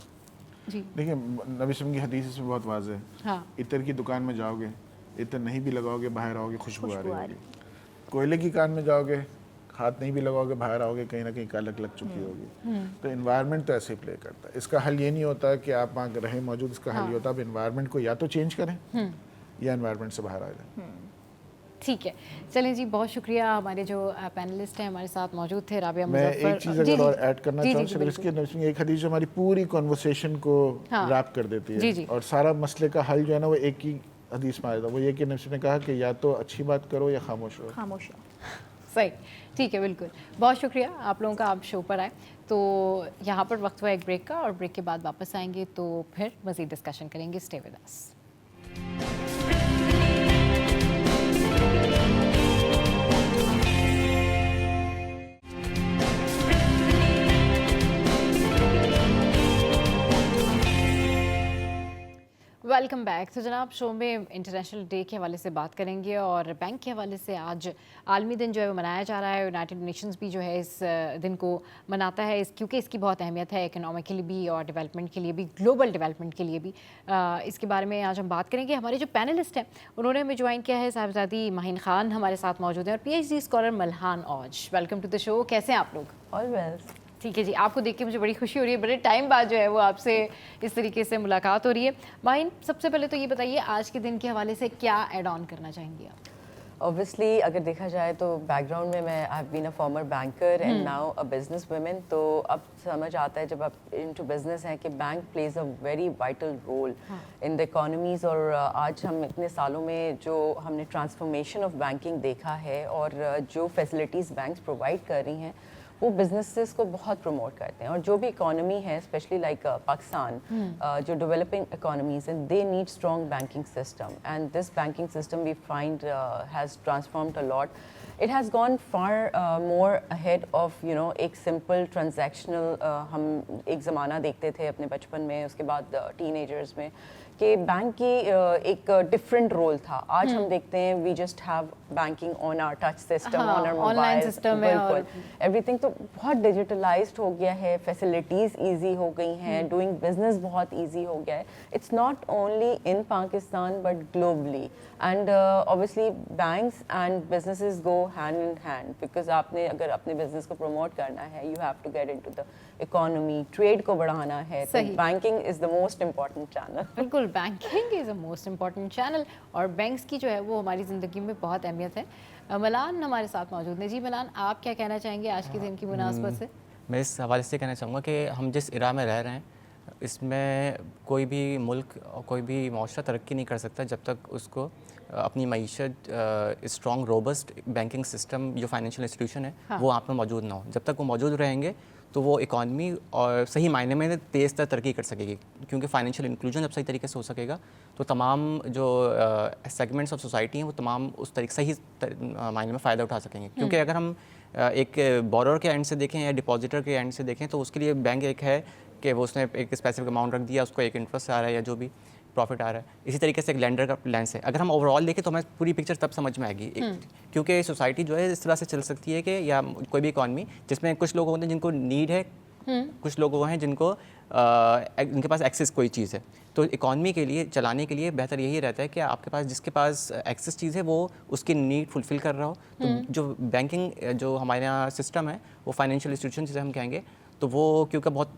जी देखिए, नबी वसल्लम की हदीस इसमें बहुत वाज़ेह है। हाँ। इत्र की दुकान में जाओगे, इत्र नहीं भी लगाओगे, बाहर आओगे खुशबू आ रही आ होगी। कोयले की कान में जाओगे, हाथ नहीं भी लगाओगे, बाहर आओगे कहीं ना कहीं कालक लग चुकी होगी। तो इन्वायरमेंट तो ऐसे ही प्ले करता है। इसका हल ये नहीं होता कि आप वहाँ रहें मौजूद, इसका हल ये होता है आप इन्वायरमेंट को या तो चेंज करें या इन्वायरमेंट से बाहर आ जाए। ठीक है, चलें जी, बहुत शुक्रिया। हमारे जो पैनलिस्ट हैं हमारे साथ मौजूद थे, राबिया मैं मुज़फ़्फ़र। एक चीज़ अगर और ऐड करना चाहूँ सिर्फ इसके, नबी एक हदीस जो हमारी पूरी कॉन्वर्सेशन को रैप कर देती है। जी। और सारा मसले का हल जो है ना वो एक ही हदीस में आया था, वो ये कि नबी ने कहा कि या तो अच्छी बात करो या खामोश रहो। खामोश। सही, ठीक है, बिल्कुल। बहुत शुक्रिया आप लोगों का, आप शो पर आए। तो यहाँ पर वक्त हुआ एक ब्रेक का, और ब्रेक के बाद वापस आएंगे तो फिर मज़ीद डिस्कशन करेंगे। Stay with us. Welcome back. तो जनाब, शो में इंटरनेशनल डे के हवाले से बात करेंगे और बैंक के हवाले से आज आलमी दिन जो है वो मनाया जा रहा है। यूनाइटेड नेशंस भी जो है इस दिन को मनाता है क्योंकि इसकी बहुत अहमियत है इकोनॉमिकली भी और डेवलपमेंट के लिए भी, ग्लोबल डेवलपमेंट के लिए भी। इसके बारे में आज हम बात करेंगे। हमारे जो पैनलिस्ट हैं उन्होंने हमें ज्वाइन किया है। साहिबजादी माहिन खान हमारे साथ मौजूद हैं और PhD scholar Malhan Auj. Welcome to the show. कैसे हैं आप लोग? All well. ठीक है जी, आपको देख के मुझे बड़ी खुशी हो रही है, बड़े टाइम बाद जो है वो आपसे इस तरीके से मुलाकात हो रही है। माहिन, सबसे पहले तो ये बताइए आज के दिन के हवाले से क्या ऐड ऑन करना चाहेंगे आप? ऑब्वियसली अगर देखा जाए तो बैकग्राउंड में मैं I have been a former banker and now a business women, तो अब समझ आता है जब आप इनटू बिजनेस हैं कि bank plays a very vital role in the economies. और आज हम इतने सालों में जो हमने ट्रांसफॉर्मेशन ऑफ बैंकिंग देखा है और जो फैसिलिटीज़ बैंक्स प्रोवाइड कर रही हैं वो बिजनेसेस को बहुत प्रमोट करते हैं। और जो भी इकोनॉमी है स्पेशली लाइक पाकिस्तान, जो डेवलपिंग इकोनॉमीज हैं, they need strong banking system and this banking system we find has transformed a lot. It has gone far more ahead of you know एक सिंपल ट्रांजैक्शनल, हम एक ज़माना देखते थे अपने बचपन में, उसके बाद टीनेजर्स में, कि बैंक की एक डिफरेंट रोल था। आज हम देखते हैं we just have banking on our touch system, on our online system है और एवरीथिंग तो बहुत डिजिटलाइज्ड हो गया है, फैसिलिटीज़ इजी हो गई हैं, डूइंग बिजनेस बहुत इजी हो गया है। It's not only in Pakistan but globally and obviously banks and businesses go hand in hand, because आपने अगर अपने बिजनेस को प्रमोट करना है, you have to get into the economy, trade को बढ़ाना है, तो banking is the most important channel. बिल्कुल, banking is a most important channel और बैंक्स की जो है वो हमारी ज़िंदगी में बहुत अहमियत है। मलान हमारे साथ मौजूद हैं। जी मलान, आप क्या कहना चाहेंगे आज के दिन की मुनासबत से? मैं इस हवाले से कहना चाहूँगा कि हम जिस इरा में रह रहे हैं इसमें कोई भी मुल्क और कोई भी माशरा तरक्की नहीं कर सकता जब तक उसको अपनी मईशत स्ट्रॉन्ग रोबस्ट बैंकिंग सिस्टम जो फाइनेंशियल इंस्टीट्यूशन है वो वहाँ पर मौजूद ना हो। जब तक वो मौजूद रहेंगे तो वो इकॉनमी और सही मायने में तेज़ तर तरक्की कर सकेगी, क्योंकि फाइनेंशियल इंक्लूजन जब सही तरीके से हो सकेगा तो तमाम जो सेगमेंट्स ऑफ सोसाइटी हैं वो तमाम उस तरीके सही मायने में फ़ायदा उठा सकेंगे। क्योंकि अगर हम एक बोरोर के एंड से देखें या डिपॉजिटर के एंड से देखें तो उसके लिए बैंक एक है कि वो उसने एक स्पेसिफिक अमाउंट रख दिया, उसको एक इंटरेस्ट आ रहा है या जो भी प्रॉफिट आ रहा है। इसी तरीके से एक लेंडर का लेंस है। अगर हम ओवरऑल देखें तो हमें पूरी पिक्चर तब समझ में आएगी, क्योंकि सोसाइटी जो है इस तरह से चल सकती है कि या कोई भी इकॉनमी जिसमें कुछ लोग होते हैं जिनको नीड है, कुछ लोग वो हैं जिनको इनके पास एक्सेस कोई चीज़ है। तो इकॉनमी के लिए चलाने के लिए बेहतर यही रहता है कि आपके पास जिसके पास एक्सेस चीज़ है वो उसकी नीड फुलफ़िल कर रहा हो। तो जो बैंकिंग जो हमारे यहाँ सिस्टम है वो फाइनेंशियल इंस्टीट्यूशन जिसे हम कहेंगे, तो वो क्योंकि बहुत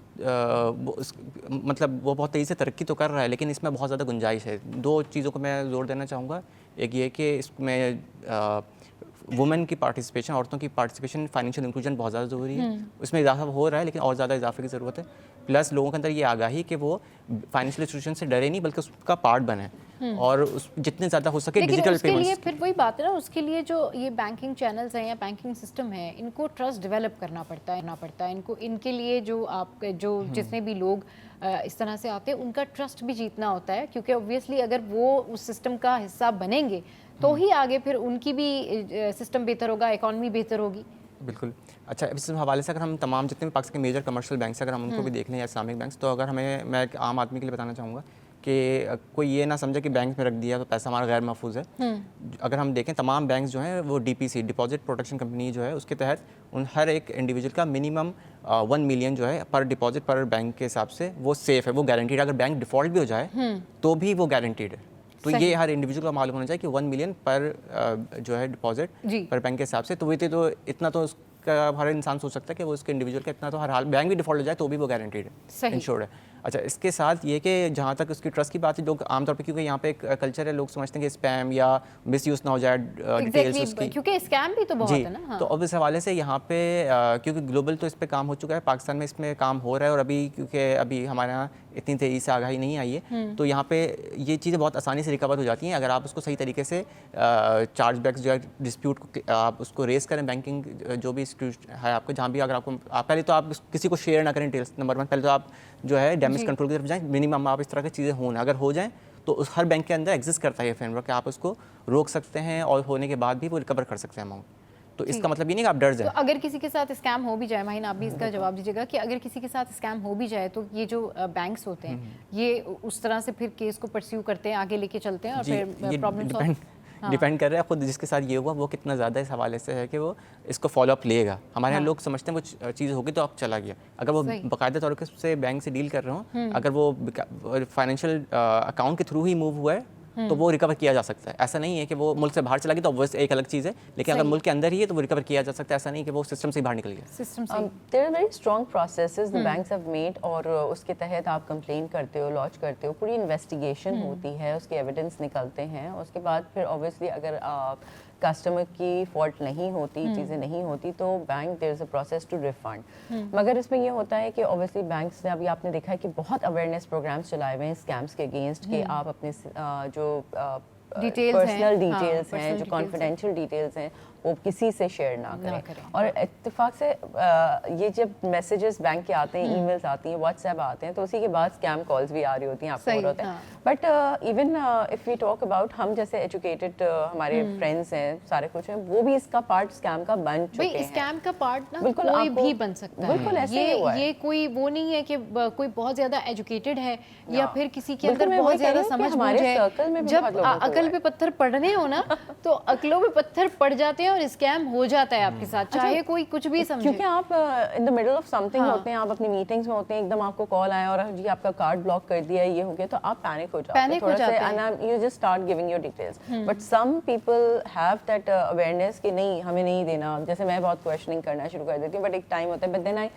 मतलब वो बहुत तेज़ी से तरक्की तो कर रहा है, लेकिन इसमें बहुत ज़्यादा गुंजाइश है। दो चीज़ों को मैं जोर देना चाहूँगा। एक ये कि इसमें वुमेन की पार्टिसिपेशन, औरतों की पार्टिसिपेशन, फाइनेंशियल इंक्लूजन बहुत ज़्यादा ज़रूरी है। उसमें इजाफा हो रहा है लेकिन और ज़्यादा इजाफे की ज़रूरत है। प्लस लोगों के अंदर ये आगाही कि वो फाइनेंशियल इंस्टीट्यूशन से डरे नहीं बल्कि उसका पार्ट बने और उस जितने ज़्यादा हो सके डिजिटल उसके लिए फिर वही बात है ना, उसके लिए जो ये बैंकिंग चैनल्स हैं या बैंकिंग सिस्टम है इनको ट्रस्ट डेवलप करना पड़ता है इनको, इनके लिए जो आप जो जितने भी लोग इस तरह से आते हैं उनका ट्रस्ट भी जीतना होता है, क्योंकि ऑब्वियसली अगर वो उस सिस्टम का हिस्सा बनेंगे तो ही आगे फिर उनकी भी सिस्टम बेहतर होगा, इकॉनमी बेहतर होगी। बिल्कुल। अच्छा, इस हवाले से अगर हम तमाम जितने भी पाकिस्तान के मेजर कमर्शियल बैंक अगर हम उनको भी देख लें या इस्लामिक बैंक, तो अगर मैं एक आम आदमी के लिए बताना चाहूँगा कि कोई ये ना समझे कि बैंक में रख दिया तो पैसा हमारा गैर महफूज है। अगर हम देखें तमाम बैंक जो हैं वो DPC डिपॉजिट प्रोटेक्शन कंपनी जो है उसके तहत उन हर एक इंडिविजुअल का मिनिमम 1 मिलियन जो है पर डिपॉजिट पर बैंक के हिसाब से वो सेफ़ है, वो गारंटीड है। अगर बैंक डिफ़ॉल्ट भी हो जाए तो भी वो गारंटीड है। तो ये हर इंडिविजुअल को मालूम होना चाहिए कि 1 मिलियन पर जो है डिपॉजिट पर बैंक के हिसाब से, तो तो इतना तो उसका हर इंसान सोच सकता है कि वो उसके इंडिविजुअल का इतना तो हर हाल, बैंक भी डिफ़ॉल्ट हो जाए तो भी वो गारंटीड है, इंश्योर्ड है। अच्छा, इसके साथ ये कि जहाँ तक उसकी ट्रस्ट की बात है, लोग आमतौर पे क्योंकि यहाँ पे एक कल्चर है, लोग समझते हैं कि स्पैम या मिसयूज़ ना हो जाए डिटेल्स उसकी, क्योंकि स्कैम भी तो बहुत है ना। तो अब इस हवाले से यहाँ पे क्योंकि ग्लोबल तो इस पे काम हो चुका है, पाकिस्तान में इसमें काम हो रहा है और अभी क्योंकि अभी हमारे यहाँ इतनी तेज़ी से आगाही नहीं आई है, तो यहाँ पे ये चीज़ें बहुत आसानी से रिकवर हो जाती हैं अगर आप उसको सही तरीके से चार्जबैक्स जो है डिस्प्यूट को आप उसको रेस करें। बैंकिंग जो भी इंस्टीट्यूट है आपको, जहाँ भी अगर आपको पहले तो आप किसी को शेयर ना करें डिटेल्स, नंबर 1 पहले तो आप जो है डैमेज कंट्रोल की तरफ जाएं, मिनिमम आप इस तरह की चीज़ें हों, अगर हो जाएं तो उस हर बैंक के अंदर एग्जिस्ट करता है ये फ्रेमवर्क कि आप उसको रोक सकते हैं और होने के बाद भी वो रिकवर कर सकते हैं अमाउंट। तो इसका मतलब ये नहीं कि आप डर जाएं। तो अगर किसी के साथ स्कैम हो भी जाए, माहिन आप भी इसका जवाब दीजिएगा कि अगर किसी के साथ स्कैम हो भी जाए तो ये जो बैंक्स होते हैं ये उस तरह से फिर केस को परस्यू करते हैं, आगे लेके चलते हैं और फिर प्रॉब्लम डिपेंड कर रहा है खुद जिसके साथ ये हुआ वो कितना ज़्यादा इस हवाले से है कि वो इसको फॉलोअप लेगा। हमारे यहाँ लोग समझते हैं वो चीज़ होगी तो अब चला गया, अगर वो बाकायदा तौर से बैंक से डील कर रहे हो, अगर वो फाइनेंशियल अकाउंट के थ्रू ही मूव हुआ है तो वो रिकवर किया जा सकता है। ऐसा नहीं है कि वो मुल्क से बाहर चला गया तो वो एक अलग चीज़ है, लेकिन अगर मुल्क के अंदर ही है तो वो रिकवर किया जा सकता है। ऐसा नहीं कि वो सिस्टम से बाहर निकल गया। सिस्टम से there are very strong processes the banks have made, और उसके तहत आप कंप्लेन करते हो, लॉन्च करते हो, पूरी इन्वेस्टिगेशन होती है, उसके एविडेंस निकलते हैं, उसके बाद फिर ऑब्वियसली अगर कस्टमर की फॉल्ट नहीं होती, चीज़ें नहीं होती, तो bank there is a process to refund. मगर इसमें ये होता है कि ऑब्वियसली बैंक्स ने, अभी आपने देखा है कि बहुत अवेयरनेस प्रोग्राम्स चलाए हुए हैं स्कैम्स के अगेंस्ट, कि आप अपने जो पर्सनल डिटेल्स हैं, जो कॉन्फिडेंशियल डिटेल्स हैं, वो किसी से शेयर ना करें। और इत्तेफाक से ये जब मैसेजेस बैंक के आते हैं, ईमेल्स आती हैं, व्हाट्सएप आते हैं, तो उसी के बाद स्कैम कॉल्स भी आ रही होती हैं, आपको हो होता है। But even if we talk about, हम जैसे एजुकेटेड हमारे फ्रेंड्स हैं, सारे कुछ हैं, वो भी इसका पार्ट स्कैम का बन चुके हैं। स्कैम का पार्ट ना बिल्कुल कोई भी बन सकता है। बिल्कुल ऐसे ही हुआ है। ये कोई वो नहीं है कि कोई बहुत ज्यादा एजुकेटेड है या फिर किसी के अंदर बहुत ज्यादा समझ बूझ है। जब अकल पे पत्थर पड़ने हो ना, तो अकलों पे पत्थर पड़ जाते हैं और स्कैम हो जाता है आपके साथ, चाहे कोई कुछ भी समझे। क्योंकि आप in the middle of something होते हैं, आप अपनी मीटिंग्स में होते हैं, एकदम आपको कॉल आया और जी आपका कार्ड ब्लॉक कर दिया, ये हो गया, तो आप पैनिक हो जाते हैं थोड़ा से, and you just start giving your details. But some people have that awareness कि नहीं, हमें नहीं देना। जैसे मैं बहुत क्वेश्चनिंग करना शुरू कर देती हूँ, बट एक टाइम होता है, but then I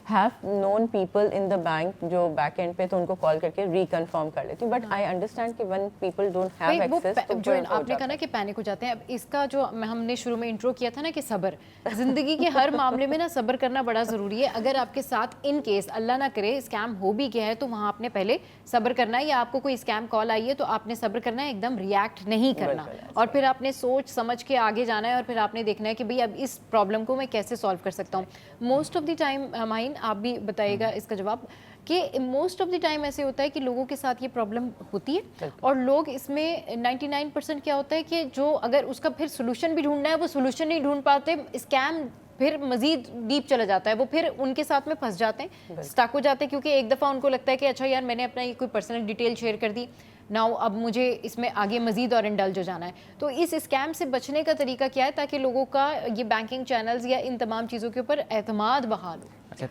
have known people in the bank जो बैक एंड पे, तो उनको कॉल करके रिकन्फर्म कर लेती हूँ। बट आई अंडरस्टैंड कि when people don't have access, तो जो आपने कहा ना कि पैनिक हो जाते हैं। अब इसका जो हमने शुरू में इंट्रो किया था ना कि सब्र, जिंदगी के हर मामले में ना सब्र करना बड़ा ज़रूरी है। अगर आपके साथ इन केस अल्लाह ना करे स्कैम हो भी गया है, तो वहाँ आपने पहले सब्र करना है, या आपको कोई स्कैम कॉल आई है तो आपने सब्र करना है, एकदम रिएक्ट नहीं करना, और फिर आपने सोच समझ के आगे जाना है, और फिर आपने देखना है कि भाई अब इस प्रॉब्लम को मैं कैसे सॉल्व कर सकता हूँ। Most of the time mine आप भी बताइएगा इसका जवाब, कि मोस्ट ऑफ द टाइम ऐसे होता है कि लोगों के साथ ये प्रॉब्लम होती है, और लोग इसमें 99% क्या होता है कि जो अगर उसका फिर सोल्यूशन भी ढूंढना है, वो सोल्यूशन नहीं ढूंढ पाते, स्कैम फिर मजीद डीप चला जाता है, वो फिर उनके साथ में फंस जाते हैं, स्टक हो जाते हैं, क्योंकि एक दफ़ा उनको लगता है कि अच्छा यार मैंने अपना ये कोई पर्सनल डिटेल शेयर कर दी, नाउ अब मुझे इसमें आगे मजीद और इंडल्ज हो जाना है। तो इस स्कैम से बचने का तरीका क्या है, ताकि लोगों का ये बैंकिंग चैनल्स या इन तमाम चीज़ों के ऊपर एतमाद बहाल हो? अच्छा,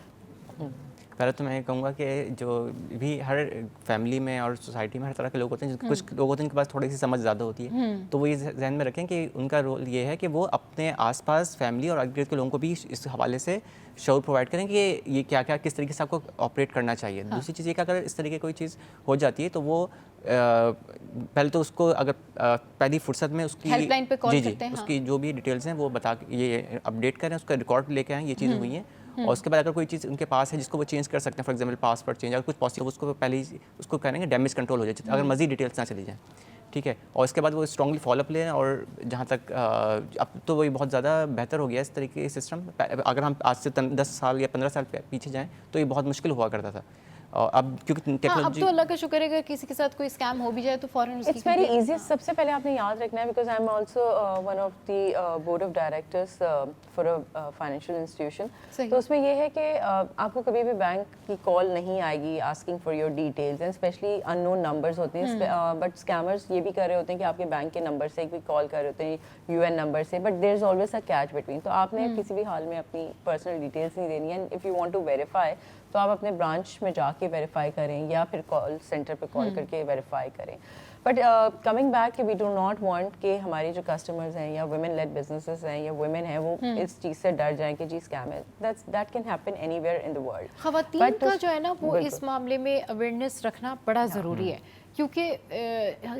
पहले तो मैं कहूँगा कि जो भी हर फैमिली में और सोसाइटी में हर तरह के लोग होते हैं, कुछ लोग होते हैं जिनके पास थोड़ी सी समझ ज़्यादा होती है, तो वो ये ध्यान में रखें कि उनका रोल ये है कि वो अपने आसपास फैमिली और इर्द के लोगों को भी इस हवाले से शोर प्रोवाइड करें कि ये क्या क्या किस तरीके से आपको ऑपरेट करना चाहिए। दूसरी चीज़ ये कि अगर इस तरीके की कोई चीज़ हो जाती है तो वो पहले तो उसको अगर पहली फुर्सत में उसकी हेल्पलाइन पे कॉल करते हैं, उसकी जो भी डिटेल्स हैं वो बता ये अपडेट करें, उसका रिकॉर्ड लेके आएँ ये चीज़ें हुई हैं, और उसके बाद अगर कोई चीज़ उनके पास है जिसको वो चेंज कर सकते हैं, फॉर एग्जांपल पासवर्ड चेंज, अगर कुछ पॉसिबल उसको पहले ही उसको करेंगे डैमेज कंट्रोल हो जाए, अगर मज़ीद डिटेल्स ना चली जाए, ठीक है। और इसके बाद वो स्ट्रांगली फॉलोअप लें, और जहाँ तक अब तो वही बहुत ज़्यादा बेहतर हो गया इस तरीके के सिस्टम। अगर हम आज से 10 साल या 15 साल पीछे जाएँ तो ये बहुत मुश्किल हुआ करता था, और अब क्योंकि टेक्नोलॉजी, अब तो अल्लाह का शुक्र है कि किसी के साथ कोई स्कैम हो भी जाए तो फौरन उसकी इट्स वेरी इजी। सबसे पहले आपने याद रखना है, because I am also one of the board of directors for a financial institution, तो उसमें ये है कि आपको कभी भी बैंक की कॉल नहीं आएगी asking for your details, and specially unknown numbers होते हैं, बट स्कैमर्स ये भी कर रहे होते हैं कि आपके बैंक के नंबर से भी कॉल कर रहे होते हैं, यूएन नंबर से, but there is always a catch between. तो आपने किसी भी हाल में अपनी पर्सनल डिटेल्स नहीं देनी है, and if you want to verify तो आप अपने ब्रांच में जाके वेरीफाई करें, या फिर कॉल सेंटर पे कॉल करके वेरीफाई करें। बट कमिंग बैक कि वी डू नॉट वांट कि हमारे जो कस्टमर्स हैं या वुमेन लेड बिजनेसेस हैं या वुमेन हैं वो इस चीज़ से डर जाएं कि जी स्कैम है। That can happen anywhere in the world. ख़वातीन का जो है ना वो इस मामले में अवेयरनेस रखना बड़ा ज़रूरी है, क्योंकि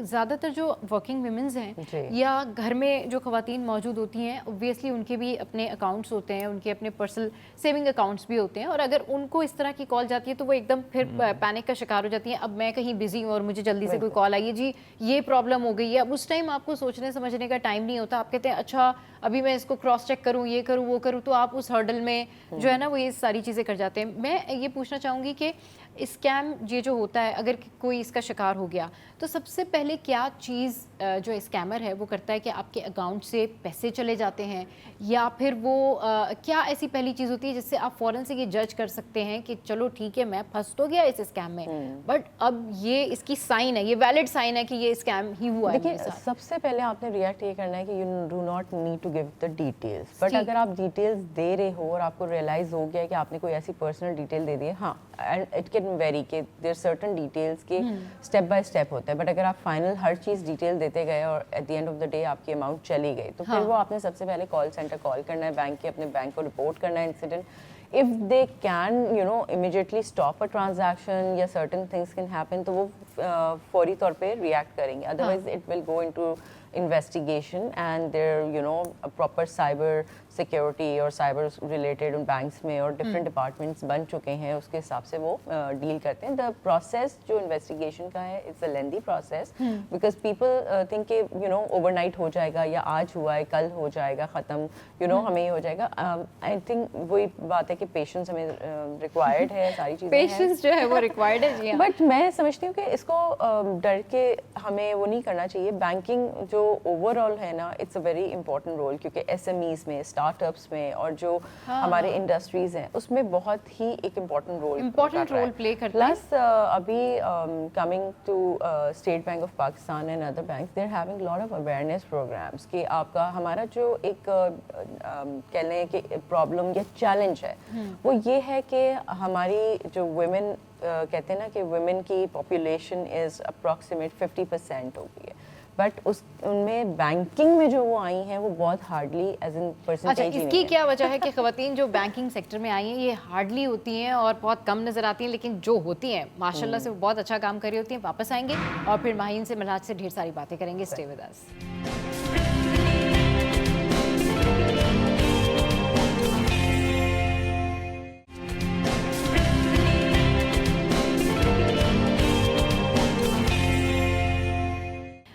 ज़्यादातर जो वर्किंग वुमेन्स हैं या घर में जो ख़वातीन मौजूद होती हैं, ऑब्वियसली उनके भी अपने अकाउंट्स होते हैं, उनके अपने पर्सनल सेविंग अकाउंट्स भी होते हैं, और अगर उनको इस तरह की कॉल जाती है तो वो एकदम फिर पैनिक का शिकार हो जाती हैं। अब मैं कहीं बिजी हूँ और मुझे जल्दी से कोई कॉल आई है, जी ये प्रॉब्लम हो गई है। अब उस टाइम आपको सोचने समझने का टाइम नहीं होता, आप कहते हैं अच्छा अभी मैं इसको क्रॉस चेक करूँ, ये करूँ वो करूँ, तो आप उस हर्डल में जो है ना वो ये सारी चीज़ें कर जाते हैं। मैं ये पूछना चाहूँगी कि स्कैम ये जो होता है, अगर कोई इसका शिकार हो गया तो सबसे पहले क्या चीज़ जो स्कैमर है वो करता है कि आपके अकाउंट से पैसे चले जाते हैं, या फिर वो क्या ऐसी पहली चीज़ होती है जिससे आप फ़ौरन से ये जज कर सकते हैं कि चलो ठीक है मैं फंस तो गया इस स्कैम में, बट अब ये इसकी साइन है, ये वैलिड साइन है कि ये स्कैम ही हुआ है। देखिए सबसे पहले आपने रिएक्ट ये करना है कि you do not need to give the details, but अगर आप डिटेल्स दे रहे हो और आपको रियलाइज़ हो गया कि आपने कोई ऐसी पर्सनल डिटेल दे दी है, हाँ, एंड इट कैन वेरी के देयर सर्टन डिटेल्स के स्टेप बाय स्टेप होता है, बट अगर आप फाइनल हर चीज़ डिटेल देते गए और at the end of the day आपकी अमाउंट चली गई तो फिर वो आपने सबसे पहले कॉल सेंटर कॉल करना है बैंक के, अपने बैंक को रिपोर्ट करना है incident. If they can, you know, immediately stop a transaction या certain things can happen, तो वो फौरी तौर पे react करेंगे. Otherwise, it will go into investigation and there, you know, a proper cyber security और cyber related उन banks में और different departments बन चुके हैं, उसके हिसाब से वो deal करते हैं. The process जो investigation का है, it's a lengthy process because people think कि you know overnight हो जाएगा या आज हुआ है कल हो जाएगा ख़त्म, you know हमें ये हो जाएगा. I think वही बात है कि patience हमें required है, सारी चीज़ें हैं. पेशेंस जो है वो रिक्वायर्ड है जी. बट मैं समझती हूँ कि इसको डर के हमें वो नहीं करना चाहिए. बैंकिंग जो ओवरऑल है ना, it's a very important role, क्योंकि एसएमईज में, स्टार्टअप्स में और जो हमारे इंडस्ट्रीज हैं उसमें बहुत ही एक इम्पॉर्टेंट रोल प्ले करता है. प्लस अभी coming to State Bank of Pakistan and other banks, they are having lot of awareness programs कि आपका हमारा जो एक कह लें कि प्रॉब्लम या चैलेंज है वो ये है कि हमारी जो वुमेन कहते हैं ना कि वुमेन की पॉपुलेशन इज़ अप्रॉक्सीमेट 50% हो गई है, बट उस उनमें बैंकिंग में जो वो आई हैं वो बहुत हार्डली एज इन परसेंटेज. अच्छा, इसकी क्या वजह है कि ख़वातीन जो बैंकिंग सेक्टर में आई हैं ये हार्डली होती हैं और बहुत कम नज़र आती हैं, लेकिन जो होती हैं माशाल्लाह से वो बहुत अच्छा काम कर रही होती हैं. वापस आएंगे और फिर माहीन से मलाज से ढेर सारी बातें करेंगे. Stay with us.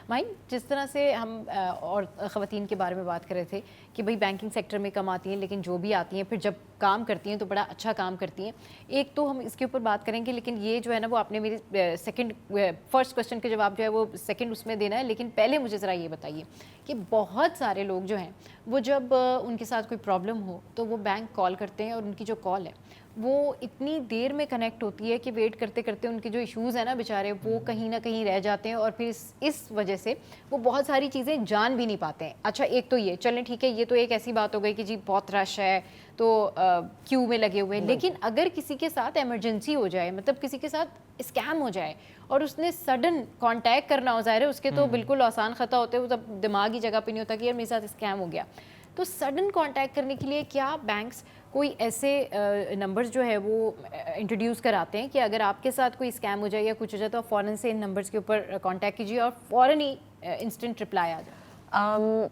माइन, जिस तरह से हम और ख़वातीन के बारे में बात कर रहे थे कि भाई बैंकिंग सेक्टर में कम आती हैं, लेकिन जो भी आती हैं फिर जब काम करती हैं तो बड़ा अच्छा काम करती हैं. एक तो हम इसके ऊपर बात करेंगे, लेकिन ये जो है ना वो आपने मेरी फर्स्ट क्वेश्चन के जवाब जो है वो सेकंड उसमें देना है. लेकिन पहले मुझे ज़रा ये बताइए कि बहुत सारे लोग जो हैं वो जब उनके साथ कोई प्रॉब्लम हो तो वो बैंक कॉल करते हैं और उनकी जो कॉल है वो इतनी देर में कनेक्ट होती है कि वेट करते करते उनके जो इश्यूज़ हैं ना बेचारे वो कहीं ना कहीं रह जाते हैं और फिर इस वजह से वो बहुत सारी चीज़ें जान भी नहीं पाते हैं. अच्छा, एक तो ये चलें ठीक है, ये तो एक ऐसी बात हो गई कि जी बहुत रश है तो क्यू में लगे हुए हैं. लेकिन अगर किसी के साथ इमरजेंसी हो जाए, मतलब किसी के साथ स्कैम हो जाए और उसने सडन कांटेक्ट करना हो, ज़ाहिर है उसके तो बिल्कुल आसान ख़ता होते हैं, वो तब दिमाग ही जगह पे नहीं होता कि यार मेरे साथ स्कैम हो गया. तो सडन कांटेक्ट करने के लिए क्या बैंक्स कोई ऐसे नंबर्स जो है वो इंट्रोड्यूस कराते हैं कि अगर आपके साथ कोई स्कैम हो जाए या कुछ हो जाए तो आप फ़ौरन से इन नंबर्स के ऊपर कांटेक्ट कीजिए और फ़ौरन ही इंस्टेंट रिप्लाई आ जाए?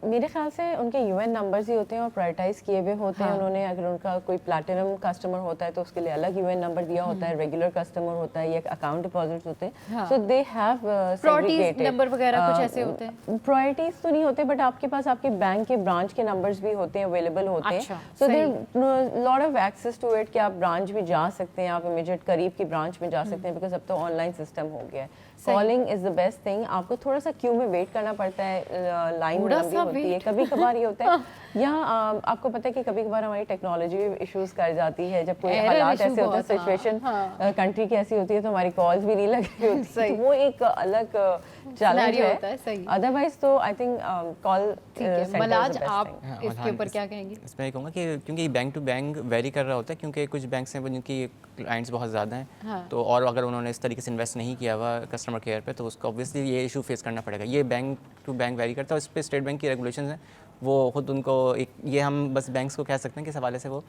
मेरे ख्याल से उनके यूएन नंबर्स ही होते हैं और प्रायोरिटाइज किए हुए होते हैं उन्होंने. अगर उनका कोई प्लैटिनम कस्टमर होता है तो उसके लिए अलग यूएन नंबर दिया होता है, रेगुलर कस्टमर होता है या अकाउंट डिपॉजिट्स होते हैं. सो दे हैव प्रायोरिटीज नंबर वगैरह कुछ ऐसे होते हैं. प्रायोरिटीज तो नहीं होते, बट आपके पास आपके बैंक के ब्रांच के नंबर्स भी होते हैं, अवेलेबल होते हैं. So there lot of access to it कि आप ब्रांच भी जा सकते हैं, आप इमीडिएट करीब की ब्रांच में जा सकते हैं, बिकॉज अब तो ऑनलाइन सिस्टम हो गया है. Calling is the best thing. आपको थोड़ा सा क्यू में वेट करना पड़ता है, लाइन लंबी होती है, कभी कभार ये होता है. या आपको पता है कि कभी कभार हमारी टेक्नोलॉजी इश्यूज कर जाती है, जब कोई हालात ऐसे होते हैं, सिचुएशन कंट्री की ऐसी होती है तो हमारी कॉल्स भी नहीं लग रही होती, तो वो एक अलग चैलेंज है. अदरवाइज तो आई थिंक कॉल. मलाज, आप इसके ऊपर क्या कहेंगे? इसमें ये कहूँगा कि क्योंकि बैंक टू बैंक वेरी कर रहा होता है, क्योंकि कुछ बैंक्स हैं जिनकी क्लाइंट्स बहुत ज़्यादा हैं, तो और अगर उन्होंने इस तरीके से इन्वेस्ट नहीं किया हुआ कस्टमर केयर पे तो उसको ऑब्वियसली ये इशू फेस करना पड़ेगा. ये बैंक टू बैंक वेरी करता है. इस पर स्टेट बैंक की रेगुलेशन हैं, वो खुद उनको एक ये हम बस बैंक्स को कह सकते हैं कि इस हवाले से वो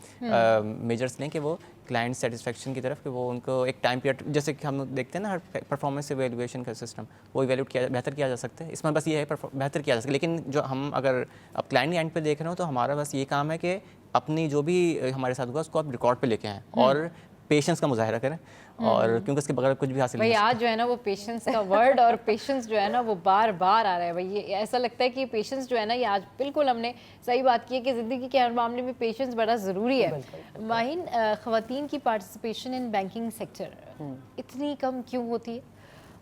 मेजर्स लें कि वो क्लाइंट सेटिस्फेक्शन की तरफ कि वो उनको एक टाइम पीरियड, जैसे कि हम देखते हैं ना हर परफॉर्मेंस इवेल्युएशन का सिस्टम, वो इवेल्यूट किया बेहतर किया जा सकता है. इसमें बस ये है बेहतर किया जा सकता है. लेकिन जो हम अगर अब क्लाइंट एंड पे देख रहे हो तो हमारा बस ये काम है कि अपनी जो भी हमारे साथ हुआ उसको आप रिकॉर्ड पे लेके आएँ और पेशेंस का मुजाहिरा करें, और क्योंकि उसके बगैर कुछ भी हासिल नहीं. भाई आज जो है ना वो पेशेंस का वर्ड और पेशेंस जो है ना वो बार बार आ रहा है. भाई ये ऐसा लगता है कि पेशेंस जो है ना ये आज बिल्कुल हमने सही बात की है कि ज़िंदगी के हर मामले में पेशेंस बड़ा ज़रूरी है. माहिन, ख़वातीन की पार्टिसिपेशन इन बैंकिंग सेक्टर इतनी कम क्यों होती है?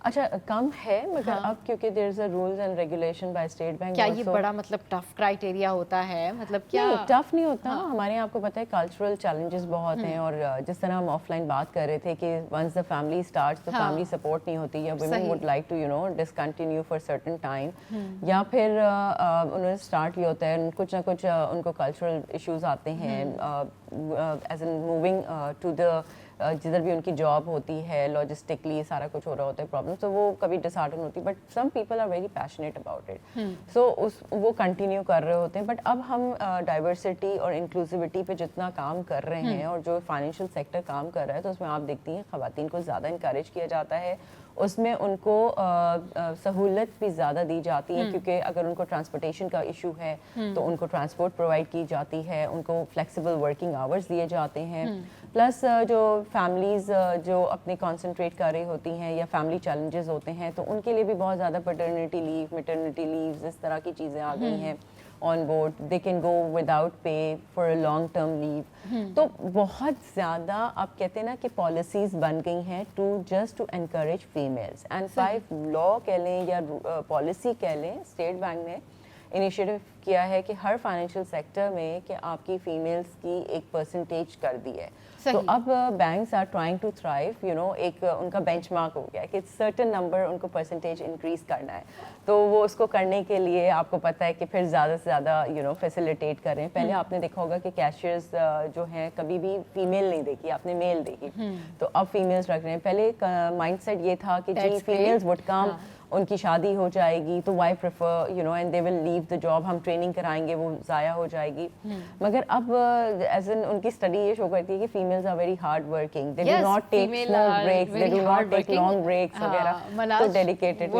अच्छा, कम है मगर अब क्योंकि there is a rules and regulation by State Bank. क्या ये बड़ा मतलब टफ क्राइटेरिया होता है? मतलब क्या नहीं, टफ नहीं होता. हमारे यहाँ आपको पता है कल्चरल चैलेंजेस बहुत हैं, और जिस तरह हम ऑफलाइन बात कर रहे थे कि वंस द फैमिली स्टार्ट्स तो फैमिली सपोर्ट नहीं होती, या women would like to discontinue for certain time, या फिर उन्होंने स्टार्ट किया होता है, कुछ ना कुछ उनको कल्चरल इश्यूज आते हैं as in moving to the जिधर भी उनकी जॉब होती है, लॉजिस्टिकली सारा कुछ हो रहा होता है प्रॉब्लम, तो वो कभी डिसहार्टन होती है, but some people are very passionate about it, so वो कंटिन्यू कर रहे होते हैं। बट अब हम डाइवर्सिटी और इंक्लूसिविटी पे जितना काम कर रहे हैं और जो फाइनेंशियल सेक्टर काम कर रहा है, तो उसमें आप देखती हैं ख़वातीन को ज़्यादा इंकरेज किया जाता है, उसमें उनको सहूलत भी ज़्यादा दी जाती है, क्योंकि अगर उनको ट्रांसपोर्टेशन का इशू है तो उनको ट्रांसपोर्ट प्रोवाइड की जाती है, उनको फ्लेक्सिबल वर्किंग आवर्स दिए जाते हैं, प्लस जो फैमिलीज़ जो अपने कंसंट्रेट कर रही होती हैं या फैमिली चैलेंजेस होते हैं, तो उनके लिए भी बहुत ज़्यादा पैटर्निटी लीव, मैटरनिटी लीव्स, इस तरह की चीज़ें आ गई हैं on board, they can go without pay for a long term leave. तो बहुत ज़्यादा आप कहते हैं ना कि पॉलिसीज़ बन गई हैं to just to encourage females, and 5 law कह लें या पॉलिसी कह लें, स्टेट बैंक ने इनिशिएटिव किया है कि हर फाइनेंशियल सेक्टर में कि आपकी फीमेल्स की एक परसेंटेज कर दी है। तो अब banks are trying to thrive, you know, एक उनका बेंचमार्क हो गया है कि सर्टेन नंबर उनको परसेंटेज इंक्रीज करना है, तो वो उसको करने के लिए आपको पता है कि फिर ज़्यादा से ज़्यादा यू नो फैसिलिटेट करें। पहले आपने देखा होगा कि कैशियर्स जो हैं कभी भी फीमेल नहीं देखी, आपने मेल देखी, तो अब फीमेल्स रख रहे हैं। पहले माइंडसेट ये था कि जी फीमेल्स वुड कम, उनकी शादी हो जाएगी तो why prefer, you know, and they will leave the job, हम ट्रेनिंग कराएंगे, वो ज़ाया हो जाएगी। मगर अब एज एन उनकी स्टडी ये शो करती है कि females are very hard working, they do not take small breaks, they do not take long breaks वगैरह, तो डेडिकेटेड।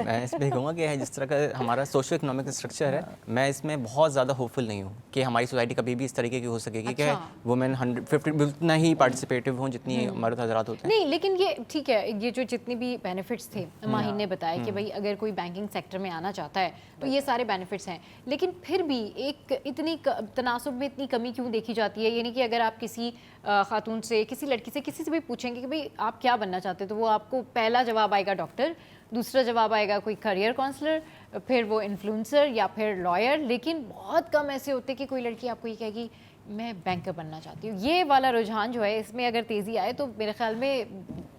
मैं इसमें कहूँगा कि जिस तरह का हमारा सोशो इकोनॉमिक स्ट्रक्चर है, मैं इसमें बहुत ज़्यादा होपफुल नहीं हूँ कि हमारी सोसाइटी कभी भी इस तरीके की हो सकेगी कि वुमेन 150 उतना ही पार्टिसिपेटिव हों जितनी मर्द हजरात होते हैं। नहीं, लेकिन ये ठीक है, ये जो जितनी भी बेनिफिट्स थे माहिर ने बताया कि भाई अगर कोई बैंकिंग सेक्टर में आना चाहता है तो ये सारे बेनिफिट्स हैं, लेकिन फिर भी एक इतनी तनासुब में इतनी कमी क्यों देखी जाती है? यानी कि अगर आप किसी खातून से, किसी लड़की से, किसी से भी पूछेंगे कि भाई आप क्या बनना चाहते हो, तो वो आपको पहला जवाब आएगा डॉक्टर, दूसरा जवाब आएगा कोई करियर काउंसलर, फिर वो इन्फ्लुएंसर या फिर लॉयर, लेकिन बहुत कम ऐसे होते कि कोई लड़की आपको ये कहेगी मैं बैंकर बनना चाहती हूँ। ये वाला रुझान जो है, इसमें अगर तेज़ी आए तो मेरे ख्याल में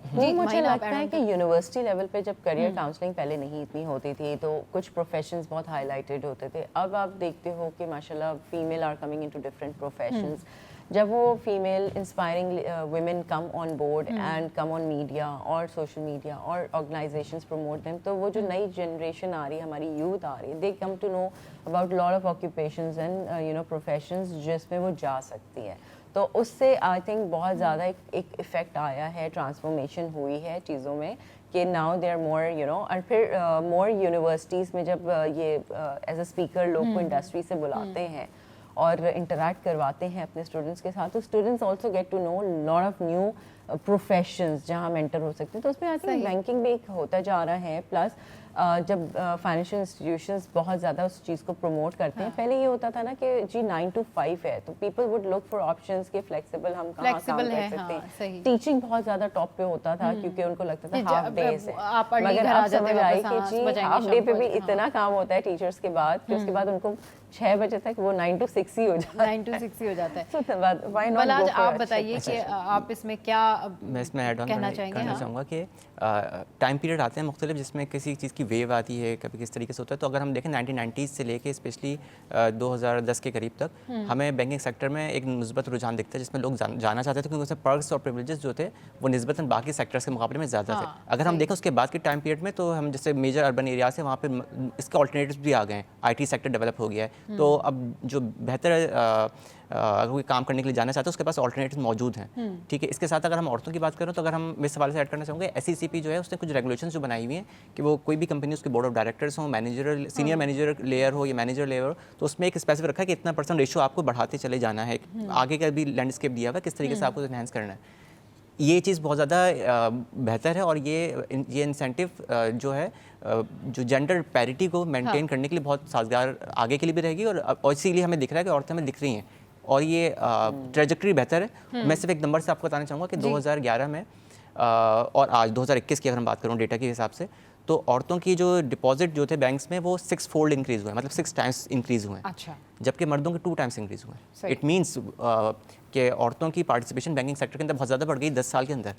वो मुझे लगता है कि यूनिवर्सिटी लेवल पे जब करियर काउंसलिंग पहले नहीं इतनी होती थी तो कुछ प्रोफेशंस बहुत हाईलाइटेड होते थे। अब आप देखते हो कि माशाल्लाह female are coming into different professions. जब वो female inspiring women come on board and come on media और सोशल मीडिया और ऑर्गेनाइजेशंस प्रमोट देम, तो वो जो नई जनरेशन आ रही है, हमारी यूथ आ रही है, they come to know about lot of occupations and you know professions जिसमें वो जा सकती है। तो उससे आई थिंक बहुत ज़्यादा एक इफ़ेक्ट आया है, ट्रांसफॉर्मेशन हुई है चीज़ों में कि now they are more you know. और फिर मोर यूनिवर्सिटीज़ में जब ये एज अ स्पीकर लोग को इंडस्ट्री से बुलाते हैं और इंटरेक्ट करवाते हैं अपने स्टूडेंट्स के साथ, तो students also get to know lot of new professions जहाँ मेंटर हो सकते हैं। तो उसमें आई थिंक बैंकिंग भी एक होता जा रहा है। प्लस जब फाइनेंशियल इंस्टीट्यूशंस बहुत ज़्यादा उस चीज़ को प्रमोट करते हैं, पहले ये होता था ना कि जी 9 to 5 है, तो people would look for options के फ्लेक्सिबल हम कहाँ काम कर सकते हैं। टीचिंग बहुत ज़्यादा टॉप पे होता था क्योंकि उनको लगता था हाफ डेज है, मगर अब समझ आई कि जी हाफ डे पे भी इतना काम होता है टीचर्स के बाद कि उसके बाद उनको 6 बजे तक वो 9 to 6 ही हो जाता है। 9 to 6 ही हो जाता है। So why not मलाज, go for आप it? बताइए कि आप इसमें क्या मैं इसमें ऐड ऑन कहना करना चाहूँगा कि टाइम पीरियड आते हैं मुख्तलिफ, जिसमें किसी चीज़ की वेव आती है, कभी किस तरीके से होता है। तो अगर हम देखें 1990s से लेके स्पेशली 2010 के करीब तक हमें बैंकिंग सेक्टर में एक निस्बत रुझान दिखता है जिसमें लोग जाना चाहते थे, क्योंकि उसमें पर्क्स और प्रिविलेजेस जो थे वो निस्बतन बाकी सेक्टर्स के मुकाबले में ज़्यादा थे। अगर हम देखें उसके बाद के टाइम पीरियड में, तो हम जैसे मेजर अर्बन एरिया से वहाँ पर इसके ऑल्टरनेटिव्स भी आ गए हैं, IT सेक्टर डेवलप हो गया है। तो अब जो बेहतर अगर कोई काम करने के लिए जाना चाहते हैं उसके पास ऑल्टरनेटिव मौजूद हैं। ठीक है, इसके साथ अगर हम औरतों की बात करें तो अगर हम इस सवाल से ऐड करना चाहूँगे, SECP जो है उसने कुछ रेगुलेशंस जो बनाई हुई हैं कि वो कोई भी कंपनी उसके बोर्ड ऑफ डायरेक्टर्स हो, मैनेजर, सीनियर मैनेजर लेयर हो या मैनेजर लेयर हो, तो उसमें एक स्पेसिफिक रखा है कि इतना % रेशो आपको बढ़ाते चले जाना है। आगे का भी लैंडस्केप दिया हुआ है किस तरीके से आपको एनहांस करना है। ये चीज़ बहुत ज़्यादा बेहतर है और ये इंसेंटिव जो है जो जेंडर पैरिटी को मेंटेन करने के लिए बहुत साजगार आगे के लिए भी रहेगी। और इसीलिए हमें दिख रहा है कि औरतें हमें दिख रही हैं और ये ट्रेजेक्टरी बेहतर है। मैं सिर्फ एक नंबर से आपको बताना चाहूँगा कि 2011 में और आज 2021 की अगर हम बात करूँ डेटा के हिसाब से, तो औरतों की जो डिपॉजिट जो थे बैंक्स में वो 6 फोल्ड इंक्रीज़ हुए हैं, मतलब 6 टाइम्स इंक्रीज़ हुए हैं। अच्छा। जबकि मर्दों के 2 टाइम्स इंक्रीज़ हुए हैं। इट मीन्स कि औरतों की पार्टिसिपेशन बैंकिंग सेक्टर के अंदर बहुत ज़्यादा बढ़ गई 10 साल के अंदर।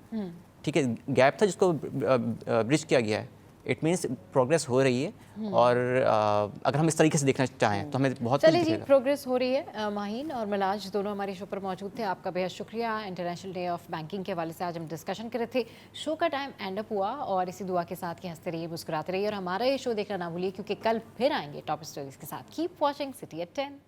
ठीक है, गैप था जिसको ब्रिज किया गया है। इट मीन्स प्रोग्रेस हो रही है। और अगर हम इस तरीके से देखना चाहें तो हमें बहुत कुछ चलिए जी, दिखेगा। प्रोग्रेस हो रही है। माहीन और मिलाज दोनों हमारे शो पर मौजूद थे, आपका बेहद शुक्रिया। इंटरनेशनल डे ऑफ बैंकिंग के हवाले से आज हम डिस्कशन कर रहे थे। शो का टाइम एंड अप हुआ और इसी दुआ के साथ कि हंसते रहिए, मुस्कुराते रहिए और हमारा ये शो देखना ना भूलिए, क्योंकि कल फिर आएंगे टॉप स्टोरीज के साथ। Keep watching city at 10।